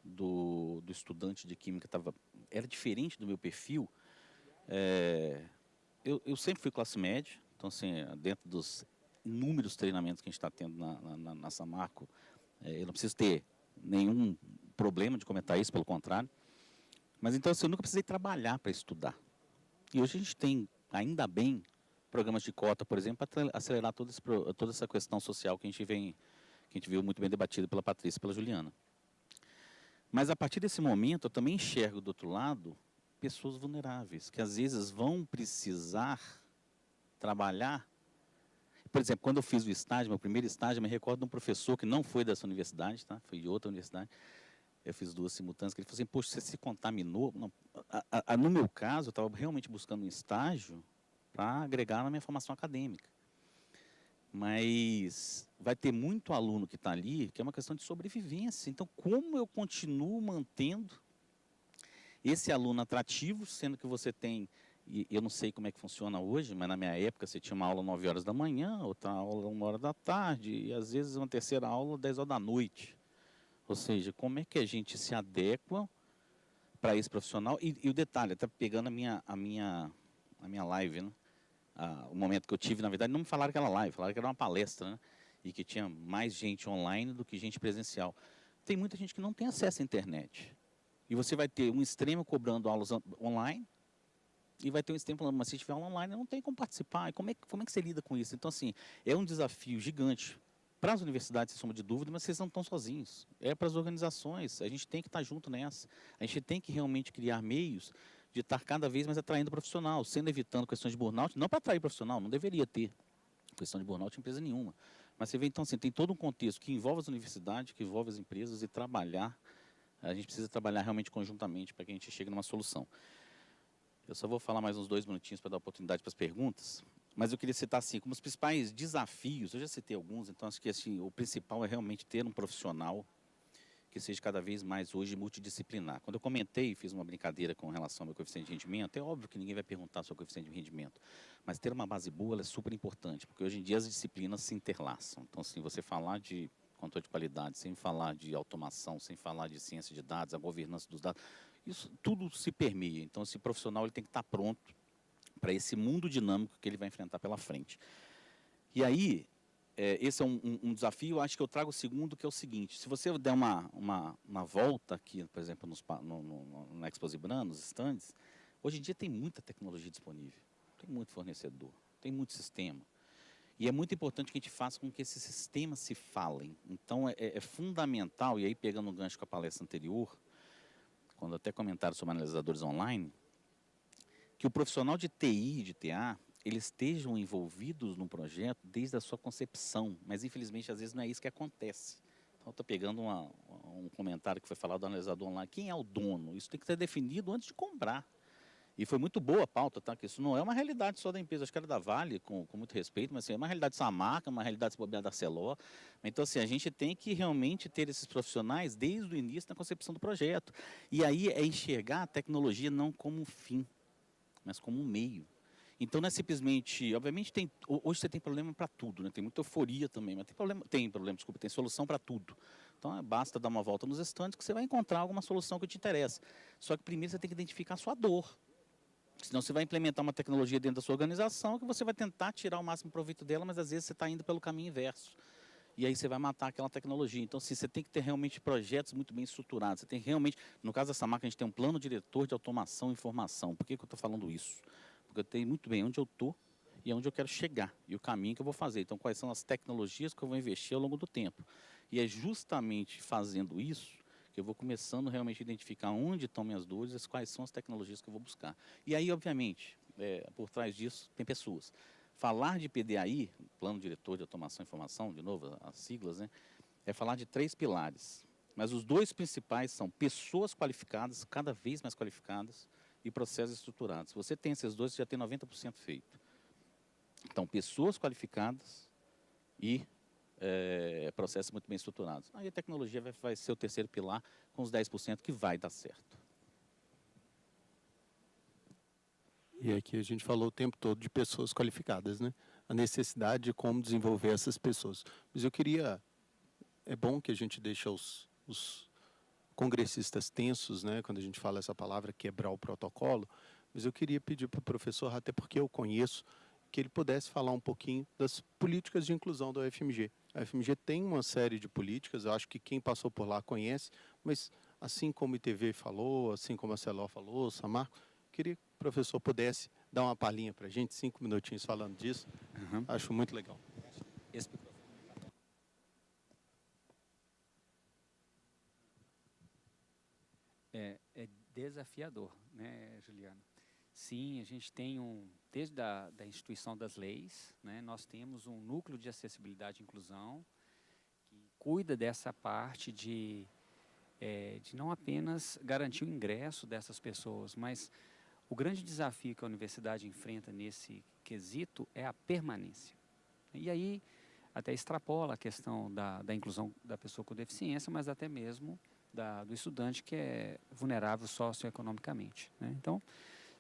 do estudante de química era diferente do meu perfil, eu sempre fui classe média, então, assim, dentro dos inúmeros treinamentos que a gente está tendo na Samarco, eu não preciso ter nenhum problema de comentar isso, pelo contrário. Mas, então, assim, eu nunca precisei trabalhar para estudar. E hoje a gente tem, ainda bem, programas de cota, por exemplo, para acelerar toda essa questão social que a gente viu muito bem debatida pela Patrícia e pela Juliana. Mas, a partir desse momento, eu também enxergo, do outro lado, pessoas vulneráveis, que às vezes vão precisar trabalhar. Por exemplo, quando eu fiz o estágio, meu primeiro estágio, eu me recordo de um professor que não foi dessa universidade, tá? Foi de outra universidade. Eu fiz 2 simultâneas, que ele falou assim, poxa, você se contaminou? Não, no meu caso, eu estava realmente buscando um estágio para agregar na minha formação acadêmica. Mas vai ter muito aluno que está ali, que é uma questão de sobrevivência. Então, como eu continuo mantendo esse aluno atrativo, sendo que você tem, e eu não sei como é que funciona hoje, mas na minha época você tinha uma aula 9 horas da manhã, outra aula 1 hora da tarde, e às vezes uma terceira aula 10 horas da noite. Ou seja, como é que a gente se adequa para esse profissional? E o detalhe, até pegando a minha live, né? O momento que eu tive, na verdade, não me falaram que era live, falaram que era uma palestra, né? E que tinha mais gente online do que gente presencial. Tem muita gente que não tem acesso à internet. E você vai ter um extremo cobrando aulas online, e vai ter um extremo falando, mas se tiver aula online, não tem como participar. E como é que você lida com isso? Então, assim, é um desafio gigante. Para as universidades, sem sombra de dúvida, mas vocês não estão sozinhos. É para as organizações, a gente tem que estar junto nessa. A gente tem que realmente criar meios de estar cada vez mais atraindo profissional, sendo evitando questões de burnout, não para atrair profissional, não deveria ter questão de burnout em empresa nenhuma. Mas você vê, então, assim, tem todo um contexto que envolve as universidades, que envolve as empresas, e trabalhar, a gente precisa trabalhar realmente conjuntamente para que a gente chegue numa solução. Eu só vou falar mais uns 2 minutinhos para dar oportunidade para as perguntas. Mas eu queria citar, assim, como os principais desafios, eu já citei alguns, então acho que assim, o principal é realmente ter um profissional que seja cada vez mais hoje multidisciplinar. Quando eu comentei, fiz uma brincadeira com relação ao meu coeficiente de rendimento, é óbvio que ninguém vai perguntar sobre o coeficiente de rendimento, mas ter uma base boa é super importante, porque hoje em dia as disciplinas se interlaçam. Então, assim, você falar de controle de qualidade, sem falar de automação, sem falar de ciência de dados, a governança dos dados, isso tudo se permeia. Então, esse profissional ele tem que estar pronto para esse mundo dinâmico que ele vai enfrentar pela frente. E aí, esse é um desafio. Acho que eu trago o segundo, que é o seguinte: se você der uma volta aqui, por exemplo, na Expo Zibran, nos stands, hoje em dia tem muita tecnologia disponível, tem muito fornecedor, tem muito sistema. E é muito importante que a gente faça com que esses sistemas se falem. Então, é fundamental, e aí pegando um gancho com a palestra anterior, quando até comentaram sobre analisadores online, que o profissional de TI, de TA, eles estejam envolvidos no projeto desde a sua concepção, mas infelizmente às vezes não é isso que acontece. Então, estou pegando um comentário que foi falado do analisador online. Quem é o dono? Isso tem que ser definido antes de comprar. E foi muito boa a pauta, tá? Que isso não é uma realidade só da empresa, acho que era da Vale, com muito respeito, mas assim, é uma realidade dessa marca, uma realidade da Arcelor. Então, assim, a gente tem que realmente ter esses profissionais desde o início da concepção do projeto. E aí é enxergar a tecnologia não como um fim, mas como um meio. Então, não é simplesmente, obviamente, hoje você tem problema para tudo, né? Tem muita euforia também, mas tem solução para tudo. Então, basta dar uma volta nos estandes que você vai encontrar alguma solução que te interessa. Só que primeiro você tem que identificar a sua dor. Senão você vai implementar uma tecnologia dentro da sua organização que você vai tentar tirar o máximo proveito dela, mas às vezes você está indo pelo caminho inverso. E aí você vai matar aquela tecnologia. Então, assim, você tem que ter realmente projetos muito bem estruturados. Você tem realmente, no caso dessa marca, a gente tem um plano diretor de automação e informação. Por que eu estou falando isso? Porque eu tenho muito bem onde eu estou e onde eu quero chegar. E o caminho que eu vou fazer. Então, quais são as tecnologias que eu vou investir ao longo do tempo. E é justamente fazendo isso que eu vou começando realmente a identificar onde estão minhas dores, quais são as tecnologias que eu vou buscar. E aí, obviamente, por trás disso, tem pessoas. Falar de PDAI, Plano Diretor de Automação e Informação, de novo, as siglas, né, é falar de 3 pilares. Mas os 2 principais são pessoas qualificadas, cada vez mais qualificadas, e processos estruturados. Se você tem esses 2, você já tem 90% feito. Então, pessoas qualificadas e processos muito bem estruturados. Aí a tecnologia vai ser o 3º pilar, com os 10% que vai dar certo. E aqui a gente falou o tempo todo de pessoas qualificadas, né? A necessidade de como desenvolver essas pessoas. Mas eu queria... É bom que a gente deixe os congressistas tensos, né? Quando a gente fala essa palavra, quebrar o protocolo. Mas eu queria pedir para o professor, até porque eu conheço, que ele pudesse falar um pouquinho das políticas de inclusão da UFMG. A UFMG tem uma série de políticas, eu acho que quem passou por lá conhece, mas assim como o ITV falou, assim como a Arcelor falou, o Samarco, queria que o professor pudesse dar uma palhinha para a gente, 5 minutinhos falando disso. Uhum. Acho muito legal. É desafiador, né, Juliana? Sim, a gente tem desde da instituição das leis, né, nós temos um núcleo de acessibilidade e inclusão que cuida dessa parte de não apenas garantir o ingresso dessas pessoas, mas o grande desafio que a universidade enfrenta nesse quesito é a permanência. E aí até extrapola a questão da inclusão da pessoa com deficiência, mas até mesmo do estudante que é vulnerável socioeconomicamente, né? Então,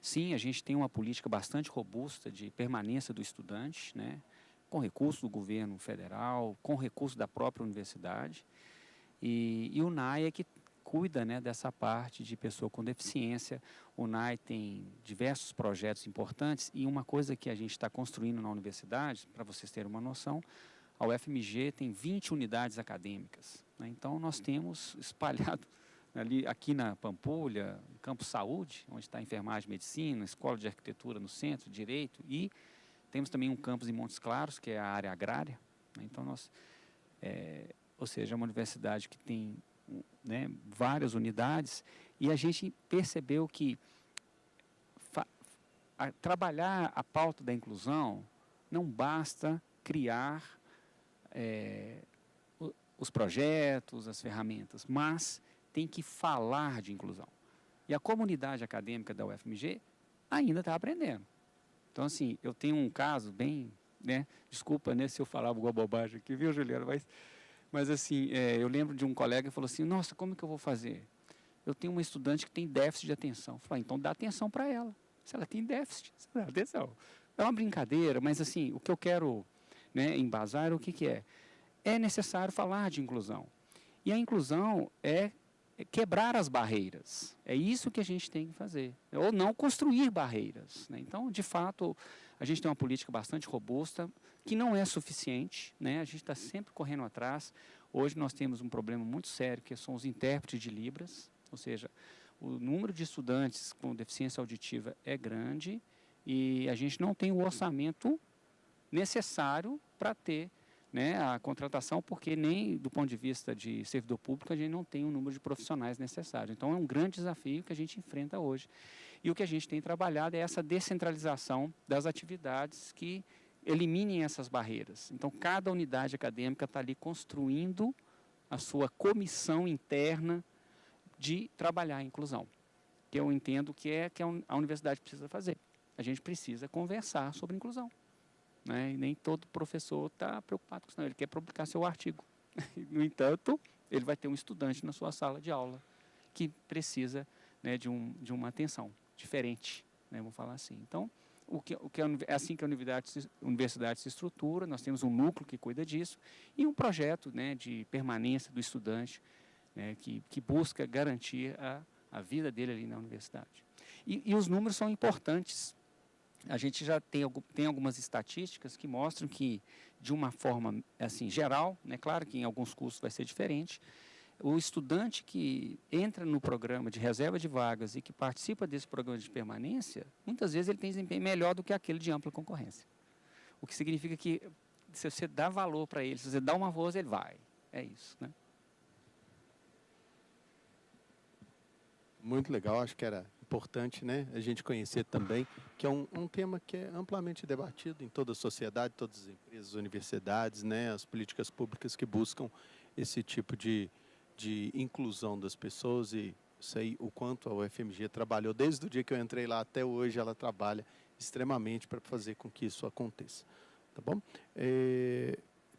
sim, a gente tem uma política bastante robusta de permanência do estudante, né, com recursos do governo federal, com recursos da própria universidade. E o NAI é que cuida, né, dessa parte de pessoa com deficiência. O NAI tem diversos projetos importantes e uma coisa que a gente está construindo na universidade, para vocês terem uma noção, a UFMG tem 20 unidades acadêmicas, né? Então, nós temos espalhado aqui na Pampulha, no Campus Saúde, onde está a enfermagem e medicina, escola de arquitetura no centro, direito, e temos também um campus em Montes Claros, que é a área agrária, né? Então, ou seja, é uma universidade que tem, né, várias unidades, e a gente percebeu que trabalhar a pauta da inclusão não basta criar os projetos, as ferramentas, mas tem que falar de inclusão. E a comunidade acadêmica da UFMG ainda está aprendendo. Então, assim, eu tenho um caso bem, né, desculpa, né, se eu falar alguma bobagem aqui, viu, Juliana, Mas assim, eu lembro de um colega que falou assim, nossa, como que eu vou fazer? Eu tenho uma estudante que tem déficit de atenção. Eu falei, então dá atenção para ela. Se ela tem déficit, você dá atenção. É uma brincadeira, mas assim, o que eu quero, né, embasar é o que é. É necessário falar de inclusão. E a inclusão é quebrar as barreiras. É isso que a gente tem que fazer. Ou não construir barreiras, né? Então, de fato, a gente tem uma política bastante robusta, que não é suficiente, né? A gente está sempre correndo atrás. Hoje nós temos um problema muito sério, que são os intérpretes de Libras, ou seja, o número de estudantes com deficiência auditiva é grande e a gente não tem o orçamento necessário para ter, né, a contratação, porque nem do ponto de vista de servidor público a gente não tem o número de profissionais necessário. Então é um grande desafio que a gente enfrenta hoje. E o que a gente tem trabalhado é essa descentralização das atividades que eliminem essas barreiras. Então cada unidade acadêmica está ali construindo a sua comissão interna de trabalhar a inclusão, que eu entendo que a universidade precisa fazer. A gente precisa conversar sobre inclusão, né? E nem todo professor está preocupado com isso, não. Ele quer publicar seu artigo. No entanto, ele vai ter um estudante na sua sala de aula que precisa, né, de uma atenção diferente, né, vamos falar assim. Então, é assim que a universidade se estrutura. Nós temos um núcleo que cuida disso e um projeto, né, de permanência do estudante, né, que busca garantir a vida dele ali na universidade. E os números são importantes. A gente já tem algumas estatísticas que mostram que, de uma forma assim, geral, né, claro que em alguns cursos vai ser diferente, o estudante que entra no programa de reserva de vagas e que participa desse programa de permanência, muitas vezes ele tem desempenho melhor do que aquele de ampla concorrência. O que significa que, se você dá valor para ele, se você dá uma voz, ele vai. É isso, né? Muito legal, acho que era importante, né, a gente conhecer também, que é um tema que é amplamente debatido em toda a sociedade, todas as empresas, universidades, né, as políticas públicas que buscam esse tipo de inclusão das pessoas, e sei o quanto a UFMG trabalhou, desde o dia que eu entrei lá até hoje, ela trabalha extremamente para fazer com que isso aconteça, tá bom?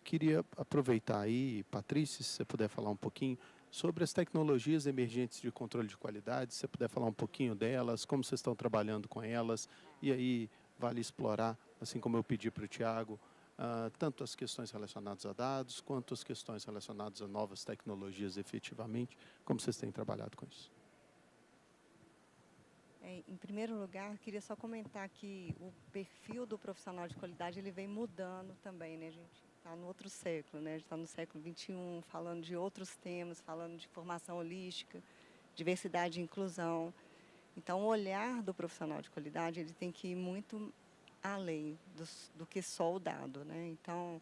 Queria aproveitar aí, Patrícia, se você puder falar um pouquinho sobre as tecnologias emergentes de controle de qualidade, se você puder falar um pouquinho delas, como vocês estão trabalhando com elas, e aí vale explorar, assim como eu pedi para o Tiago, tanto as questões relacionadas a dados, quanto as questões relacionadas a novas tecnologias efetivamente, como vocês têm trabalhado com isso. Em primeiro lugar, queria só comentar que o perfil do profissional de qualidade ele vem mudando também, né, gente? Está no outro século, né? A gente está no século XXI, falando de outros temas, falando de formação holística, diversidade e inclusão. Então, o olhar do profissional de qualidade ele tem que ir muito além do que só o dado, né? Então,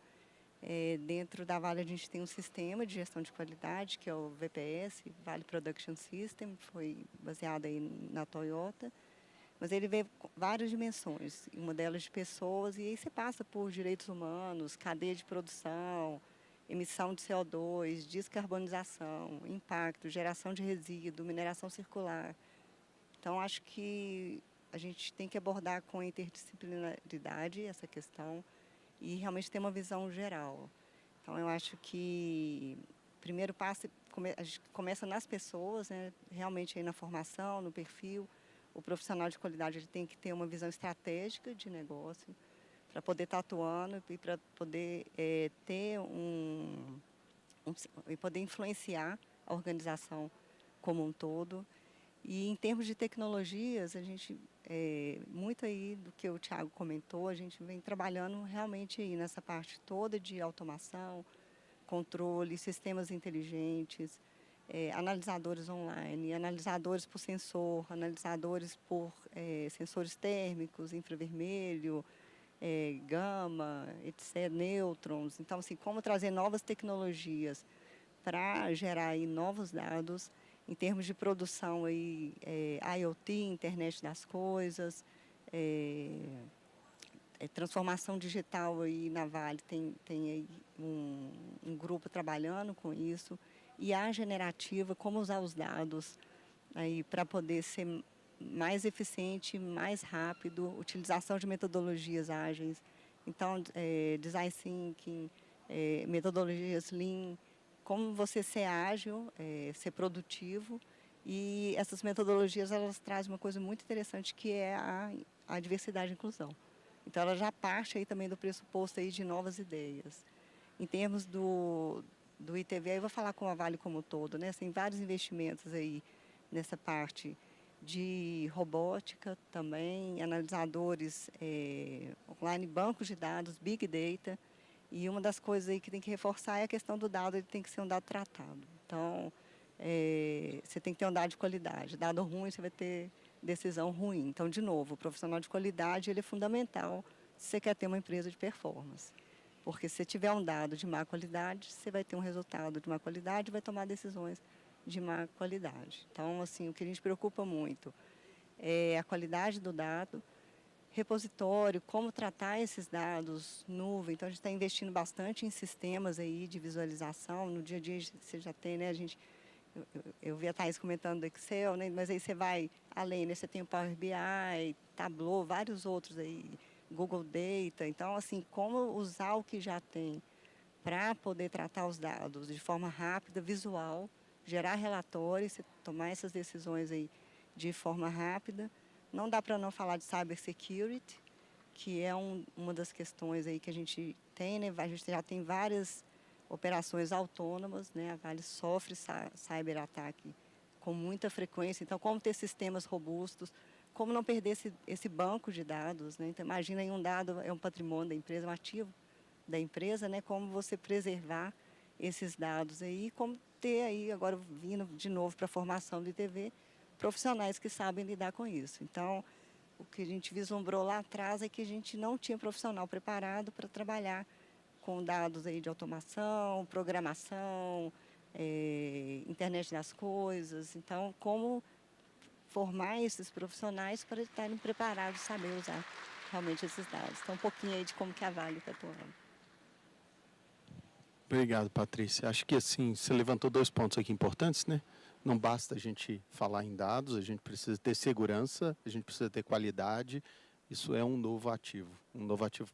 dentro da Vale a gente tem um sistema de gestão de qualidade, que é o VPS, Vale Production System, foi baseado aí na Toyota. Mas ele vê várias dimensões, uma delas de pessoas, e aí você passa por direitos humanos, cadeia de produção, emissão de CO2, descarbonização, impacto, geração de resíduo, mineração circular. Então, acho que a gente tem que abordar com interdisciplinaridade essa questão e realmente ter uma visão geral. Então, eu acho que o primeiro passo, a gente começa nas pessoas, né? Realmente aí na formação, no perfil. O profissional de qualidade ele tem que ter uma visão estratégica de negócio para poder estar atuando e para poder ter e poder influenciar a organização como um todo. E em termos de tecnologias, a gente muito aí do que o Tiago comentou, a gente vem trabalhando realmente aí nessa parte toda de automação, controle, sistemas inteligentes, analisadores online, analisadores por sensor, analisadores por sensores térmicos, infravermelho, gama, etc., nêutrons. Então, assim, como trazer novas tecnologias para gerar aí novos dados em termos de produção aí, IoT, internet das coisas, transformação digital aí na Vale, tem aí um grupo trabalhando com isso. E a generativa, como usar os dados aí para poder ser mais eficiente, mais rápido, utilização de metodologias ágeis. Então, design thinking, metodologias lean, como você ser ágil, ser produtivo. E essas metodologias, elas trazem uma coisa muito interessante, que é a diversidade e inclusão. Então, ela já parte aí também do pressuposto aí de novas ideias. Em termos do ITV, aí eu vou falar com a Vale como um todo, né? Tem vários investimentos aí nessa parte de robótica também, analisadores online, bancos de dados, big data. E uma das coisas aí que tem que reforçar é a questão do dado, ele tem que ser um dado tratado. Então, você tem que ter um dado de qualidade. Dado ruim, você vai ter decisão ruim. Então, de novo, o profissional de qualidade, ele é fundamental se você quer ter uma empresa de performance. Porque se você tiver um dado de má qualidade, você vai ter um resultado de má qualidade e vai tomar decisões de má qualidade. Então, assim, o que a gente preocupa muito é a qualidade do dado, repositório, como tratar esses dados, nuvem. Então, a gente está investindo bastante em sistemas aí de visualização. No dia a dia, você já tem, né, eu vi a Thaís comentando do Excel, né, mas aí você vai além, né, você tem o Power BI, Tableau, vários outros aí, Google Data. Então, assim, como usar o que já tem para poder tratar os dados de forma rápida, visual, gerar relatórios, tomar essas decisões aí de forma rápida. Não dá para não falar de cybersecurity, que é uma das questões aí que a gente tem, né? A gente já tem várias operações autônomas, né? A Vale sofre cyberataque com muita frequência. Então, como ter sistemas robustos, como não perder esse banco de dados, né? Então, imagina aí, um dado é um patrimônio da empresa, um ativo da empresa, né? Como você preservar esses dados aí, como ter aí, agora vindo de novo para a formação do ITV, profissionais que sabem lidar com isso. Então, o que a gente vislumbrou lá atrás é que a gente não tinha profissional preparado para trabalhar com dados aí de automação, programação, internet das coisas. Então, como formar esses profissionais para estarem preparados, saber usar realmente esses dados. Então, um pouquinho aí de como que a Vale está atuando. Obrigado, Patrícia. Acho que assim, você levantou 2 pontos aqui importantes, né? Não basta a gente falar em dados, a gente precisa ter segurança, a gente precisa ter qualidade. Isso é um novo ativo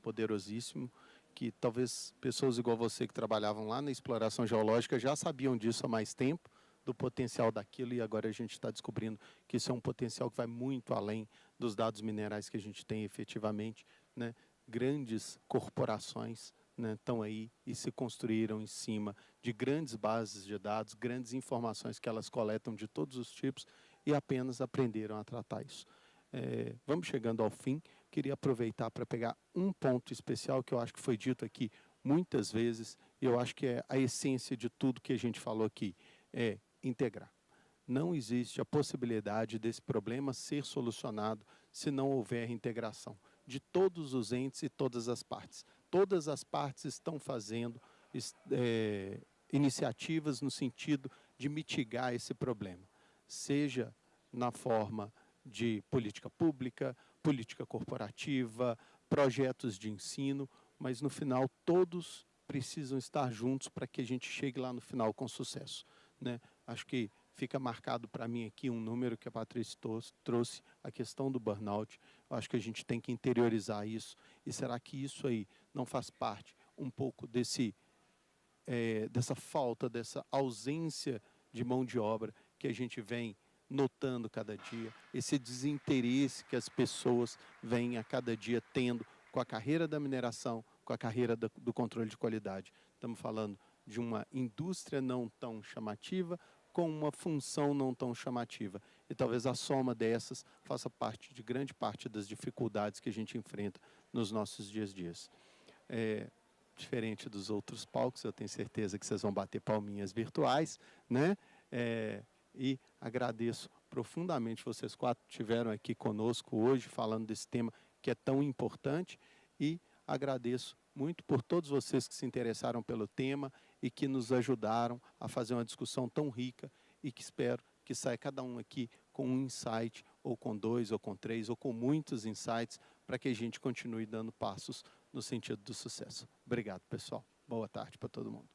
poderosíssimo, que talvez pessoas igual você que trabalhavam lá na exploração geológica já sabiam disso há mais tempo, do potencial daquilo, e agora a gente está descobrindo que isso é um potencial que vai muito além dos dados minerais que a gente tem efetivamente, né? Grandes corporações, né, estão aí e se construíram em cima de grandes bases de dados, grandes informações que elas coletam de todos os tipos e apenas aprenderam a tratar isso. Vamos chegando ao fim. Queria aproveitar para pegar um ponto especial que eu acho que foi dito aqui muitas vezes, e eu acho que é a essência de tudo que a gente falou aqui, é integrar. Não existe a possibilidade desse problema ser solucionado se não houver integração de todos os entes e todas as partes. Todas as partes estão fazendo iniciativas no sentido de mitigar esse problema, seja na forma de política pública, política corporativa, projetos de ensino, mas no final todos precisam estar juntos para que a gente chegue lá no final com sucesso, né? Acho que fica marcado para mim aqui um número que a Patrícia trouxe, a questão do burnout. Eu acho que a gente tem que interiorizar isso. E será que isso aí não faz parte um pouco dessa falta, dessa ausência de mão de obra que a gente vem notando cada dia, esse desinteresse que as pessoas vêm a cada dia tendo com a carreira da mineração, com a carreira do controle de qualidade. Estamos falando de uma indústria não tão chamativa, com uma função não tão chamativa. E talvez a soma dessas faça parte de grande parte das dificuldades que a gente enfrenta nos nossos dias. Diferente dos outros palcos, eu tenho certeza que vocês vão bater palminhas virtuais, né? E agradeço profundamente vocês 4 que estiveram aqui conosco hoje, falando desse tema que é tão importante, e agradeço muito por todos vocês que se interessaram pelo tema e que nos ajudaram a fazer uma discussão tão rica, e que espero que saia cada um aqui com um insight, ou com 2, ou com 3, ou com muitos insights, para que a gente continue dando passos no sentido do sucesso. Obrigado, pessoal. Boa tarde para todo mundo.